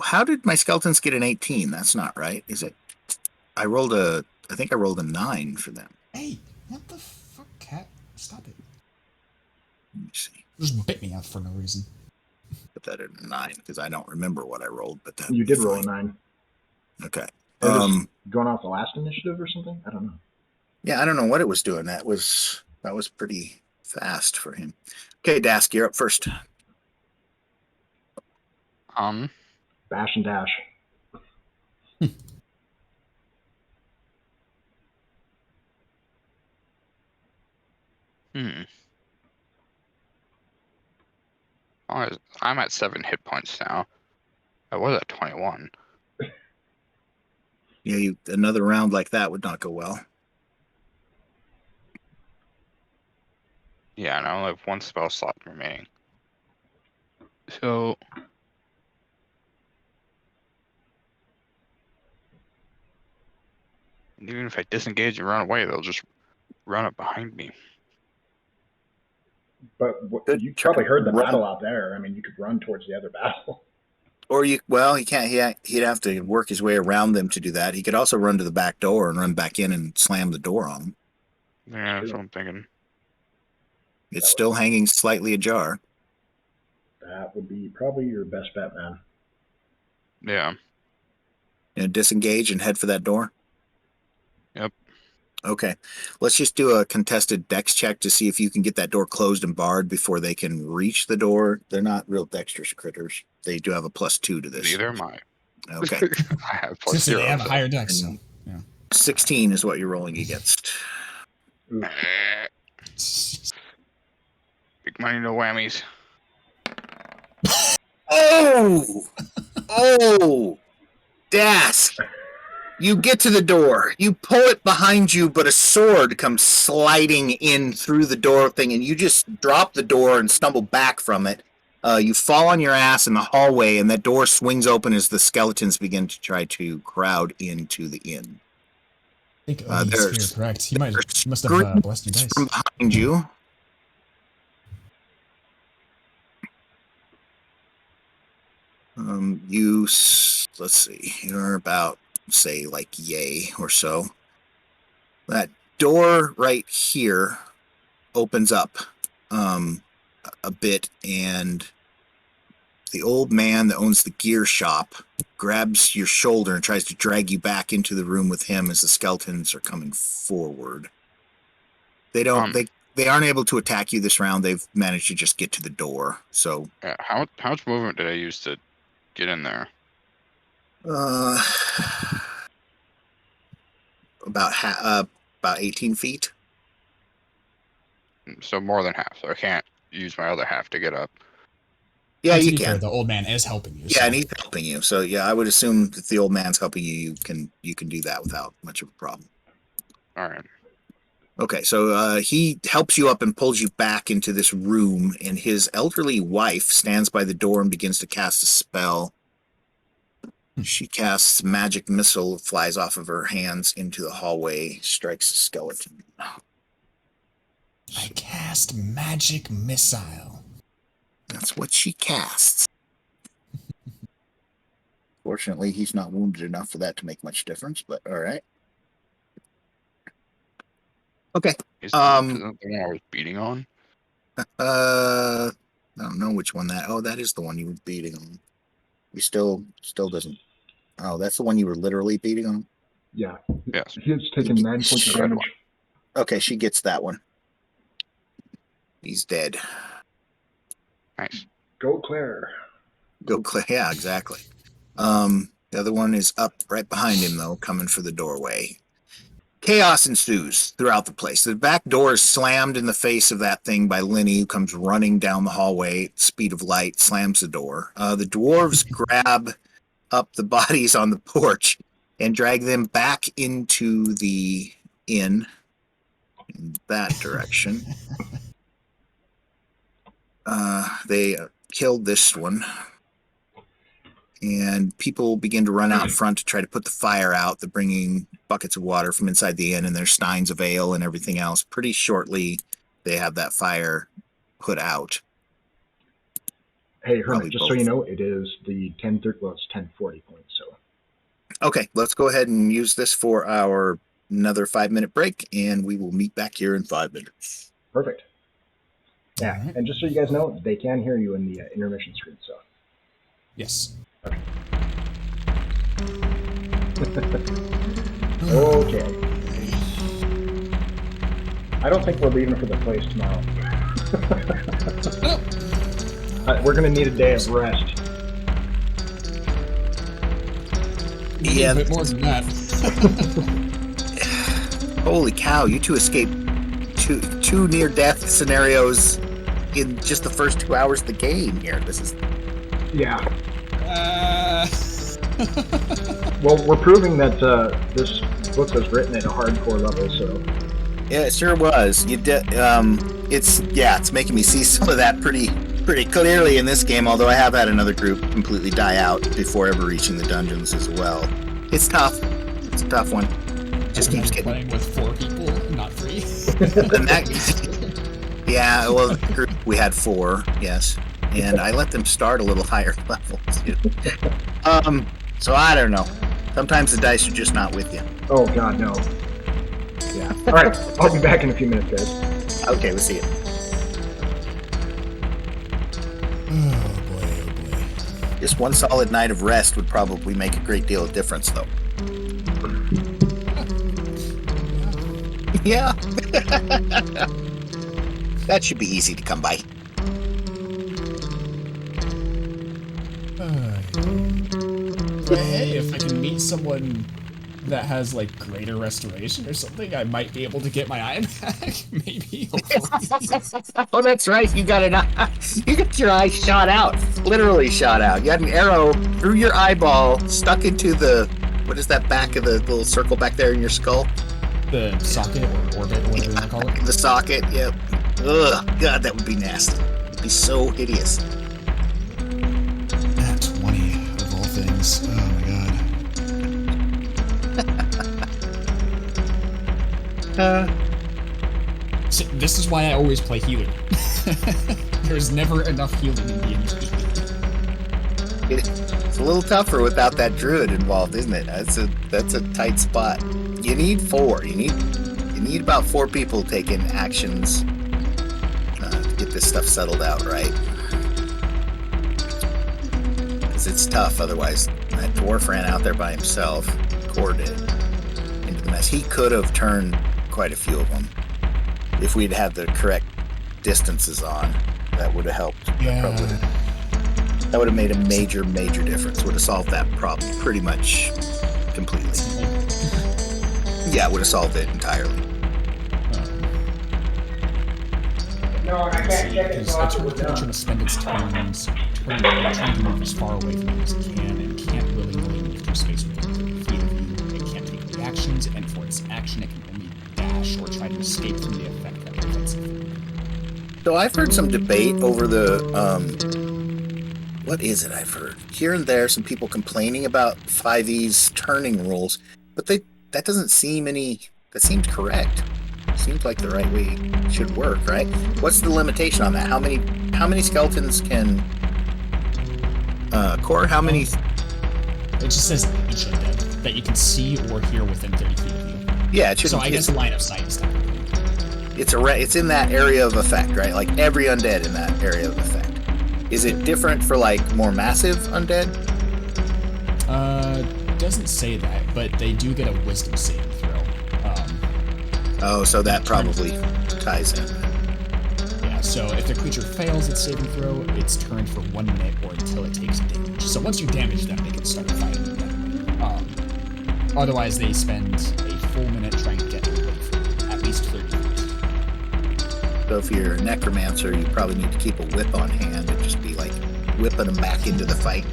How did my skeletons get an 18? That's not right, is it? I think I rolled a 9 for them.
Hey, what the fuck, cat? Stop it.
Let me see.
Just bit me out for no reason.
Put that at a 9 because I don't remember what I rolled, but that
You did roll a 9.
Okay.
Going off the last initiative or something? I don't know.
Yeah, I don't know what it was doing. That was pretty fast for him. Okay, Dask, you're up first.
Bash and dash.
I'm at 7 hit points now. I was at 21.
Yeah, another round like that would not go well.
Yeah, and I only have 1 spell slot remaining. So even if I disengage and run away, they'll just run up behind me.
But you probably heard the battle out there. I mean, you could run towards the other battle.
Or he can't. He'd have to work his way around them to do that. He could also run to the back door and run back in and slam the door on them.
Yeah, that's what I'm thinking.
It's still hanging slightly ajar.
That would be probably your best bet, man.
Yeah.
Disengage and head for that door?
Yep.
Okay. Let's just do a contested dex check to see if you can get that door closed and barred before they can reach the door. They're not real dexterous critters. They do have a +2 to this.
Neither am I.
Okay.
I have +0.
They have a higher dex, so, yeah.
16 is what you're rolling against.
Big money, no whammies.
Oh! Das! You get to the door. You pull it behind you, but a sword comes sliding in through the door thing, and you just drop the door and stumble back from it. You fall on your ass in the hallway, and that door swings open as the skeletons begin to try to crowd into the inn.
I think he's here, correct. He must have blessed you dice.
From behind you. Let's see, you're about, say, like yay or so. That door right here opens up a bit, and the old man that owns the gear shop grabs your shoulder and tries to drag you back into the room with him as the skeletons are coming forward. They don't. They aren't able to attack you this round. They've managed to just get to the door. So
how much movement did I use to get in there?
About 18 feet.
So more than half. So I can't use my other half to get up.
Yeah, you can.
The old man is helping you.
Yeah, and he's helping you. So yeah, I would assume if the old man's helping you, you can do that without much of a problem.
All right.
Okay, so he helps you up and pulls you back into this room, and his elderly wife stands by the door and begins to cast a spell. She casts magic missile, flies off of her hands into the hallway, strikes a skeleton.
I cast magic missile.
That's what she casts. Fortunately, he's not wounded enough for that to make much difference, but all right. Okay.
Is that the one I was beating on?
I don't know which one that. Oh, that is the one you were beating on. You still doesn't. Oh, that's the one you were literally beating on?
Yeah.
Yes.
He's taken 9 points of damage.
Okay, she gets that one. He's dead.
Nice.
Go Claire.
Go Claire. Yeah, exactly. The other one is up right behind him, though, coming for the doorway. Chaos ensues throughout the place. The back door is slammed in the face of that thing by Lenny, who comes running down the hallway at the speed of light, slams the door. The dwarves grab up the bodies on the porch and drag them back into the inn in that direction. They killed this one. And people begin to run out front to try to put the fire out. They're bringing buckets of water from inside the inn, and there's steins of ale and everything else. Pretty shortly, they have that fire put out.
Hey, Hermit, just so you know, it is the 10:30. Well, it's 10:40 points. So.
Okay, let's go ahead and use this for our another 5-minute break, and we will meet back here in 5 minutes.
Perfect. Yeah, and just so you guys know, they can hear you in the intermission screen. So.
Yes.
Okay. I don't think we're leaving for the place tomorrow. We're going to need a day of rest.
Yeah, a bit more than that.
Holy cow, you two escaped two near-death scenarios in just the first 2 hours of the game here. This is
Yeah. Well, we're proving that this book was written at a hardcore level, so.
yeah, it sure was. It's making me see some of that pretty clearly in this game. Although I have had another group completely die out before ever reaching the dungeons as well. It's tough. It's a tough one. Just keeps getting
playing with 4 people, not 3.
Yeah, well, the group we had 4, yes, and I let them start a little higher level too. So I don't know. Sometimes the dice are just not with you.
Oh God, no. Yeah. All right, I'll be back in a few minutes, guys.
Okay, we'll see you.
Oh boy.
Just one solid night of rest would probably make a great deal of difference, though. Yeah. That should be easy to come by.
But hey, if I can meet someone that has like greater restoration or something, I might be able to get my eye back. Maybe.
Oh, that's right. You got you got your eye shot out. Literally shot out. You had an arrow through your eyeball, stuck into the, what is that back of the little circle back there in your skull?
The socket or orbit or whatever you want to call it.
The socket, yep. Ugh, God, that would be nasty. It'd be so hideous.
At 20 of all things. Oh my god. So this is why I always play healer. There's never enough healing in D&D.
It's a little tougher without that druid involved, isn't it? That's a tight spot. You need 4. You need about 4 people taking actions to get this stuff settled out, right? Because it's tough. Otherwise, that dwarf ran out there by himself, corded into the mess. He could have turned quite a few of them if we'd had the correct distances on. That would have helped.
Yeah.
That would have made a major difference. Would have solved that problem pretty much completely. Yeah, it would have solved it entirely.
No, I can't check it.
Because a creature to spend its turns trying to move as far away from you as it can, and can't willingly move to a space within 30 feet of you. It can't take reactions, and for its action, it can only dash or try to escape from the effect that prevents it.
So I've heard some debate over the what is it I've heard? Here and there, some people complaining about 5e's turning rules, but that doesn't seem that seems correct. Seems like the right way it should work, right? What's the limitation on that? How many skeletons can core? How many?
It just says each undead that you can see or hear within 30 feet of you.
Yeah, it should.
So I guess line of sight is technically.
It's in that area of effect, right? Like every undead in that area of effect. Is it different for like more massive undead?
Doesn't say that, but they do get a wisdom saving throw.
So that probably ties in.
Yeah, so if the creature fails its saving throw, it's turned for 1 minute or until it takes damage. So once you damage them, they can start fighting again. Otherwise, they spend a full minute trying to get away from at least 30 feet.
So if you're a necromancer, you probably need to keep a whip on hand and just be like whipping them back into the fight.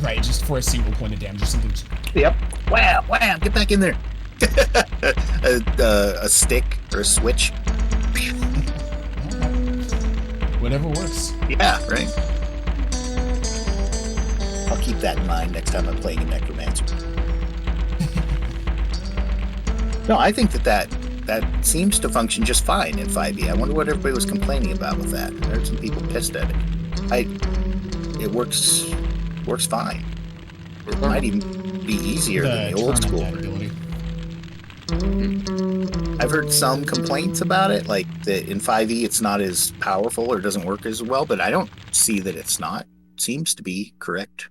Right, just for a single point of damage or something.
Yep. Wow, get back in there. A stick or a switch.
Whatever works.
Yeah, right. I'll keep that in mind next time I'm playing a necromancer. No, I think that seems to function just fine in 5e. I wonder what everybody was complaining about with that. I heard some people pissed at it. It works fine. It might even be easier than the old school version. I've heard some complaints about it, like that in 5e it's not as powerful or doesn't work as well, but I don't see that it's not. It seems to be correct.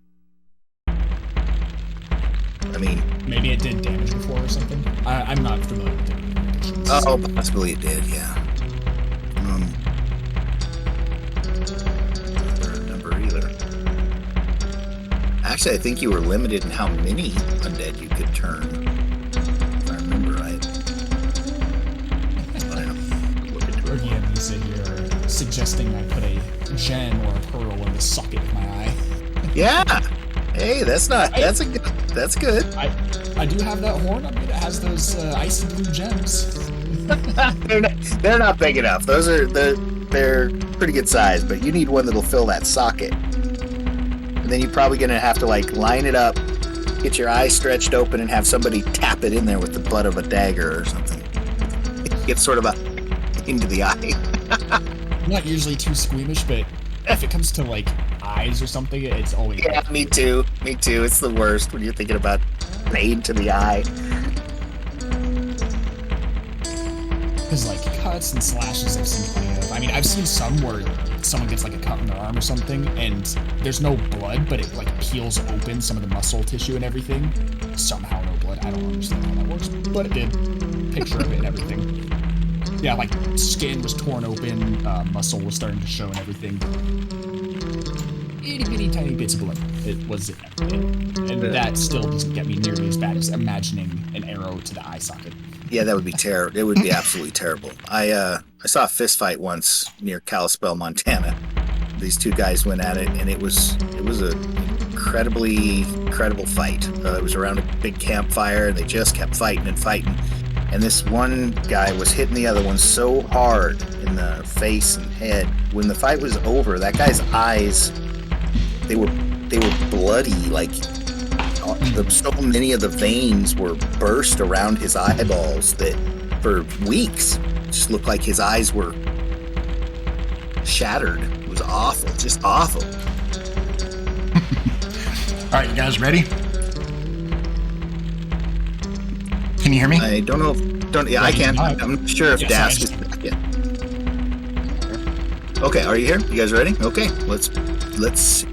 I mean,
maybe it did damage before or something. I'm not familiar with it.
Oh, possibly it did, yeah. I don't remember either. Actually, I think you were limited in how many undead you could turn. If I remember right. I don't know. Look into it.
Again, you said you're suggesting suggesting I put a gem or a pearl in the socket of my eye.
Yeah. Hey, that's good.
I do have that horn on me that has those icy blue gems.
They're not big enough. They're pretty good size, but you need one that'll fill that socket. And then you're probably gonna have to like line it up, get your eye stretched open, and have somebody tap it in there with the butt of a dagger or something. Get sort of into the eye.
I'm not usually too squeamish, but if it comes to like eyes or something, it's always
Yeah, me too. It's the worst when you're thinking about an aid to the eye.
Because like cuts and slashes I've seen plenty of. I mean, I've seen some where someone gets like a cut in their arm or something, and there's no blood, but it like peels open some of the muscle tissue and everything. Somehow no blood. I don't understand how that works, but it did. Picture of it and everything. Yeah, like skin was torn open, muscle was starting to show and everything. Itty bitty tiny bits of blood. It was it. And that still doesn't get me nearly as bad as imagining an arrow to the eye socket.
Yeah, that would be terrible. It would be absolutely terrible. I saw a fist fight once near KotSPlay, Montana. These two guys went at it, and it was an incredible fight. It was around a big campfire, and they just kept fighting and fighting. And this one guy was hitting the other one so hard in the face and head. When the fight was over, that guy's eyes, they were bloody. Like so many of the veins were burst around his eyeballs that for weeks it just looked like his eyes were shattered. It was awful, just awful.
All right, you guys ready? Can you hear me?
I don't know I can. I'm not sure if
Yes,
Dask is back yet. Okay, are you here? You guys ready? Okay, let's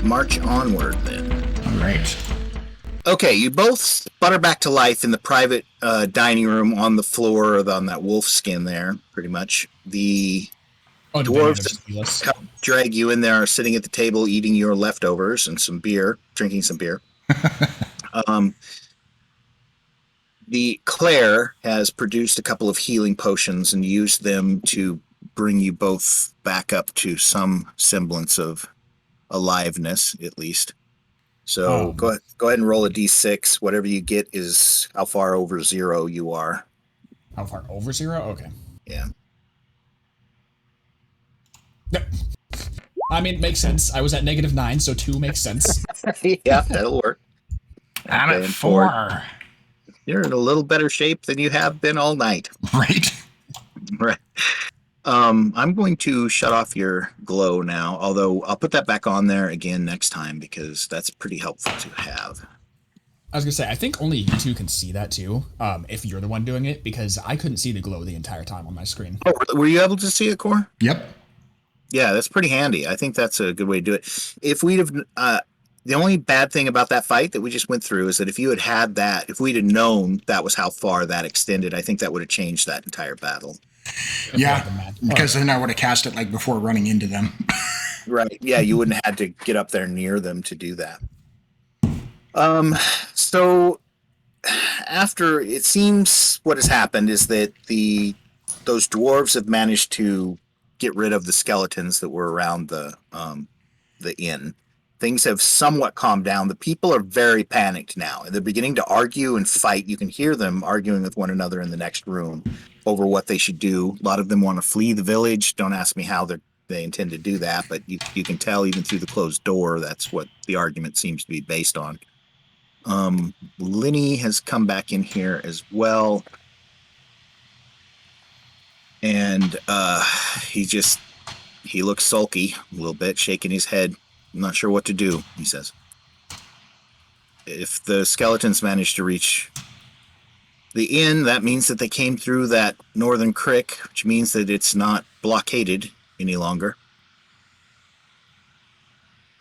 march onward then.
All right.
Okay, you both sputter back to life in the private dining room on the floor on that wolf skin there, pretty much. The dwarves that drag you in there are sitting at the table eating your leftovers and some beer, drinking some beer. The Claire has produced a couple of healing potions and used them to bring you both back up to some semblance of aliveness, at least. So go ahead and roll a d6. Whatever you get is how far over 0 you are.
How far over 0? Okay.
Yeah.
Yep. I mean, it makes sense. I was at -9, so 2 makes sense.
Yeah, that'll work.
I'm at 4.
You're in a little better shape than you have been all night.
Right.
Right. I'm going to shut off your glow now, although I'll put that back on there again next time because that's pretty helpful to have.
I was gonna say, I think only you two can see that too, if you're the one doing it, because I couldn't see the glow the entire time on my screen.
Oh, were you able to see it, Core?
Yep.
Yeah, that's pretty handy. I think that's a good way to do it. If we'd have, the only bad thing about that fight that we just went through is that if you had that, if we'd have known that was how far that extended, I think that would have changed that entire battle.
Yeah, because then I would have cast it like before running into them.
Right. Yeah, you wouldn't have had to get up there near them to do that. So after it seems what has happened is that those dwarves have managed to get rid of the skeletons that were around the inn. Things have somewhat calmed down. The people are very panicked now, and they're beginning to argue and fight. You can hear them arguing with one another in the next room over what they should do. A lot of them want to flee the village. Don't ask me how they intend to do that, but you can tell even through the closed door that's what the argument seems to be based on. Linny has come back in here as well, and he looks sulky a little bit, shaking his head. I'm not sure what to do, he says. If the skeletons manage to reach the inn, that means that they came through that northern creek, which means that it's not blockaded any longer.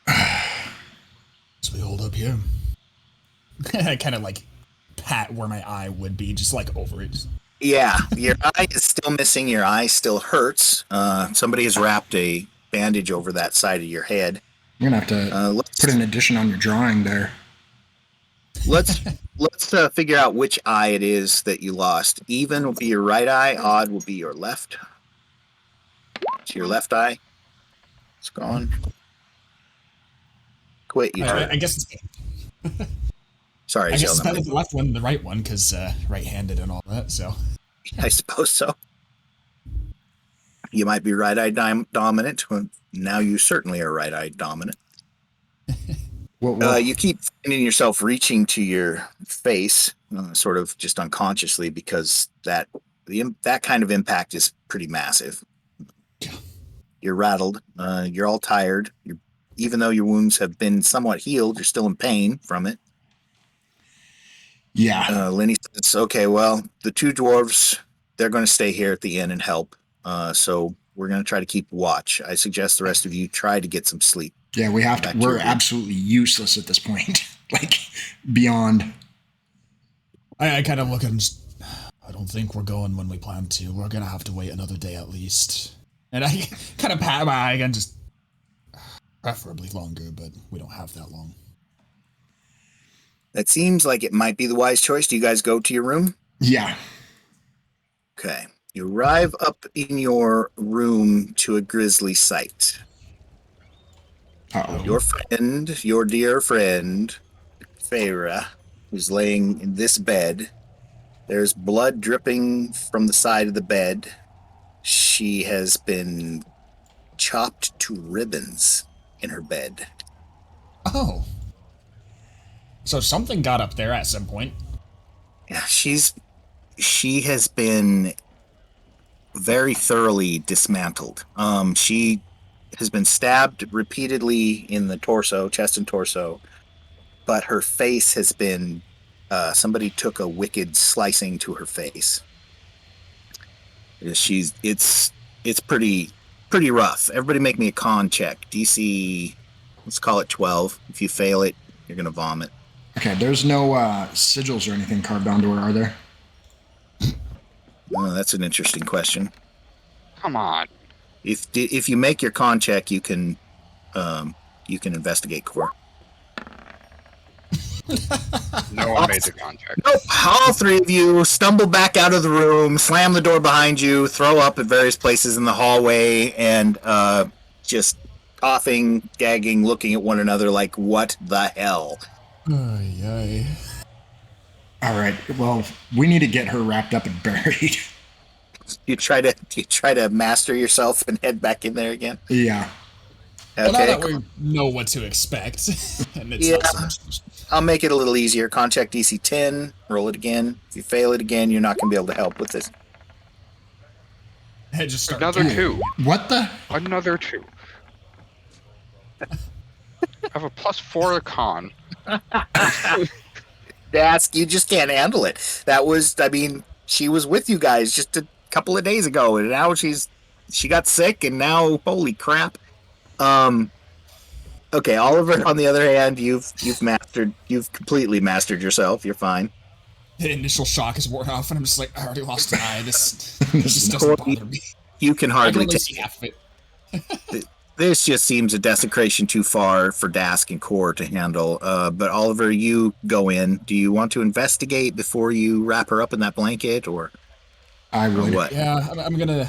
So we hold up here. I kind of like pat where my eye would be, just like over it.
Yeah, your eye is still missing. Your eye still hurts. Somebody has wrapped a bandage over that side of your head.
You're gonna have to put an addition on your drawing there.
Let's figure out which eye it is that you lost. Even will be your right eye. Odd will be your left. to your left eye. It's gone. Quit, you jerk.
I guess it's,
Sorry,
I guess it's
Sheldon.
better the left one than the right one, because right-handed and all that, so.
I suppose so. You might be right-eye dominant. Well, now you certainly are right-eye dominant. You keep finding yourself reaching to your face, sort of just unconsciously, because that kind of impact is pretty massive. You're rattled. You're all tired. Even though your wounds have been somewhat healed, you're still in pain from it.
Yeah.
Lenny says, okay, well, the two dwarves, they're going to stay here at the inn and help. So we're going to try to keep watch. I suggest the rest of you try to get some sleep.
Yeah, we have to. We're absolutely useless at this point. Like, beyond.
I kind of look and just, I don't think we're going when we plan to. We're going to have to wait another day at least. And I kind of pat my eye again, just preferably longer, but we don't have that long.
That seems like it might be the wise choice. Do you guys go to your room?
Yeah.
Okay. You arrive up in your room to a grisly sight.
Uh-oh.
Your dear friend, Feyre, who's laying in this bed. There's blood dripping from the side of the bed. She has been chopped to ribbons in her bed.
Oh. So something got up there at some point.
Yeah, she has been very thoroughly dismantled. She has been stabbed repeatedly in the torso, chest and torso, but her face has been, somebody took a wicked slicing to her face. It's pretty rough. Everybody make me a con check. DC, let's call it 12. If you fail it, you're going to vomit.
Okay, there's no sigils or anything carved onto her, are there?
Oh, that's an interesting question.
Come on.
If you make your con check, you can investigate core.
No one made the con check.
Nope. All three of you stumble back out of the room, slam the door behind you, throw up at various places in the hallway, and just coughing, gagging, looking at one another like, what the hell?
Ay.
All right. Well, we need to get her wrapped up and buried.
You try to master yourself and head back in there again?
Yeah.
Okay.
Well, now that we know what to expect, and it's not so much.
I'll make it a little easier. Con check DC 10. Roll it again. If you fail it again, you're not going to be able to help with this.
Just start
Another two.
What the?
Another two. I have a +4 to con.
You just can't handle it. She was with you guys just a couple of days ago, and now she got sick, and now, holy crap. Okay, Oliver, on the other hand, you've completely mastered yourself. You're fine.
The initial shock is worn off, and I'm just like, I already lost an eye. This just doesn't bother me.
You can
I
hardly
can only see
take
half of it.
This just seems a desecration too far for Dask and Core to handle. But Oliver, you go in. Do you want to investigate before you wrap her up in that blanket, or
I would.
what?
Yeah, I'm gonna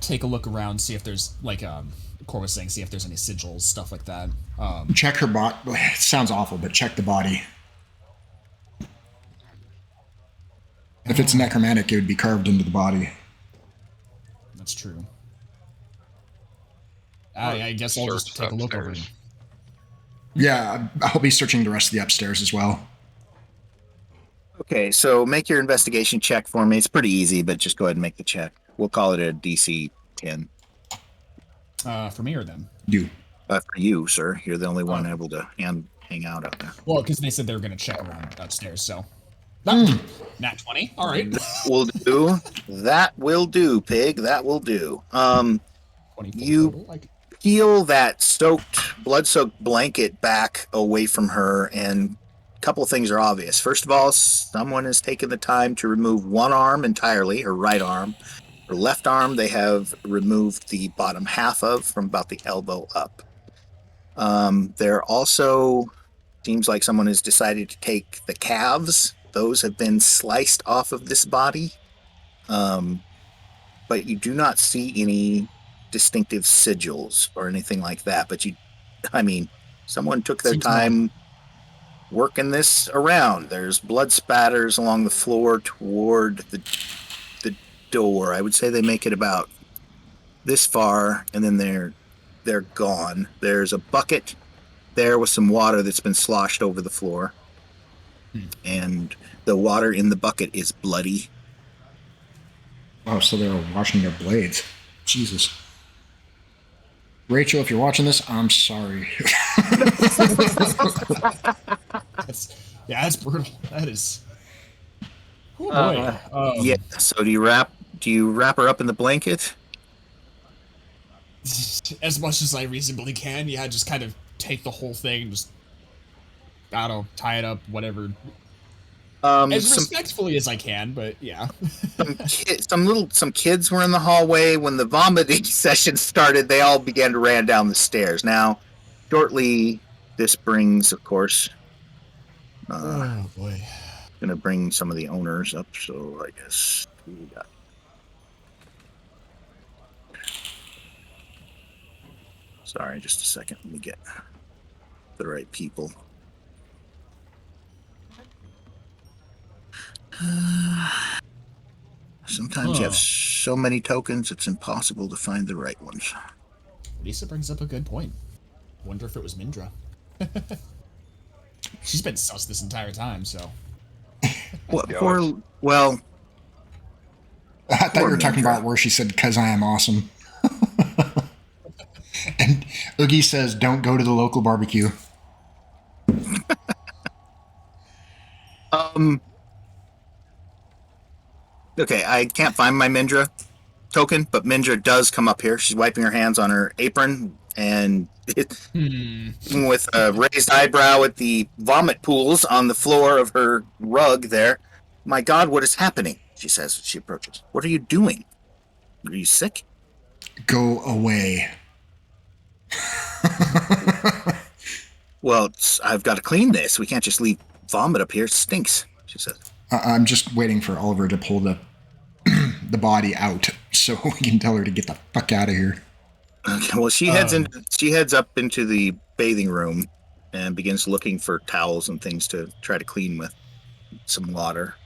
take a look around, see if there's like Core was saying, see if there's any sigils, stuff like that.
Check her body. It sounds awful, but check the body. If it's necromantic, it would be carved into the body.
That's true. I guess I'll just take a look over it.
Yeah, I'll be searching the rest of the upstairs as well.
Okay, so make your investigation check for me. It's pretty easy, but just go ahead and make the check. We'll call it a DC 10.
For me or them?
You.
For you, sir. You're the only one able to hang out up there.
Well, because they said they were going to check around upstairs, so. Nat 20. All right.
Will do. That will do, pig. That will do. You
total,
peel that blood-soaked blanket back away from her, and a couple of things are obvious. First of all, someone has taken the time to remove one arm entirely, her right arm. Her left arm, they have removed the bottom half of from about the elbow up. There also seems like someone has decided to take the calves. Those have been sliced off of this body. But you do not see any distinctive sigils or anything like that. But someone took their
Seems
time working this around. There's blood spatters along the floor toward the door. I would say they make it about this far, and then they're gone. There's a bucket there with some water that's been sloshed over the floor, and the water in the bucket is bloody.
Oh, so they were washing their blades. Jesus. Rachel, if you're watching this, I'm sorry.
That's brutal. That is. Oh boy.
Yeah. So do you wrap her up in the blanket?
As much as I reasonably can, yeah. Just kind of take the whole thing, and just I don't know, tie it up, whatever. As respectfully as I can, but yeah.
some kids were in the hallway when the vomiting session started. They all began to ran down the stairs. Now, shortly, this brings, of course.
Oh boy.
Gonna bring some of the owners up. So I guess we got. Sorry, just a second. Let me get the right people. Sometimes you have so many tokens, it's impossible to find the right ones.
Lisa brings up a good point. Wonder if it was Mindra. She's been sus this entire time, so.
Well,
I thought you were talking about where she said, "'Cause I am awesome." And Oogie says, "Don't go to the local barbecue."
Okay, I can't find my Mindra token, but Mindra does come up here. She's wiping her hands on her apron and with a raised eyebrow at the vomit pools on the floor of her rug there. "My God, what is happening?" she says as she approaches. "What are you doing? Are you sick?"
Go away.
"Well, I've got to clean this. We can't just leave vomit up here. It stinks," she says.
I'm just waiting for Oliver to pull the body out so we can tell her to get the fuck out of here.
Okay, well, she heads up into the bathing room and begins looking for towels and things to try to clean with some water.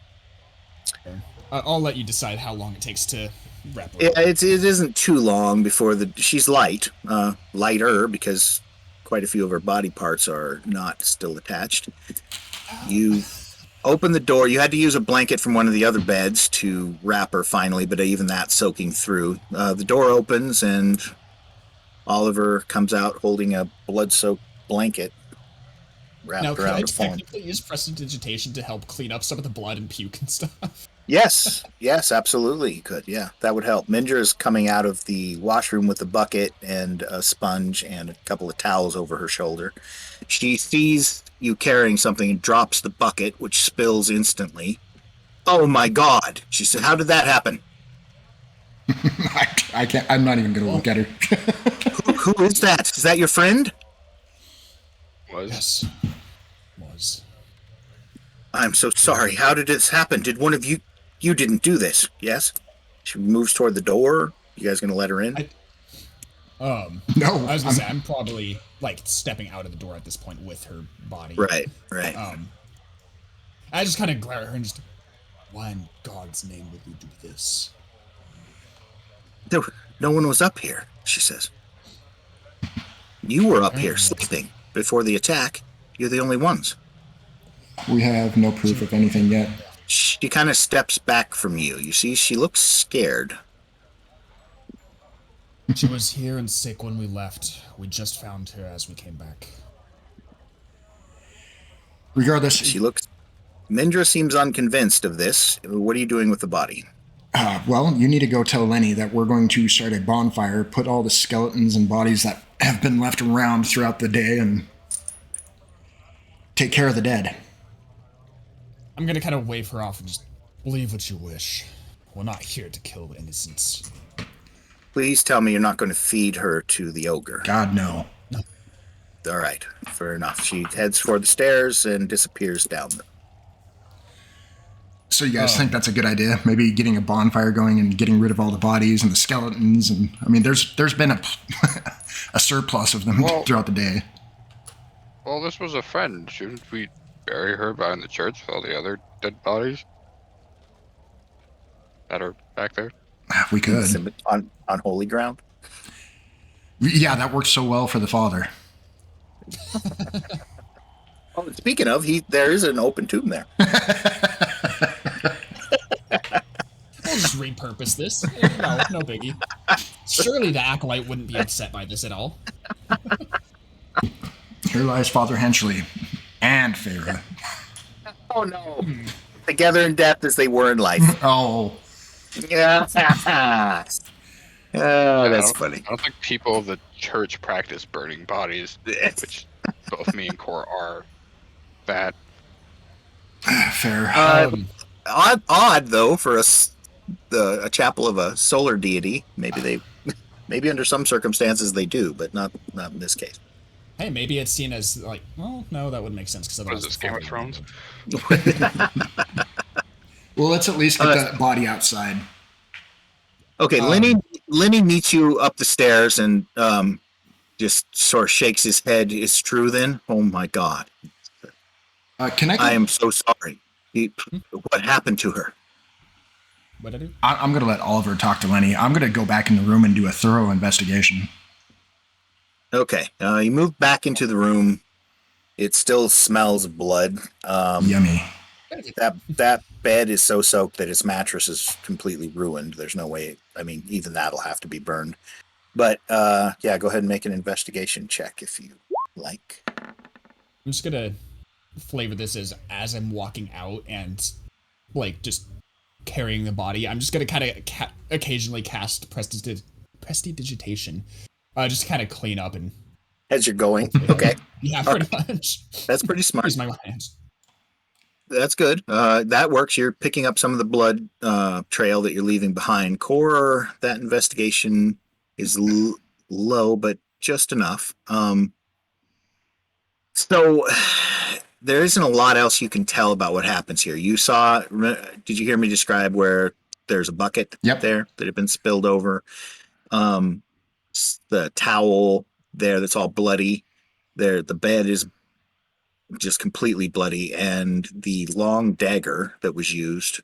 I'll let you decide how long it takes to wrap her.
Yeah, it isn't too long before she's lighter because quite a few of her body parts are not still attached. You open the door. You had to use a blanket from one of the other beds to wrap her finally, but even that's soaking through. The door opens and Oliver comes out holding a blood-soaked blanket wrapped
now,
around
could I
a phone.
technically use prestidigitation to help clean up some of the blood and puke and stuff?
Yes, absolutely you could. Yeah, that would help. Mindra is coming out of the washroom with a bucket and a sponge and a couple of towels over her shoulder. She sees you carrying something and drops the bucket, which spills instantly. "Oh my God," she said. "How did that happen?"
I can't. I'm not even going to look at her.
Who is that? Is that your friend?
Was.
"I'm so sorry. How did this happen? Did one of you didn't do this?" "Yes." She moves toward the door. You guys gonna let her in?
No.
I was gonna say I'm probably like stepping out of the door at this point with her body.
Right.
I just kind of glare at her and just, why in God's name would you do this?
No one was up here, she says. "You were up here sleeping before the attack. You're the only ones."
We have no proof of anything yet.
She kind of steps back from you. You see, she looks scared.
She was here and sick when we left. We just found her as we came back.
Regardless,
Mindra seems unconvinced of this. What are you doing with the body?
Well, you need to go tell Lenny that we're going to start a bonfire, put all the skeletons and bodies that have been left around throughout the day, and take care of the dead.
I'm gonna kind of wave her off and just, believe what you wish. We're not here to kill innocents.
Please tell me you're not going to feed her to the ogre.
God, no.
All right, fair enough. She heads for the stairs and disappears down them.
So you guys think that's a good idea? Maybe getting a bonfire going and getting rid of all the bodies and the skeletons, and I mean, there's been a a surplus of them throughout the day.
Well, this was a friend. Shouldn't we bury her behind the church with all the other dead bodies that are back there?
We could.
On holy ground.
Yeah, that works so well for the father.
Oh, speaking of, there is an open tomb there.
We'll just repurpose this. No biggie. Surely the acolyte wouldn't be upset by this at all.
Here lies Father Henchley and Farah.
Oh no! Together in death as they were in life.
Oh.
Yeah. Oh, that's funny.
I don't think people of the church practice burning bodies, which both me and Core are. Bad.
Fair.
Odd though for a chapel of a solar deity. Maybe under some circumstances they do, but not in this case.
Hey, maybe it's seen as like, well, no, that wouldn't make sense because
What is this, Game of Thrones?
Well, let's at least get that body outside.
Okay, Lenny meets you up the stairs and just sort of shakes his head. It's true then? Oh my God.
Can I
am so sorry. What happened to her?
What did I do?
I'm going to let Oliver talk to Lenny. I'm going to go back in the room and do a thorough investigation.
Okay. You move back into the room. It still smells of blood.
Yummy.
That bed is so soaked that its mattress is completely ruined. There's no way. I mean, even that'll have to be burned. But yeah, go ahead and make an investigation check if you like.
I'm just gonna flavor this as I'm walking out and like just carrying the body. I'm just gonna kind of occasionally cast prestidigitation, just kind of clean up and
as you're going. Okay.
Yeah, pretty much.
That's pretty smart.
Use my hands.
That's good. That works. You're picking up some of the blood trail that you're leaving behind. Core, that investigation is low, but just enough. So there isn't a lot else you can tell about what happens here. Did you hear me describe where there's a bucket there that had been spilled over? The towel there that's all bloody. The bed is just completely bloody, and the long dagger that was used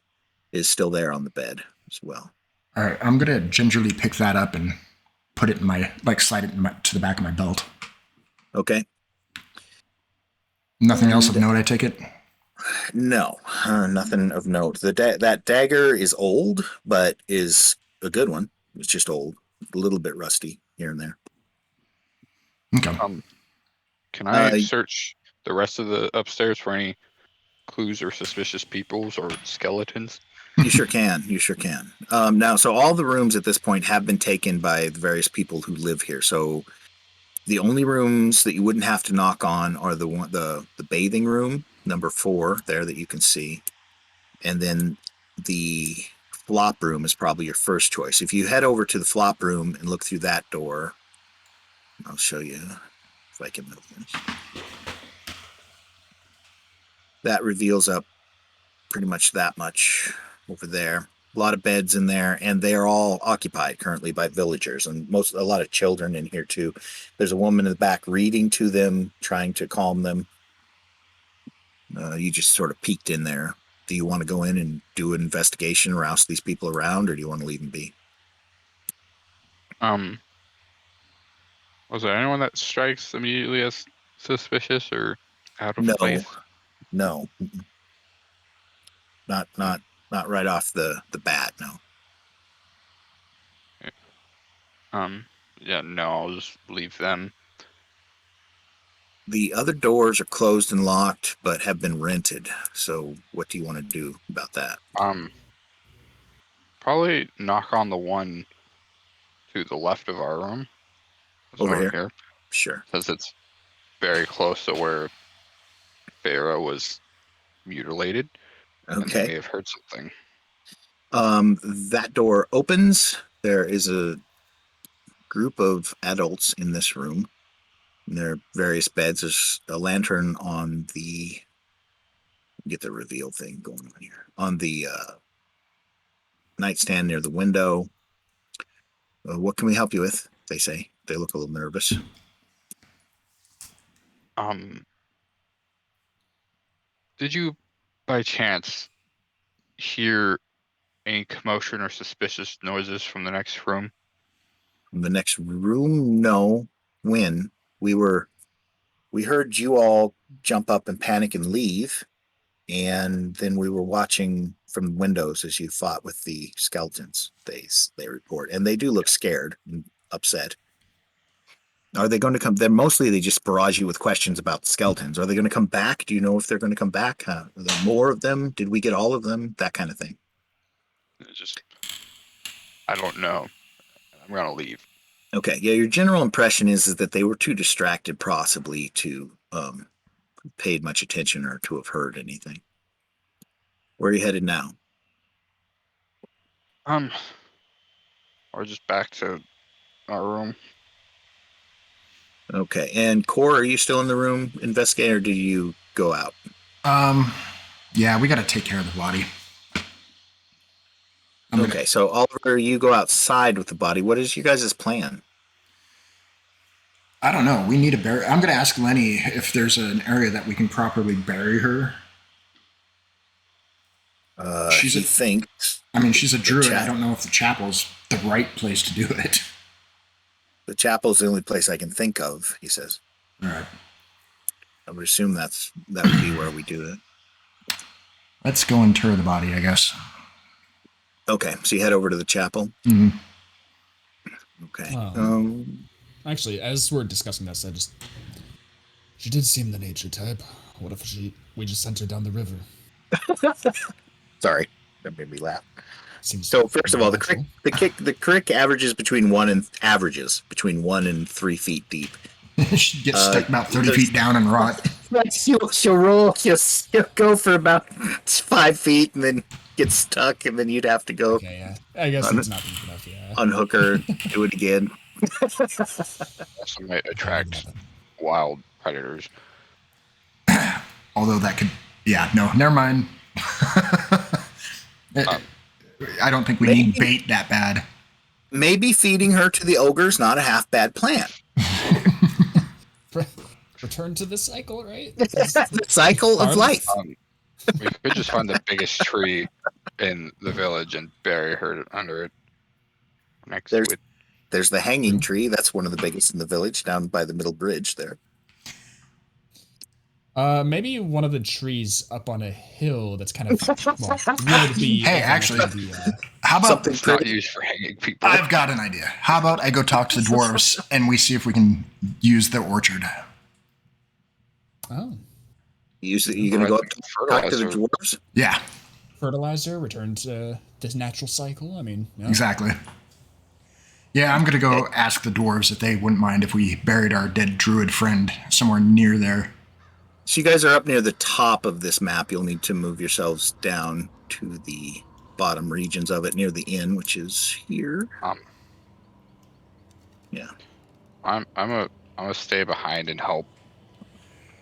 is still there on the bed as well.
All right, I'm gonna gingerly pick that up and put it in my slide it to the back of my belt.
Okay.
Nothing else of note, I take it?
No, nothing of note. That dagger is old, but is a good one. It's just old, a little bit rusty here and there.
Okay.
Can I search the rest of the upstairs for any clues or suspicious peoples or skeletons?
You sure can. Now, so all the rooms at this point have been taken by the various people who live here. So the only rooms that you wouldn't have to knock on are the bathing room, number 4 there that you can see. And then the flop room is probably your first choice. If you head over to the flop room and look through that door, I'll show you if I can move this. That reveals up pretty much that much over there. A lot of beds in there, and they are all occupied currently by villagers, and a lot of children in here too. There's a woman in the back reading to them, trying to calm them. You just sort of peeked in there. Do you want to go in and do an investigation, rouse these people around, or do you want to leave them be?
Was there anyone that strikes immediately as suspicious or out of place?
No. Not right off the bat, no.
Yeah, no, I'll just leave them.
The other doors are closed and locked, but have been rented. So what do you want to do about that?
Probably knock on the one to the left of our room.
Over here? Sure.
Because it's very close to where Farah was mutilated.
Okay.
And they may have heard something.
That door opens. There is a group of adults in this room. And there are various beds. There's a lantern on the get the reveal thing going on here. On the nightstand near the window. What can we help you with? They say. They look a little nervous.
Did you, by chance, hear any commotion or suspicious noises from the next room?
From the next room? No. When? We heard you all jump up and panic and leave. And then we were watching from windows as you fought with the skeletons. They report, and they do look scared and upset. Are they going to come? They're mostly they just barrage you with questions about the skeletons. Are they going to come back? Do you know if they're going to come back? Are there more of them? Did we get all of them? That kind of thing.
It's just, I don't know. I'm gonna leave.
Okay. Yeah. Your general impression is that they were too distracted, possibly to paid much attention or to have heard anything. Where are you headed now?
Or just back to our room.
Okay. And Core, are you still in the room investigating, or do you go out?
Yeah, we got to take care of the body.
Okay, so Oliver, you go outside with the body. What is you guys' plan?
I don't know. We need to bury. I'm going to ask Lenny if there's an area that we can properly bury her.
She thinks.
I mean, she's a druid. I don't know if the chapel's the right place to do it.
The chapel's the only place I can think of, he says.
All right.
I would assume that would be where we do it.
Let's go inter the body, I guess.
Okay, so you head over to the chapel.
Mm-hmm.
Okay.
Actually, as we're discussing this, she did seem the nature type. What if we just sent her down the river?
Sorry, that made me laugh.
Seems
so first of all, the crick averages between 1 and 3 feet deep.
She gets stuck about 30 feet down and rot.
She'll roll. She'll go for about 5 feet and then get stuck, and then you'd have to go.
Okay, yeah. I guess it's not deep enough. Yeah.
Unhook her, do it again.
Also might attract wild predators.
Although that could, yeah, no, never mind. I don't think we need bait that bad.
Maybe feeding her to the ogre's not a half bad plan.
Return to the cycle, right?
The cycle of life.
We could just find the biggest tree in the village and bury her under it.
There's the hanging tree. That's one of the biggest in the village, down by the middle bridge there.
Maybe one of the trees up on a hill that's kind of would be.
Hey, actually, how about
it's not used for hanging people?
I've got an idea. How about I go talk to the dwarves and we see if we can use the orchard.
Oh.
You gonna go up to talk to the dwarves?
Yeah.
Fertilizer, return to this natural cycle. I mean, yeah.
Exactly. Yeah, I'm gonna go ask the dwarves if they wouldn't mind if we buried our dead druid friend somewhere near there.
So you guys are up near the top of this map. You'll need to move yourselves down to the bottom regions of it, near the inn, which is here. Yeah.
I'm gonna stay behind and help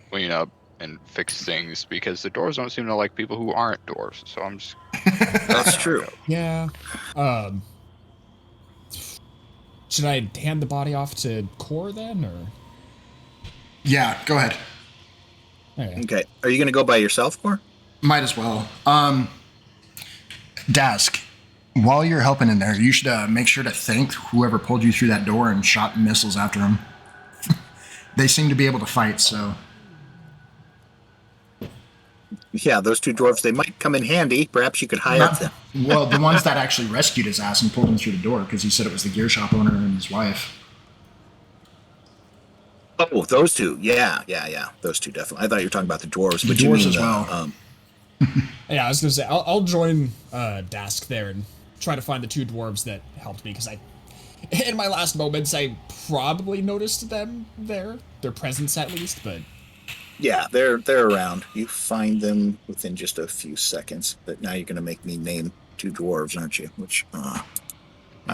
clean up and fix things because the dwarves don't seem to like people who aren't dwarves. So I'm just.
That's true.
Yeah. Should I hand the body off to Core then, or?
Yeah, go ahead.
Okay. Are you going to go by yourself, Core?
Might as well. Dask, while you're helping in there, you should make sure to thank whoever pulled you through that door and shot missiles after him. They seem to be able to fight, so.
Yeah, those two dwarves, they might come in handy. Perhaps you could hire them.
Well, the ones that actually rescued his ass and pulled him through the door, because he said it was the gear shop owner and his wife.
Oh, those two. Yeah. Those two, definitely. I thought you were talking about the dwarves.
The dwarves as well.
Yeah, I was going to say, I'll join Dask there and try to find the two dwarves that helped me, because in my last moments, I probably noticed them there. Their presence, at least, but...
Yeah, they're around. You find them within just a few seconds. But now you're going to make me name two dwarves, aren't you? Which I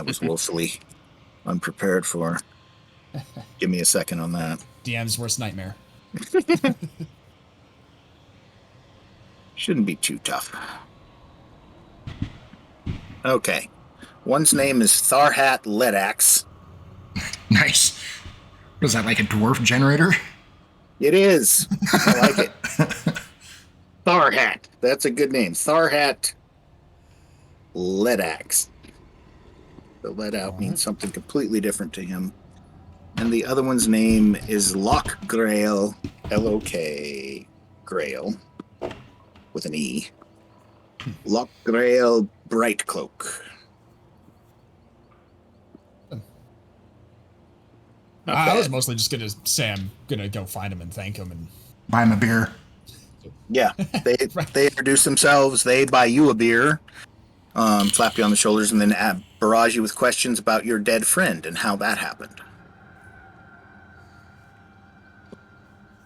was woefully unprepared for. Give me a second on that.
DM's worst nightmare.
Shouldn't be too tough. Okay. One's name is Tharhat Ledax.
Nice. Was that like a dwarf generator?
It is. I like it. Tharhat. That's a good name. Tharhat Ledax. The let out means something completely different to him. And the other one's name is Lockgrail, L-O-K, Grail, with an E. Lockgrail Brightcloak.
I was mostly just gonna say I'm gonna go find him and thank him and
Buy him a beer.
Yeah, they introduce themselves. They buy you a beer, slap you on the shoulders, and then barrage you with questions about your dead friend and how that happened.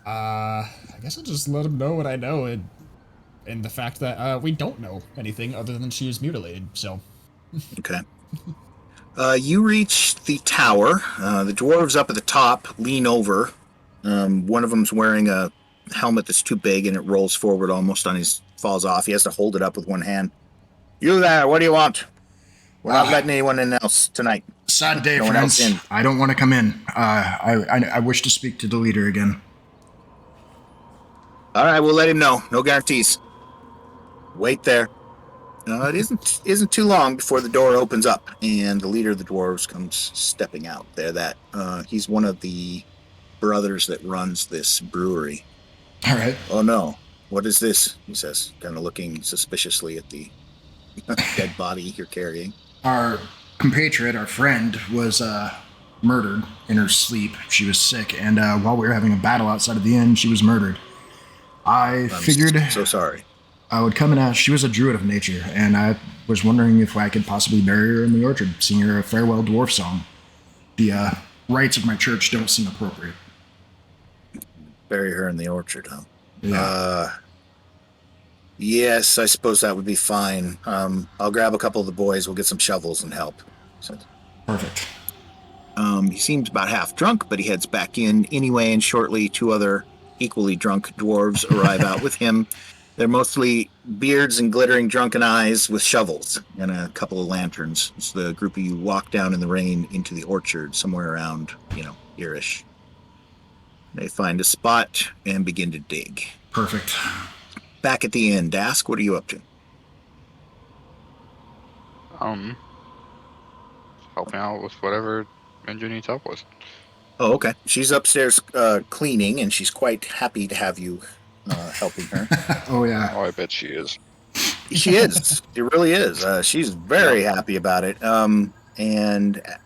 I guess I'll just let him know what I know and the fact that we don't know anything other than she was mutilated. So
Okay. You reach the tower. The dwarves up at the top lean over. One of them's wearing a helmet that's too big and it rolls forward almost on his falls off. He has to hold it up with one hand. You there, what do you want? We're not letting anyone in else tonight.
Sad day,
No one else
friends.
in.
I don't want to come in. I wish to speak to the leader again.
All right, we'll let him know. No guarantees. Wait there. It isn't too long before the door opens up and the leader of the dwarves comes stepping out there. He's one of the brothers that runs this brewery.
All right.
Oh no, what is this? He says, kind of looking suspiciously at the dead body you're carrying.
Our compatriot, our friend, was murdered in her sleep. She was sick, and while we were having a battle outside of the inn, she was murdered. I figured
So sorry.
I would come and ask. She was a druid of nature, and I was wondering if I could possibly bury her in the orchard, sing her a farewell dwarf song. The rites of my church don't seem appropriate.
Bury her in the orchard, huh?
Yeah.
Yes, I suppose that would be fine. I'll grab a couple of the boys. We'll get some shovels and help.
Perfect.
He seems about half drunk, but he heads back in anyway, and shortly 2 other equally drunk dwarves arrive out with him. They're mostly beards and glittering drunken eyes with shovels and a couple of lanterns. It's the group of you walk down in the rain into the orchard somewhere around, here-ish. They find a spot and begin to dig.
Perfect.
Back at the inn, Dask, what are you up to?
Helping out with whatever Ninja needs help with.
Oh, okay. She's upstairs cleaning, and she's quite happy to have you helping her.
Oh, yeah.
Oh, I bet she is.
She is. She really is. She's very happy about it. And at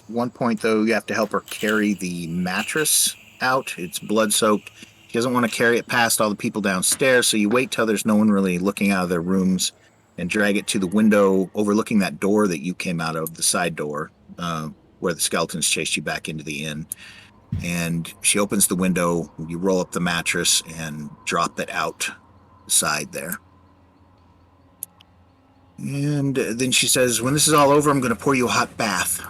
one point, though, you have to help her carry the mattress out. It's blood-soaked. She doesn't want to carry it past all the people downstairs, so you wait till there's no one really looking out of their rooms and drag it to the window overlooking that door that you came out of, the side door, where the skeletons chased you back into the inn. And she opens the window, you roll up the mattress and drop it out the side there. And then she says, when this is all over, I'm going to pour you a hot bath.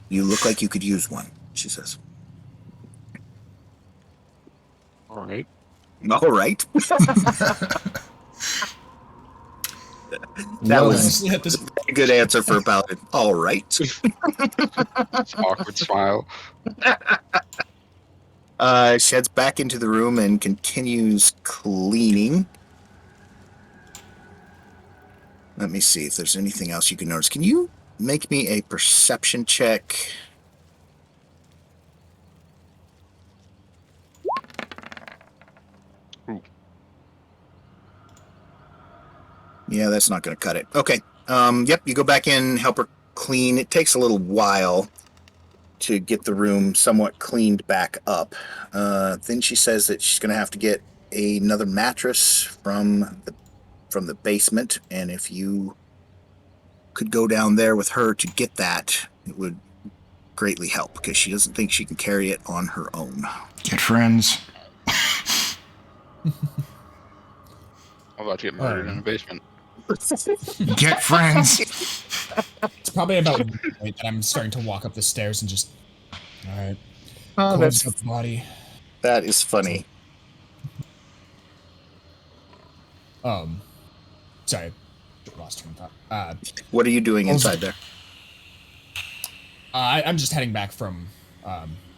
You look like you could use one, she says.
All right.
All right. That was a very good answer for about it. All right.
Awkward smile.
She heads back into the room and continues cleaning. Let me see if there's anything else you can notice. Can you make me a perception check?
Ooh.
Yeah, that's not going to cut it. Okay. Yep, you go back in, help her clean. It takes a little while to get the room somewhat cleaned back up. Then she says that she's going to have to get another mattress from the basement, and if you could go down there with her to get that, it would greatly help, because she doesn't think she can carry it on her own.
Get friends.
I'm about to get murdered in the basement.
Get friends.
it's probably about midnight that I'm starting to walk up the stairs and just, all right,
Oh,
close up the body.
that is funny.
Sorry, lost train of thought.
What are you doing inside there?
I'm just heading back from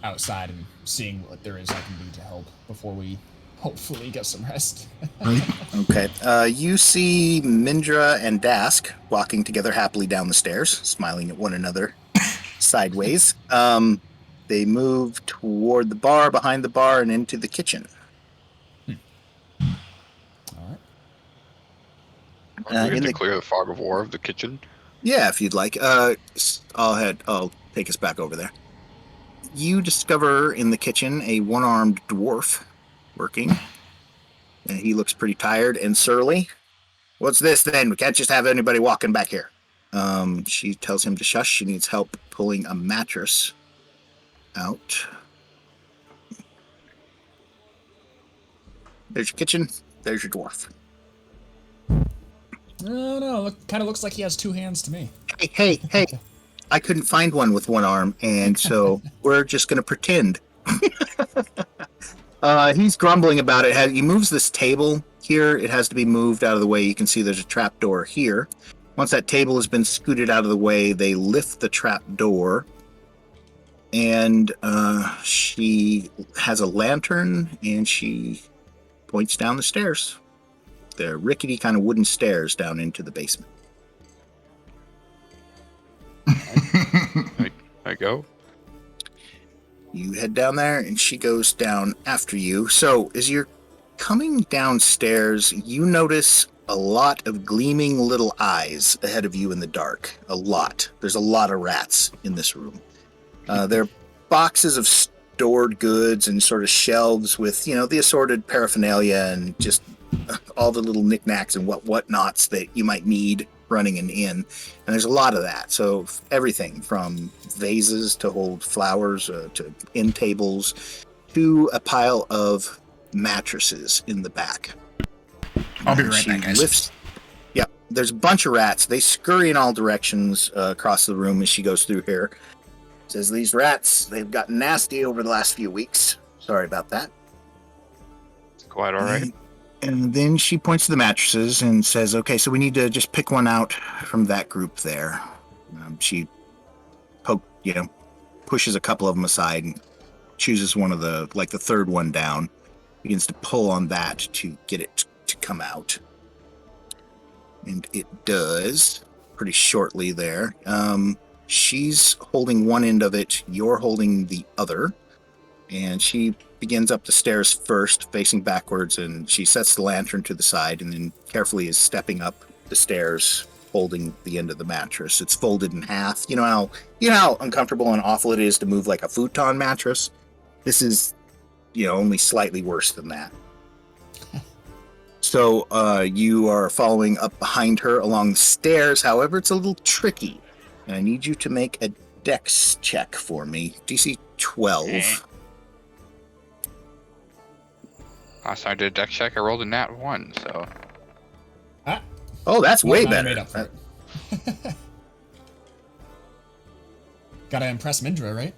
outside and seeing what there is I can do to help before we hopefully get some rest.
Right?
Okay. You see Mindra and Dask walking together happily down the stairs, smiling at one another sideways. They move toward the bar, behind the bar, and into the kitchen.
All right.
Do we get
in
to
the-
clear the fog of war of the kitchen?
Yeah, if you'd like. I'll take us back over there. You discover in the kitchen a one-armed dwarf working. And he looks pretty tired and surly. What's this then? We can't just have anybody walking back here. She tells him to shush. She needs help pulling a mattress out. There's your kitchen. There's your dwarf.
No, kind of looks like he has two hands to me.
Hey. I couldn't find one with one arm, and so we're just going to pretend. He's grumbling about it. He moves this table here. It has to be moved out of the way. You can see there's a trap door here. Once that table has been scooted out of the way, they lift the trap door. And she has a lantern, and she points down the stairs. They're rickety kind of wooden stairs down into the basement.
I go.
You head down there, and she goes down after you. So, as you're coming downstairs, you notice a lot of gleaming little eyes ahead of you in the dark. A lot. There's a lot of rats in this room. There are boxes of stored goods and sort of shelves with, the assorted paraphernalia and just all the little knickknacks and whatnots that you might need running an inn. And there's a lot of that. So everything from vases to hold flowers to end tables to a pile of mattresses in the back.
I'll be right back, guys.
There's a bunch of rats. They scurry in all directions across the room as she goes through here. Says these rats, they've gotten nasty over the last few weeks. Sorry about that.
Quite all right.
And then she points to the mattresses and says, okay, so we need to just pick one out from that group there. She pushes a couple of them aside and chooses one of the third one down, begins to pull on that to get it to come out. And it does pretty shortly there. She's holding one end of it, you're holding the other. And she begins up the stairs first, facing backwards, and she sets the lantern to the side and then carefully is stepping up the stairs, holding the end of the mattress. It's folded in half. You know how uncomfortable and awful it is to move like a futon mattress? This is, only slightly worse than that. So you are following up behind her along the stairs. However, it's a little tricky. And I need you to make a dex check for me. DC 12.
Last time I did a dex check, I rolled a nat 1, so...
Oh, that's way
I
better.
made up for it. Gotta impress Mindra, right?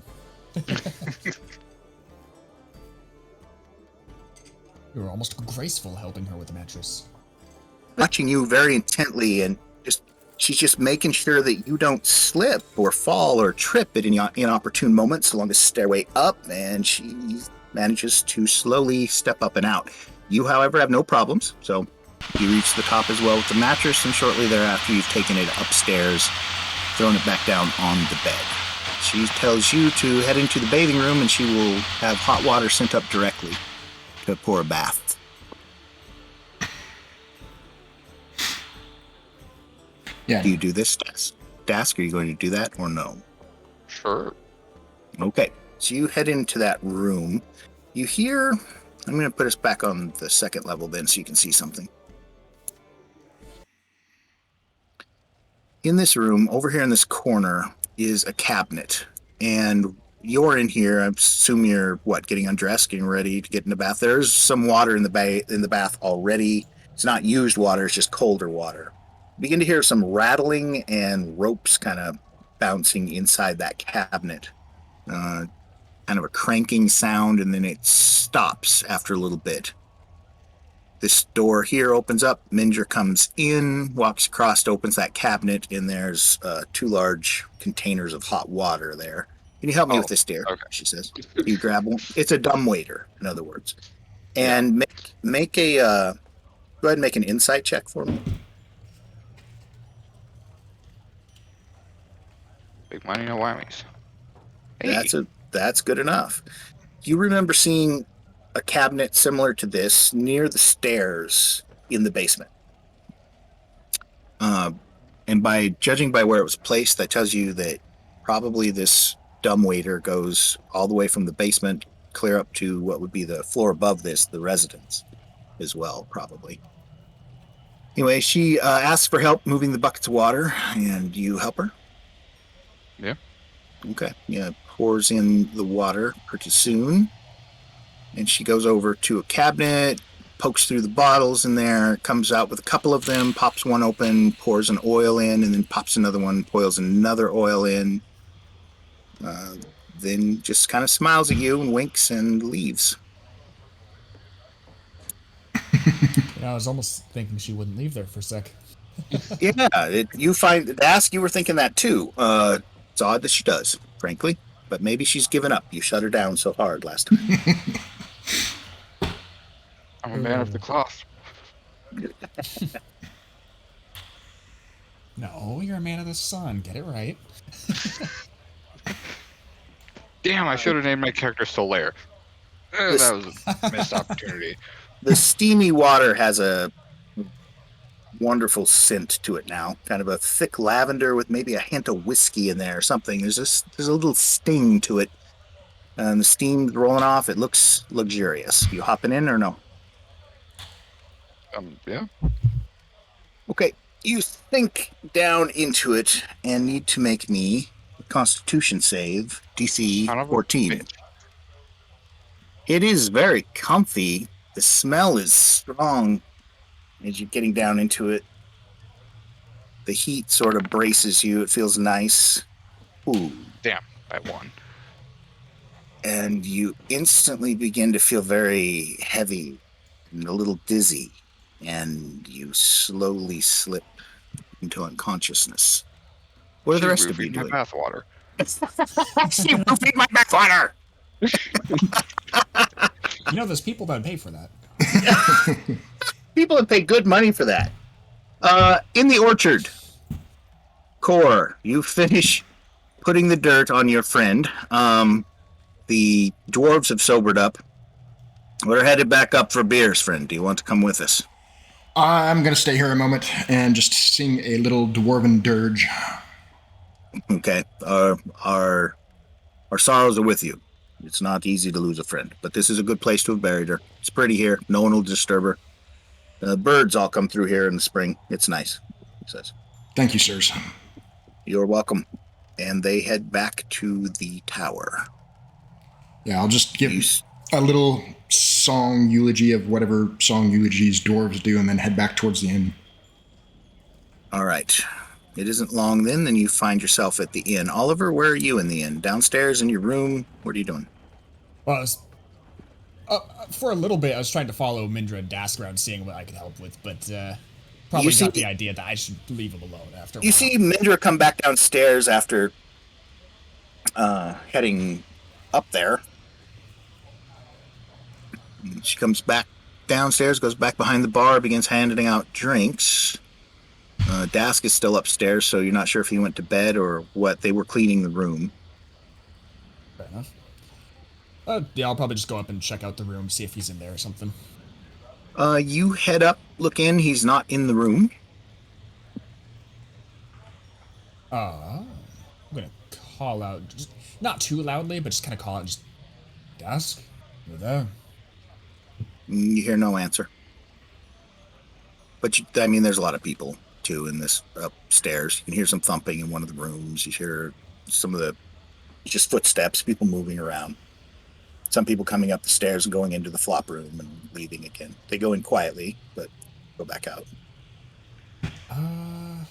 You were almost graceful helping her with the mattress.
Watching you very intently, and she's just making sure that you don't slip or fall or trip at any inopportune moments along the stairway up, and she manages to slowly step up and out. You, however, have no problems, so you reach the top as well with the mattress, and shortly thereafter you've taken it upstairs, thrown it back down on the bed. She tells you to head into the bathing room, and she will have hot water sent up directly to pour a bath.
Yeah.
Do you do this, Dask? Are you going to do that or no?
Sure.
Okay, so you head into that room. You hear... I'm going to put us back on the second level then so you can see something. In this room, over here in this corner, is a cabinet. And you're in here. I assume you're, getting undressed, getting ready to get in the bath. There's some water in the bath already. It's not used water, it's just colder water. You begin to hear some rattling and ropes kind of bouncing inside that cabinet. Kind of a cranking sound, and then it stops after a little bit. This door here opens up. Mindra comes in, walks across, opens that cabinet, and there's 2 large containers of hot water there. Can you help me with this, dear?
Okay.
She says. You grab one. It's a dumbwaiter, in other words.
Yeah.
And make a go ahead and make an insight check for me.
Big money, no whammies. Hey.
That's good enough. You remember seeing a cabinet similar to this near the stairs in the basement. And by judging by where it was placed, that tells you that probably this dumbwaiter goes all the way from the basement clear up to what would be the floor above this, the residence, as well, probably. Anyway, she asks for help moving the buckets of water, and you help her?
Yeah.
Okay. Yeah, pours in the water pretty soon. And she goes over to a cabinet, pokes through the bottles in there, comes out with a couple of them, pops one open, pours an oil in, and then pops another one, pours another oil in. Then just kind of smiles at you and winks and leaves.
Yeah, I was almost thinking she wouldn't leave there for a sec.
Yeah, you find Dask, you were thinking that too. It's odd that she does, frankly, but maybe she's given up. You shut her down so hard last time.
I'm a man of the cloth.
No, you're a man of the sun. Get it right.
Damn, I should have named my character Solaire. That was a missed opportunity.
The steamy water has a wonderful scent to it now, kind of a thick lavender with maybe a hint of whiskey in there or something. There's a little sting to it, and the steam's rolling off. It looks luxurious. You hopping in or no?
Yeah.
Okay, you sink down into it and need to make me a Constitution save, DC 14. It is very comfy. The smell is strong as you're getting down into it. The heat sort of braces you. It feels nice. Ooh.
Damn, I won.
And you instantly begin to feel very heavy and a little dizzy. And you slowly slip into unconsciousness. What are the rest of you doing?
My bathwater.
She roofied my bathwater!
You know, there's people that pay for that.
People have paid good money for that. In the orchard, Core, you finish putting the dirt on your friend. The dwarves have sobered up. We're headed back up for beers, friend. Do you want to come with us?
I'm going to stay here a moment and just sing a little dwarven dirge.
Okay. Our sorrows are with you. It's not easy to lose a friend, but this is a good place to have buried her. It's pretty here. No one will disturb her. The birds all come through here in the spring. It's nice, he says.
Thank you, sirs.
You're welcome. And they head back to the tower.
Yeah, I'll just give a little song eulogy of whatever song eulogies dwarves do and then head back towards the inn.
All right. It isn't long then you find yourself at the inn. Oliver, where are you in the inn? Downstairs in your room? What are you doing?
Well, for a little bit, I was trying to follow Mindra and Dask around, seeing what I could help with, but probably got the idea that I should leave him alone after a while.
You see Mindra come back downstairs after heading up there. She comes back downstairs, goes back behind the bar, begins handing out drinks. Dask is still upstairs, so you're not sure if he went to bed or what. They were cleaning the room.
Fair enough. Yeah, I'll probably just go up and check out the room, see if he's in there or something.
You head up, look in. He's not in the room.
I'm gonna call out, just not too loudly, but just kind of call out, just, Dask, you there?
You hear no answer. But, there's a lot of people, too, in this upstairs. You can hear some thumping in one of the rooms. You hear some of the just footsteps, people moving around. Some people coming up the stairs and going into the flop room and leaving again. They go in quietly, but go back out.
Well,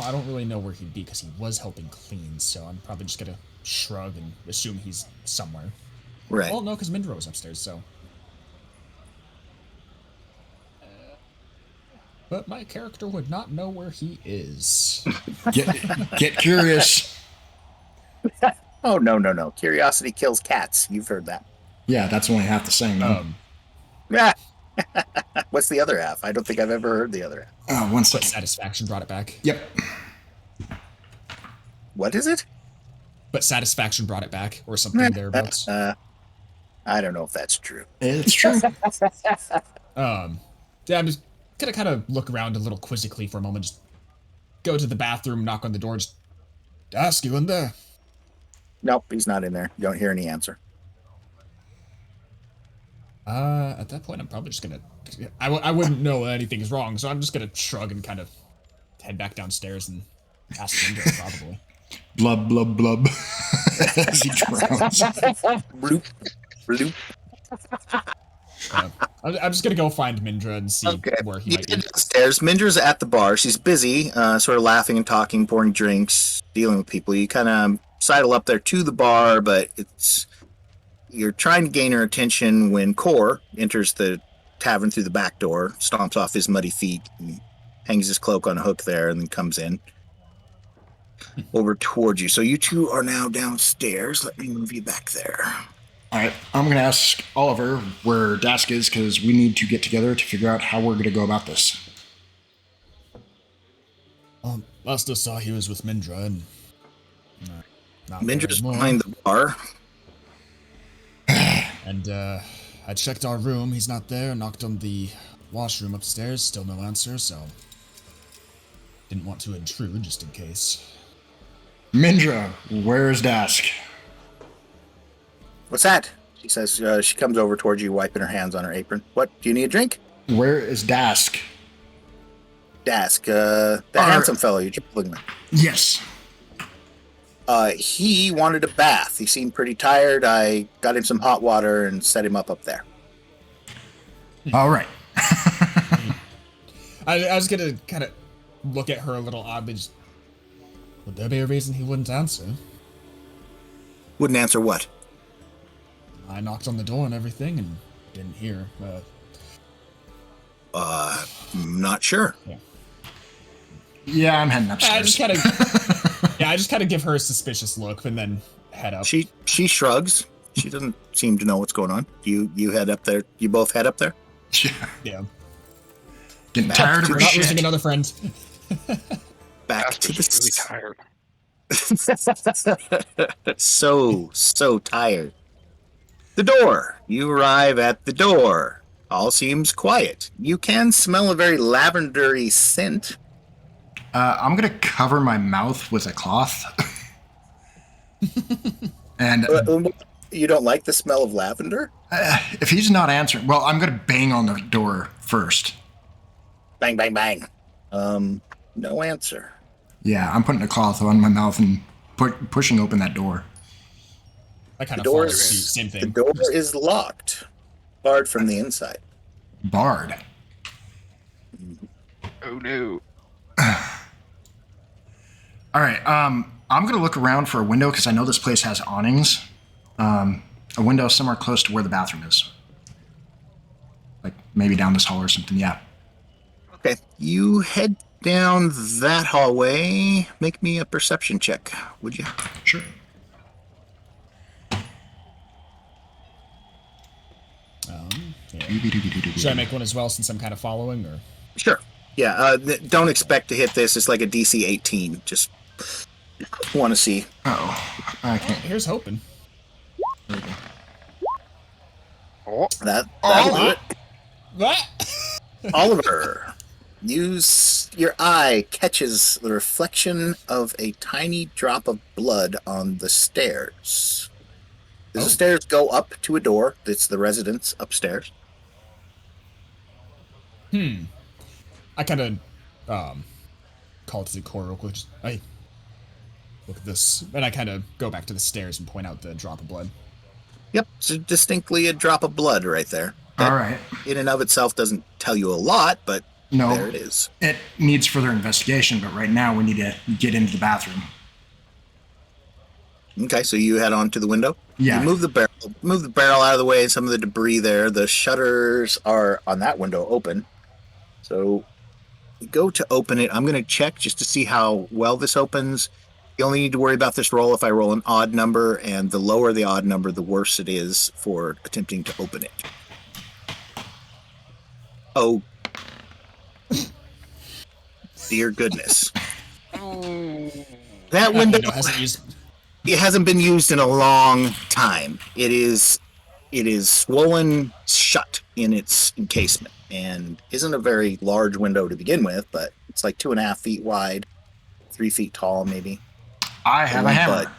I don't really know where he'd be because he was helping clean, so I'm probably just gonna shrug and assume he's somewhere.
Right.
Well, no, because Mindra was upstairs, so... but my character would not know where he is.
Get curious.
Oh, no. Curiosity kills cats. You've heard that.
Yeah, that's only half the saying, though.
Yeah. What's the other half? I don't think I've ever heard the other half.
1
But
second.
satisfaction brought it back.
Yep.
What is it?
But satisfaction brought it back, or something thereabouts.
I don't know if that's true.
It's true.
Yeah, I'm just gonna kind of look around a little quizzically for a moment. Just go to the bathroom, knock on the door, just ask you in there.
Nope, he's not in there. You don't hear any answer.
At that point, I'm probably just gonna. I wouldn't know anything is wrong, so I'm just gonna shrug and kind of head back downstairs and ask Vindara, probably.
Blub, blub, blub. As he drowns.
Bloop, bloop.
I'm just gonna go find Mindra and see where he might be.
Downstairs, Mindra's at the bar. She's busy, sort of laughing and talking, pouring drinks, dealing with people. You kind of sidle up there to the bar, but you're trying to gain her attention when Kor enters the tavern through the back door, stomps off his muddy feet, and hangs his cloak on a hook there, and then comes in over towards you. So you two are now downstairs. Let me move you back there.
All right, I'm going to ask Oliver where Dask is because we need to get together to figure out how we're going to go about this.
Last I saw, he was with Mindra, and not
Mindra's
there anymore.
behind the bar.
And I checked our room. He's not there. Knocked on the washroom upstairs. Still no answer. So didn't want to intrude just in case.
Mindra, where's Dask?
What's that? She says. She comes over towards you, wiping her hands on her apron. What? Do you need a drink?
Where is Dask?
Dask, the handsome fellow you're tripling with.
Yes.
He wanted a bath. He seemed pretty tired. I got him some hot water and set him up there.
All right.
I was gonna kind of look at her a little oddly. Just, would there be a reason he wouldn't answer?
Wouldn't answer what?
I knocked on the door and everything and didn't hear.
Not sure.
Yeah, I'm heading upstairs.
I just kind of give her a suspicious look and then head up.
She shrugs. She doesn't seem to know what's going on. You head up there. You both head up there.
Yeah.
Getting tired of her
We're not
shit.
losing another friend.
Back to the
really tired.
so tired. The door. You arrive at the door. All seems quiet. You can smell a very lavendery scent.
I'm going to cover my mouth with a cloth. And
You don't like the smell of lavender?
if he's not answering, well, I'm going to bang on the door first.
Bang, bang, bang. No answer.
Yeah, I'm putting a cloth on my mouth and pushing open that door.
I kind
The
of
door
follow
is
suit. Same thing.
The door is locked, barred from the inside.
Barred.
Oh no.
All right, I'm going to look around for a window because I know this place has awnings. A window somewhere close to where the bathroom is. Like maybe down this hall or something, yeah.
Okay, you head down that hallway. Make me a perception check, would you?
Sure.
Should I make one as well since I'm kind of following, or?
Sure. Yeah, don't expect to hit this. It's like a DC 18. Just want to see.
Uh-oh. I can't.
Here's hoping.
There we go.
Oh,
That'll do it.
What?
Oliver, your eye catches the reflection of a tiny drop of blood on the stairs. Does the stairs go up to a door that's the residence upstairs?
I kind of call to the core real quick. Hey, look at this. And I kind of go back to the stairs and point out the drop of blood.
Yep, it's distinctly a drop of blood right there.
All right.
In and of itself doesn't tell you a lot, but
No.
there it is.
It needs further investigation, but right now we need to get into the bathroom.
Okay, so you head on to the window.
Yeah.
You move the barrel out of the way. Some of the debris there. The shutters are on that window open. So go to open it. I'm going to check just to see how well this opens. You only need to worry about this roll if I roll an odd number, and the lower the odd number, the worse it is for attempting to open it. Oh, dear goodness. That window it hasn't been used in a long time. It is swollen shut in its encasement and isn't a very large window to begin with, but it's like 2.5 feet wide, 3 feet tall, maybe.
I have a hammer.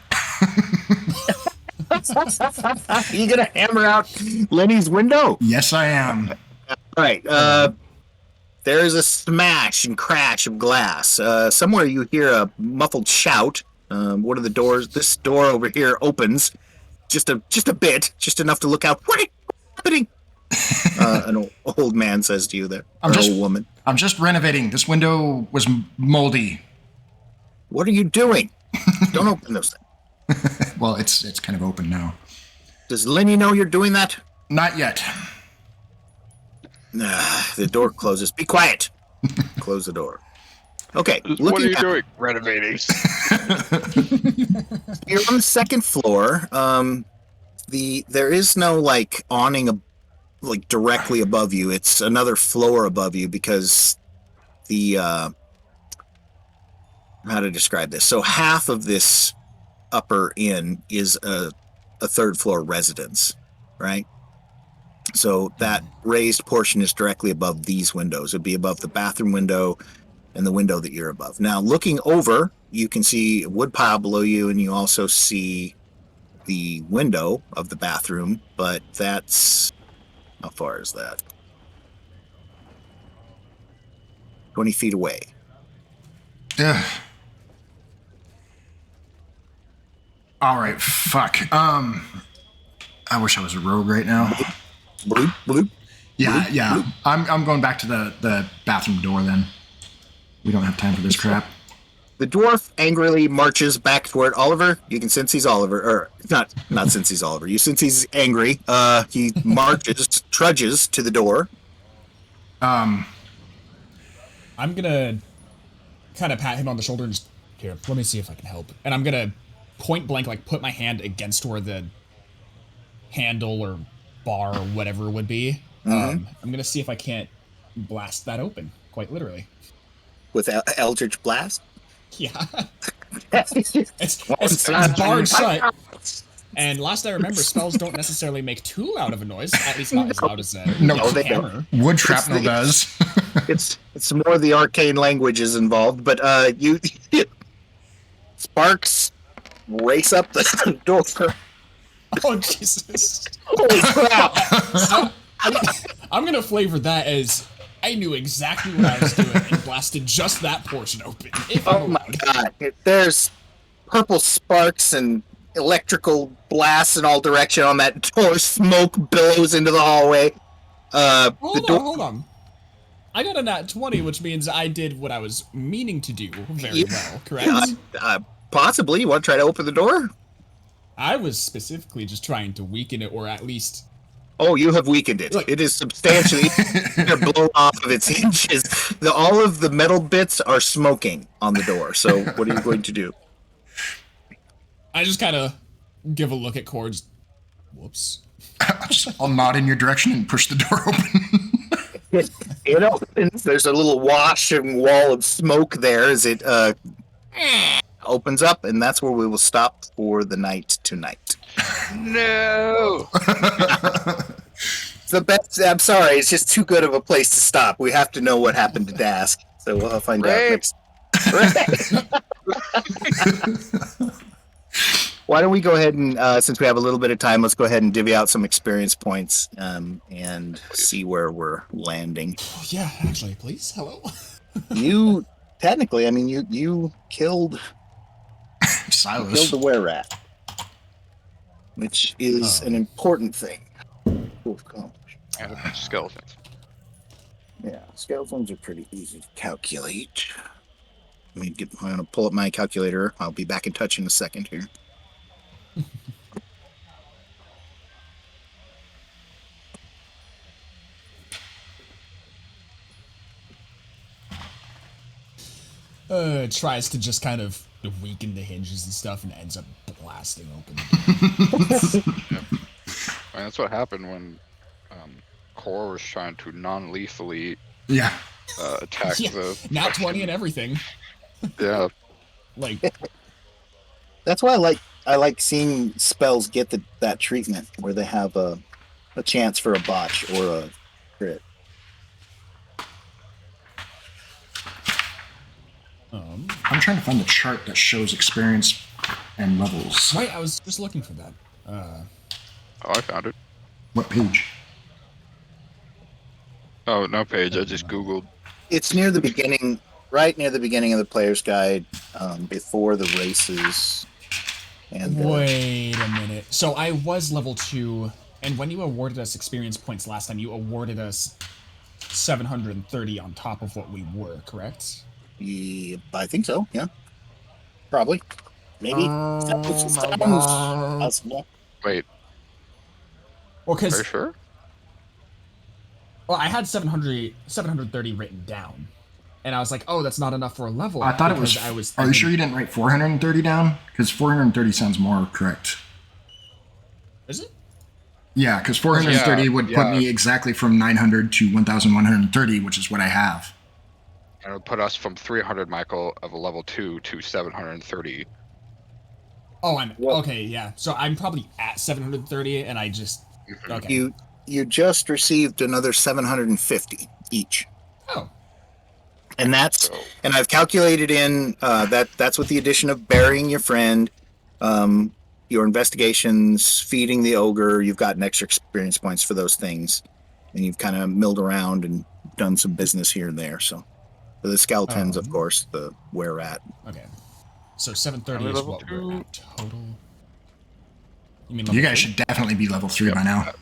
You gonna hammer out Lenny's window?
Yes, I am.
All right. There's a smash and crash of glass. Somewhere you hear a muffled shout. One of the doors, this door over here opens just a bit, just enough to look out. What is happening? An old man says to you there. An old woman.
I'm just renovating. This window was moldy.
What are you doing? Don't open those things.
Well, it's kind of open now.
Does Lenny know you're doing that?
Not yet.
The door closes. Be quiet. Close the door. Okay.
What are you doing? Renovating.
You're on the second floor. There is no like awning like directly above you. It's another floor above you because the how to describe this. So half of this upper inn is a third floor residence, right? So that raised portion is directly above these windows. It'd be above the bathroom window and the window that you're above. Now, looking over, you can see a wood pile below you, and you also see the window of the bathroom, but that's... How far is that? 20 feet away.
Ugh. All right, fuck. I wish I was a rogue right now.
Bloop, bloop.
Yeah, yeah. I'm going back to the bathroom door then. We don't have time for this crap.
The dwarf angrily marches back toward Oliver. You can sense he's Oliver, or not since he's Oliver. You sense he's angry. He marches, trudges to the door.
I'm gonna kind of pat him on the shoulder and just, here, let me see if I can help. And I'm gonna point blank, like, put my hand against where the handle or bar or whatever would be. I'm gonna see if I can't blast that open, quite literally.
With Eldritch Blast?
Yeah. it's barred shut. And last I remember, spells don't necessarily make too loud of a noise, at least not as loud as a
they
hammer.
don't.
Wood shrapnel does.
It's more the arcane languages involved, but you sparks race up the door.
Oh, Jesus.
Holy crap!
I'm gonna flavor that as I knew exactly what I was doing and blasted just that portion open.
Oh my god. There's purple sparks and electrical blasts in all direction on that door. Smoke billows into the hallway.
Hold on. I got a nat 20, which means I did what I was meaning to do very well, correct?
Possibly. You want to try to open the door?
I was specifically just trying to weaken it, or at least...
Oh, you have weakened it. Look. It is substantially blown off of its hinges. All of the metal bits are smoking on the door. So what are you going to do?
I just kind of give a look at Cords. Whoops.
I'll nod in your direction and push the door open.
It opens. There's a little washing wall of smoke there as it opens up, and that's where we will stop for the night tonight.
No!
It's the best. I'm sorry, it's just too good of a place to stop. We have to know what happened to Dask, so we'll find out next. Why don't we go ahead and, since we have a little bit of time, let's go ahead and divvy out some experience points and see where we're landing.
Yeah, actually, please. Hello.
You technically, I mean, you killed
Silas.
You killed the were-rat, which is an important thing to accomplish.
Yeah, skeletons.
Yeah, skeletons are pretty easy to calculate. I'm going to pull up my calculator. I'll be back in touch in a second here.
Tries to just kind of weaken the hinges and stuff and ends up blasting open the door.
Yep. And that's what happened when Core was trying to non-lethally
Yeah.
attack
Yeah,
the
nat 20
fucking-
and everything.
Yeah.
Like,
That's why I like seeing spells get that treatment where they have a chance for a botch or a crit.
I'm trying to find the chart that shows experience and levels.
right, I was just looking for that.
Oh, I found it.
What page?
Oh, no page. I just Googled.
It's near the beginning, right near the beginning of the player's guide, before the races. And
Wait a minute. So I was level 2, and when you awarded us experience points last time, you awarded us 730 on top of what we were, correct?
yeah, I think so. Yeah, probably, maybe. Sounds possible.
Wait,
Well,
are you
because
sure?
I had 730 written down, and I was like, oh, that's not enough for a level.
I thought it was.
because
Are you sure you didn't write 430 down? Because 430 sounds more correct.
Is it?
Yeah, because 430 would put
yeah.
me exactly from 900 to 1,130, which is what I have.
And it would put us from 300, Michael, of a level 2 to 730.
Oh,
Well-
okay. Yeah. So I'm probably at 730, and I just okay.
You just received another 750 each.
Oh,
And that's
So,
and I've calculated in that's with the addition of burying your friend, your investigations, feeding the ogre. You've gotten extra experience points for those things, and you've kind of milled around and done some business here and there. So for the skeletons, of course, the where at.
okay. So 730
Are we
is
level
what
2?
we're at total. You mean
You
level
guys
3?
should definitely be level 3 by now.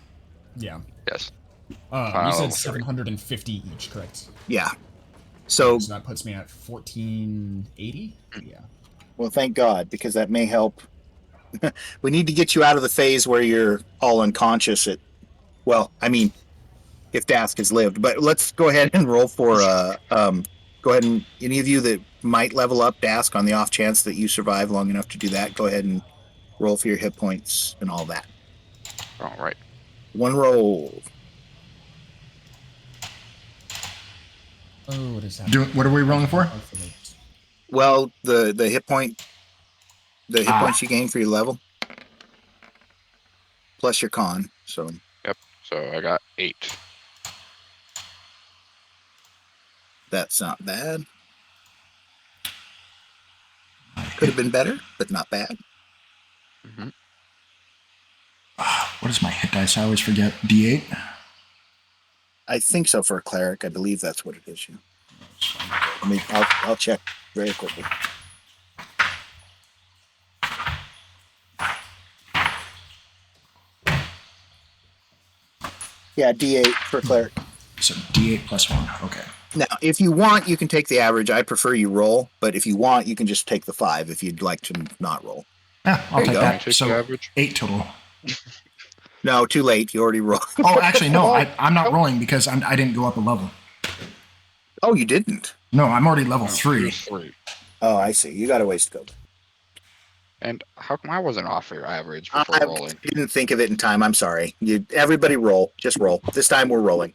Yeah.
yes.
You
level
said
3.
750 each, correct?
Yeah. So
So that puts me at 1480. Yeah.
well, thank God, because that may help. We need to get you out of the phase where you're all unconscious. Well, I mean, if Dask has lived, but let's go ahead and roll for go ahead and any of you that might level up Dask on the off chance that you survive long enough to do that, go ahead and roll for your hit points and all that.
All right.
One roll.
Oh, what is that?
What are we rolling for?
Well, the hit points you gain for your level plus your con. So
Yep. So I got 8.
that's not bad. Could have been better, but not bad.
Mm-hmm.
What is my hit dice? I always forget. D8?
I think so for a cleric. I believe that's what it is. Yeah. I'll check very quickly. Yeah, D8 for cleric.
So D8 plus 1. Okay.
Now, if you want, you can take the average. I prefer you roll, but if you want, you can just take the 5 if you'd like to not roll.
Yeah, I'll
There you
take
go.
that.
Take the
So
average.
8 total.
No, too late. You already rolled.
Oh, actually, no. I'm not rolling because I didn't go up a level.
Oh, you didn't?
No, I'm already level
No,
3.
just 3.
Oh, I see. You got a ways to go.
And how come I wasn't off your average before
I
rolling?
didn't think of it in time. I'm sorry. Everybody roll. Just roll. This time we're rolling.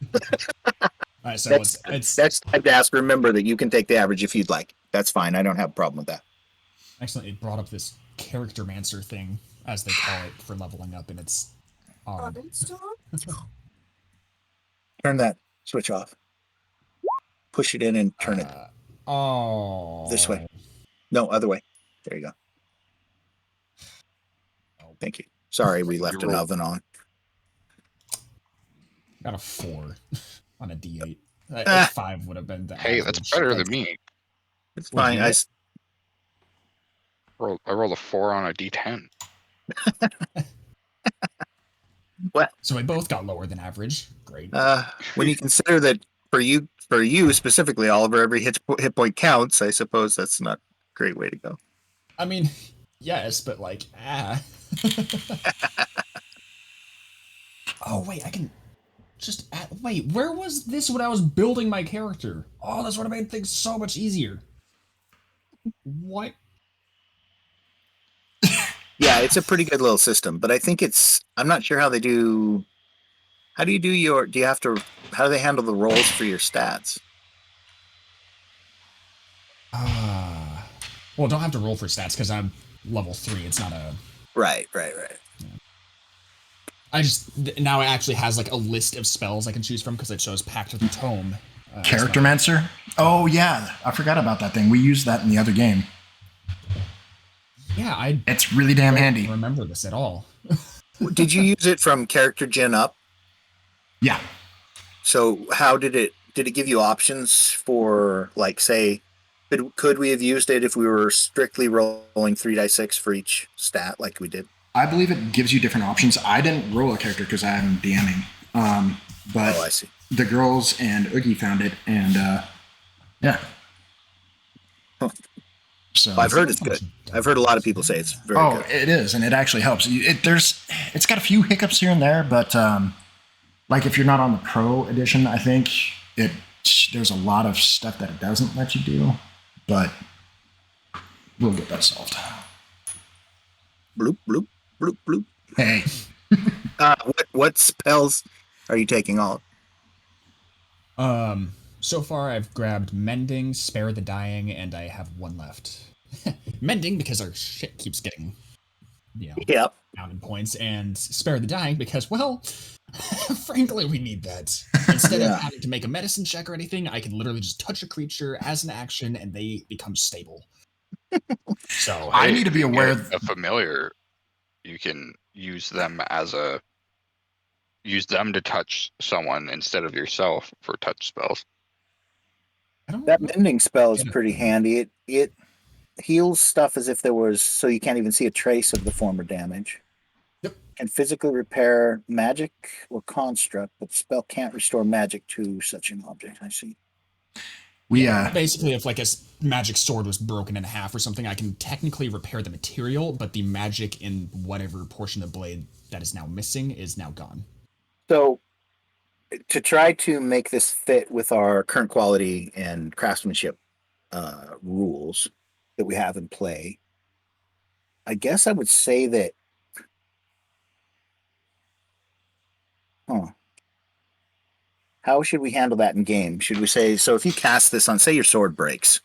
All right, so it's
Next time to ask, remember that you can take the average if you'd like. That's fine. I don't have a problem with that.
excellent. It brought up this character mancer thing, as they call it, for leveling up, and it's odd.
Turn that switch off. Push it in and turn it
Oh.
this way. No, other way. There you go. Thank you. Sorry, we left an oven on.
Got a 4 on a D8. A
Ah.
5 would have been the
Hey, that's
average.
better than me.
It's
Well,
fine.
yeah.
I rolled a 4 on a D10.
So we both got lower than average. Great.
When you consider that for you specifically, Oliver, every hit point counts. I suppose that's not a great way to go.
I mean, yes, but like, Oh, wait, I can just wait, where was this when I was building my character? Oh, this would have made things so much easier. What?
Yeah, it's a pretty good little system, but I think I'm not sure how they do. How do you do do you have to, how do they handle the rolls for your stats?
Well, don't have to roll for stats because I'm level 3. It's not a.
Right.
I just now it actually has like a list of spells I can choose from because it shows Pact of the Tome.
Charactermancer? Oh yeah, I forgot about that thing. We used that in the other game.
Yeah,
It's really damn handy.
don't remember this at all.
Did you use it from character gen up?
Yeah.
So how did it give you options for, like, say, could we have used it if we were strictly rolling 3d6 for each stat like we did?
I believe it gives you different options. I didn't roll a character because I haven't DMing. But
I see.
The girls and Oogie found it, and yeah.
Huh.
So
I've heard it's good. I've heard a lot of people say it's very good.
Oh, it is, and it actually helps. It's got a few hiccups here and there, but like if you're not on the Pro edition, I think there's a lot of stuff that it doesn't let you do, but we'll get that solved.
Bloop bloop bloop bloop.
Hey.
What spells are you taking all?
So far I've grabbed Mending, Spare the Dying, and I have one left. Mending because our shit keeps getting,
Yep.
down in points, and Spare the Dying because, well, frankly, we need that. Instead of having to make a medicine check or anything, I can literally just touch a creature as an action and they become stable. So
I need to be aware
of a familiar. You can use them to touch someone instead of yourself for touch spells.
That mending spell is pretty handy. It heals stuff as if there was, so you can't even see a trace of the former damage.
Yep.
Can physically repair magic or construct, but the spell can't restore magic to such an object. I see.
Basically, if like a magic sword was broken in half or something, I can technically repair the material, but the magic in whatever portion of the blade that is now missing is now gone.
So, to try to make this fit with our current quality and craftsmanship rules that we have in play, I guess I would say that. How should we handle that in game? Should we say, so if you cast this on, say your sword breaks,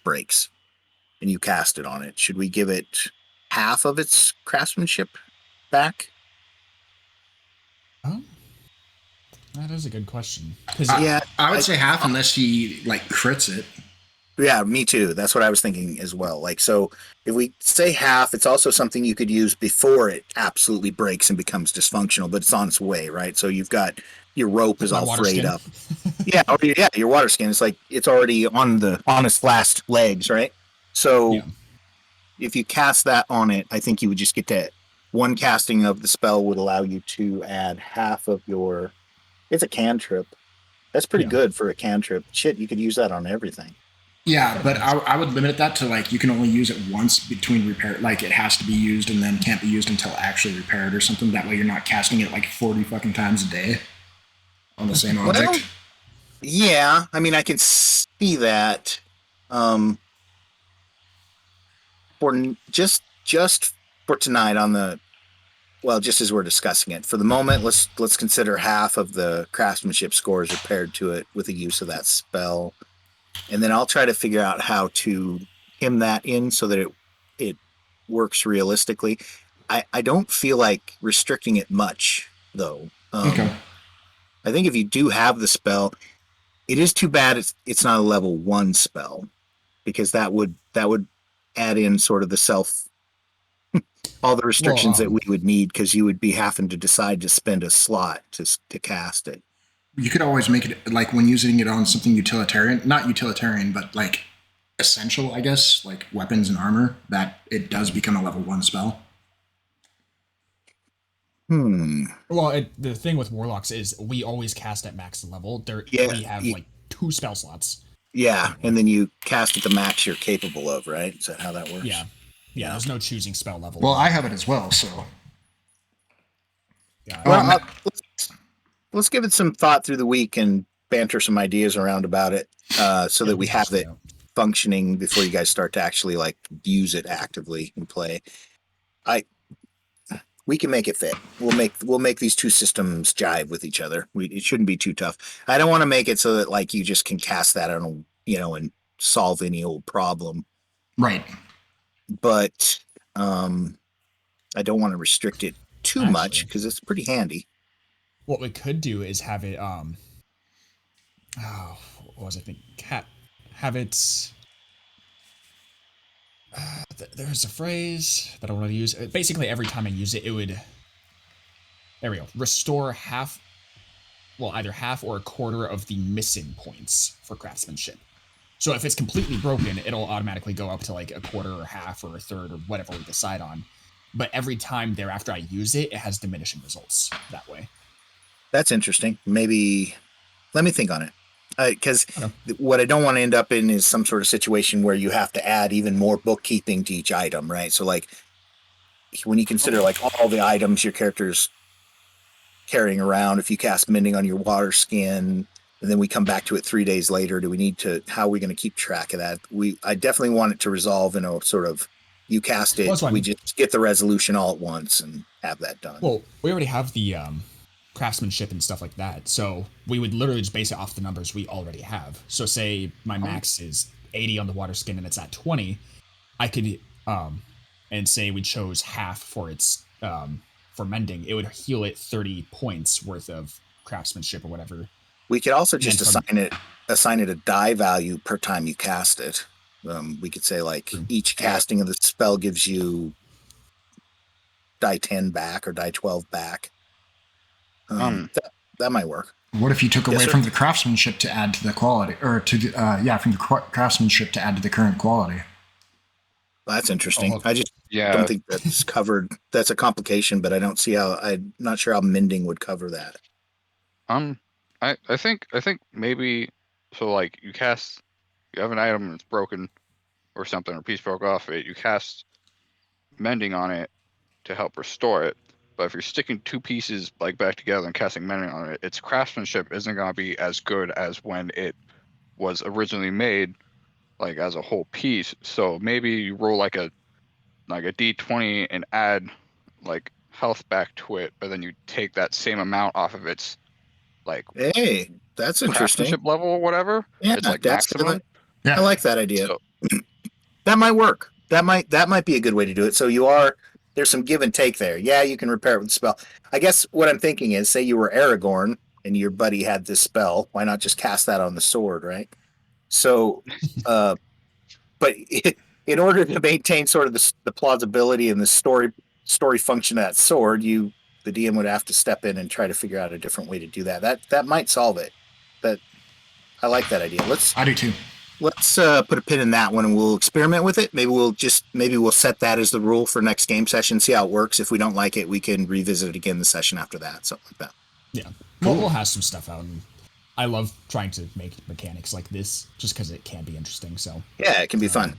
and you cast it on it, should we give it half of its craftsmanship back?
Oh, that is a good question.
I would say half unless he like crits it.
Yeah, me too. That's what I was thinking as well. Like, so if we say half, it's also something you could use before it absolutely breaks and becomes dysfunctional, but it's on its way, right? So you've got your rope is all frayed up. Your water skin is like it's already on its last legs, right? So if you cast that on it, I think you would just get to one casting of the spell would allow you to add half of your. It's a cantrip. That's pretty good for a cantrip. Shit, you could use that on everything.
Yeah, but I would limit that to like you can only use it once between repair. Like it has to be used and then can't be used until actually repaired or something. That way you're not casting it like 40 fucking times a day on the same object.
Well, yeah, I mean I can see that. For just for tonight on the, well, just as we're discussing it, for the moment, let's consider half of the craftsmanship scores repaired to it with the use of that spell. And then I'll try to figure out how to him that in so that it works realistically. I don't feel like restricting it much, though.
Okay.
I think if you do have the spell, it is too bad it's not a level 1 spell, because that would add in sort of the all the restrictions that we would need, because you would be having to decide to spend a slot to cast it.
You could always make it like when using it on something utilitarian, not utilitarian, but like essential, I guess, like weapons and armor, that it does become a level 1 spell.
Well, the thing with warlocks is we always cast at max level. We have like 2 spell slots.
Yeah, and then you cast at the max you're capable of, right? Is that how that works?
Yeah. There's no choosing spell level.
Well, I have it as well, so.
Yeah.
Well, let's give it some thought through the week and banter some ideas around about it, so that we have it functioning before you guys start to actually like use it actively and play. We can make it fit. We'll make these two systems jive with each other. It shouldn't be too tough. I don't want to make it so that like you just can cast that on, and solve any old problem.
Right.
But I don't want to restrict it too much because it's pretty handy.
What we could do is have it what was I thinking? Have it. There's a phrase that I want to use. Basically, every time I use it, it would. There we go. Restore half. Well, either half or a quarter of the missing points for craftsmanship. So if it's completely broken, it'll automatically go up to like a quarter or half or a third or whatever we decide on. But every time thereafter I use it, it has diminishing results that way.
That's interesting. Maybe let me think on it. Because what I don't want to end up in is some sort of situation where you have to add even more bookkeeping to each item, right? So like when you consider like all the items your character's carrying around, if you cast mending on your water skin, and then we come back to it 3 days later, how are we going to keep track of that? I definitely want it to resolve in a sort of, you cast it, we just get the resolution all at once and have that done.
Well, we already have the craftsmanship and stuff like that. So we would literally just base it off the numbers we already have. So say my max is 80 on the water skin and it's at 20, I could and say we chose half for its for mending, it would heal it 30 points worth of craftsmanship or whatever.
We could also just assign it a die value per time you cast it. We could say like each casting of the spell gives you die 10 back or die 12 back. That might work.
What if you took away from the craftsmanship to add to the quality, or from the craftsmanship to add to the current quality?
Well, that's interesting. I just don't think that's covered. That's a complication, but I don't see how. I'm not sure how mending would cover that.
I think maybe so. Like you have an item and it's broken, or something, or a piece broke off it. You cast mending on it to help restore it. But if you're sticking two pieces like back together and casting mending on it, its craftsmanship isn't going to be as good as when it was originally made, like as a whole piece. So maybe you roll like a D20 and add like health back to it, but then you take that same amount off of its like
that's interesting
level or whatever.
Yeah,
it's like maximum.
I like that idea. So, that might work. That might be a good way to do it. So there's some give and take there. Yeah, you can repair it with a spell. I guess what I'm thinking is, say you were Aragorn and your buddy had this spell. Why not just cast that on the sword, right? So, but in order to maintain sort of the plausibility and the story function of that sword, the DM would have to step in and try to figure out a different way to do that. That might solve it. But I like that idea.
I do too.
Let's put a pin in that one and we'll experiment with it. Maybe we'll set that as the rule for next game session, see how it works. If we don't like it, we can revisit it again the session after that, something like that.
Yeah. We'll hash some stuff out. And I love trying to make mechanics like this just because it can be interesting. So
yeah, it can be fun.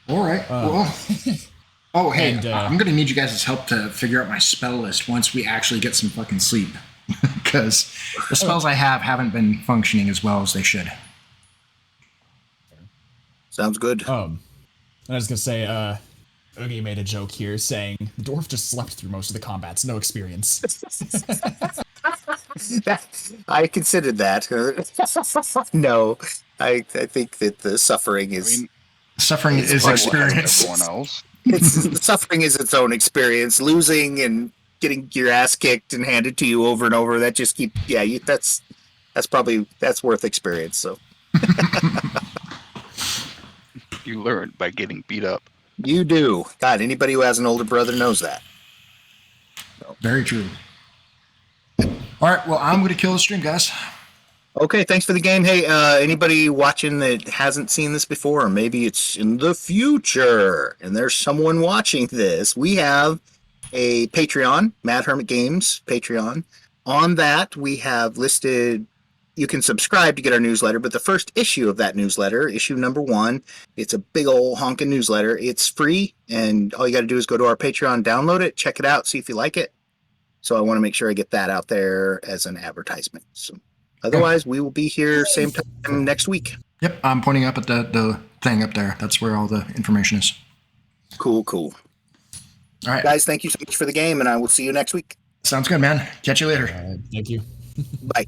All right. I'm going to need you guys' help to figure out my spell list once we actually get some fucking sleep. Because the spells I haven't been functioning as well as they should.
Sounds good.
I was gonna say, Oogie made a joke here saying the dwarf just slept through most of the combats, no experience.
I considered that. No, I think that the suffering is
experience.
Everyone else.
Suffering is its own experience. Losing and getting your ass kicked and handed to you over and over, that just that's worth experience. So
you learn by getting beat up.
You do. God, anybody who has an older brother knows that. So.
Very true. All right, well, I'm going to kill the stream, guys.
Okay, thanks for the game. Hey, anybody watching that hasn't seen this before, or maybe it's in the future, and there's someone watching this, we have a Patreon, Mad Hermit Games Patreon. On that, we have listed, you can subscribe to get our newsletter, but the first issue of that newsletter, issue number 1, it's a big old honking newsletter. It's free, and all you got to do is go to our Patreon, download it, check it out, see if you like it. So I want to make sure I get that out there as an advertisement. So otherwise, we will be here same time next week.
Yep, I'm pointing up at the thing up there. That's where all the information is.
Cool.
All right.
Guys, thank you so much for the game, and I will see you next week.
Sounds good, man. Catch you later.
Thank you.
Bye.